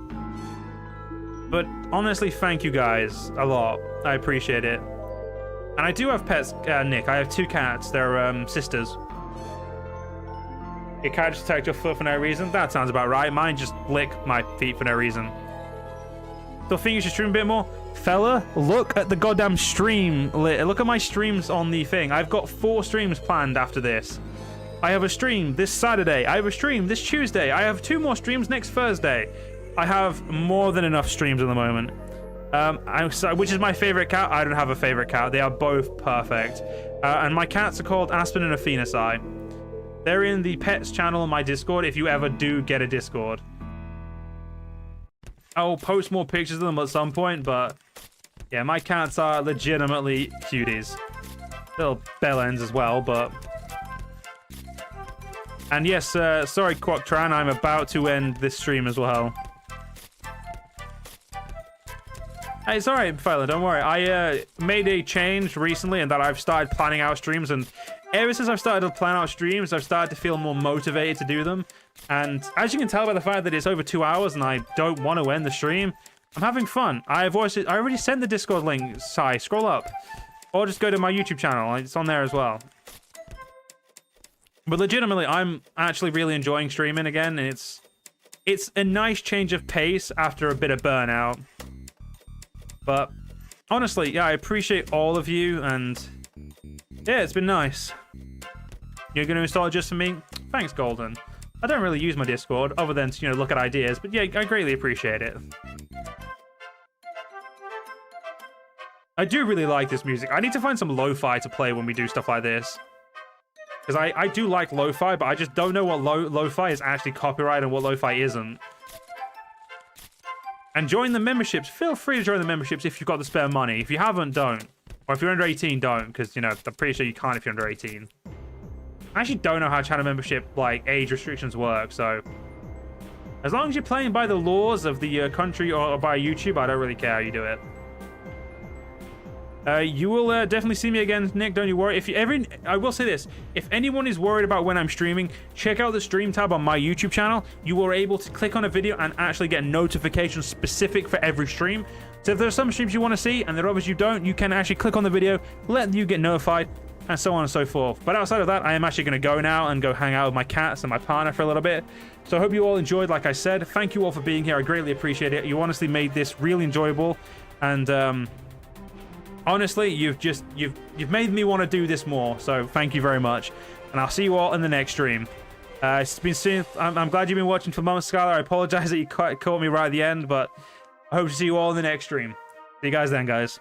But honestly, thank you guys a lot. I appreciate it. And I do have pets, Nick. I have 2 cats. They're sisters. Your cat just attacked your foot for no reason? That sounds about right. Mine just lick my feet for no reason. Still think you should stream a bit more? Fella, look at the goddamn stream. Look at my streams on the thing. I've got 4 streams planned after this. I have a stream this Saturday. I have a stream this Tuesday. I have 2 more streams next Thursday. I have more than enough streams at the moment. Which is my favorite cat? I don't have a favorite cat. They are both perfect. And my cats are called Aspen and Aserai. They're in the pets channel on my Discord if you ever do get a Discord. I'll post more pictures of them at some point, but yeah, my cats are legitimately cuties. Little bellends as well, but... And yes, sorry, Quacktran, I'm about to end this stream as well. Hey, it's alright, Fela, don't worry. I made a change recently in that I've started planning out streams, and ever since I've started to plan out streams, I've started to feel more motivated to do them. And as you can tell by the fact that it's over 2 hours and I don't want to end the stream, I'm having fun. I already sent the Discord link. Sai, scroll up. Or just go to my YouTube channel. It's on there as well. But legitimately, I'm actually really enjoying streaming again. And it's a nice change of pace after a bit of burnout. But honestly, yeah, I appreciate all of you. And yeah, it's been nice. You're going to install it just for me? Thanks, Golden. I don't really use my Discord other than to, look at ideas, but yeah, I greatly appreciate it. I do really like this music. I need to find some lo-fi to play when we do stuff like this. Because I do like lo-fi, but I just don't know what lo-fi is actually copyrighted and what lo-fi isn't. And join the memberships. Feel free to join the memberships if you've got the spare money. If you haven't, don't. Or if you're under 18, don't. Because, I'm pretty sure you can't if you're under 18. I actually don't know how channel membership, age restrictions work, so... As long as you're playing by the laws of the country or by YouTube, I don't really care how you do it. You will definitely see me again, Nick, don't you worry. I will say this, if anyone is worried about when I'm streaming, check out the stream tab on my YouTube channel. You are able to click on a video and actually get notifications specific for every stream. So if there are some streams you want to see and there are others you don't, you can actually click on the video, let you get notified, and so on and so forth. But outside of that, I am actually going to go now and go hang out with my cats and my partner for a little bit. So I hope you all enjoyed, like I said. Thank you all for being here. I greatly appreciate it. You honestly made this really enjoyable. And honestly, you've made me want to do this more. So thank you very much. And I'll see you all in the next stream. It's been soon. I'm glad you've been watching for Mama Skylar. I apologize that you caught me right at the end, but I hope to see you all in the next stream. See you guys then, guys.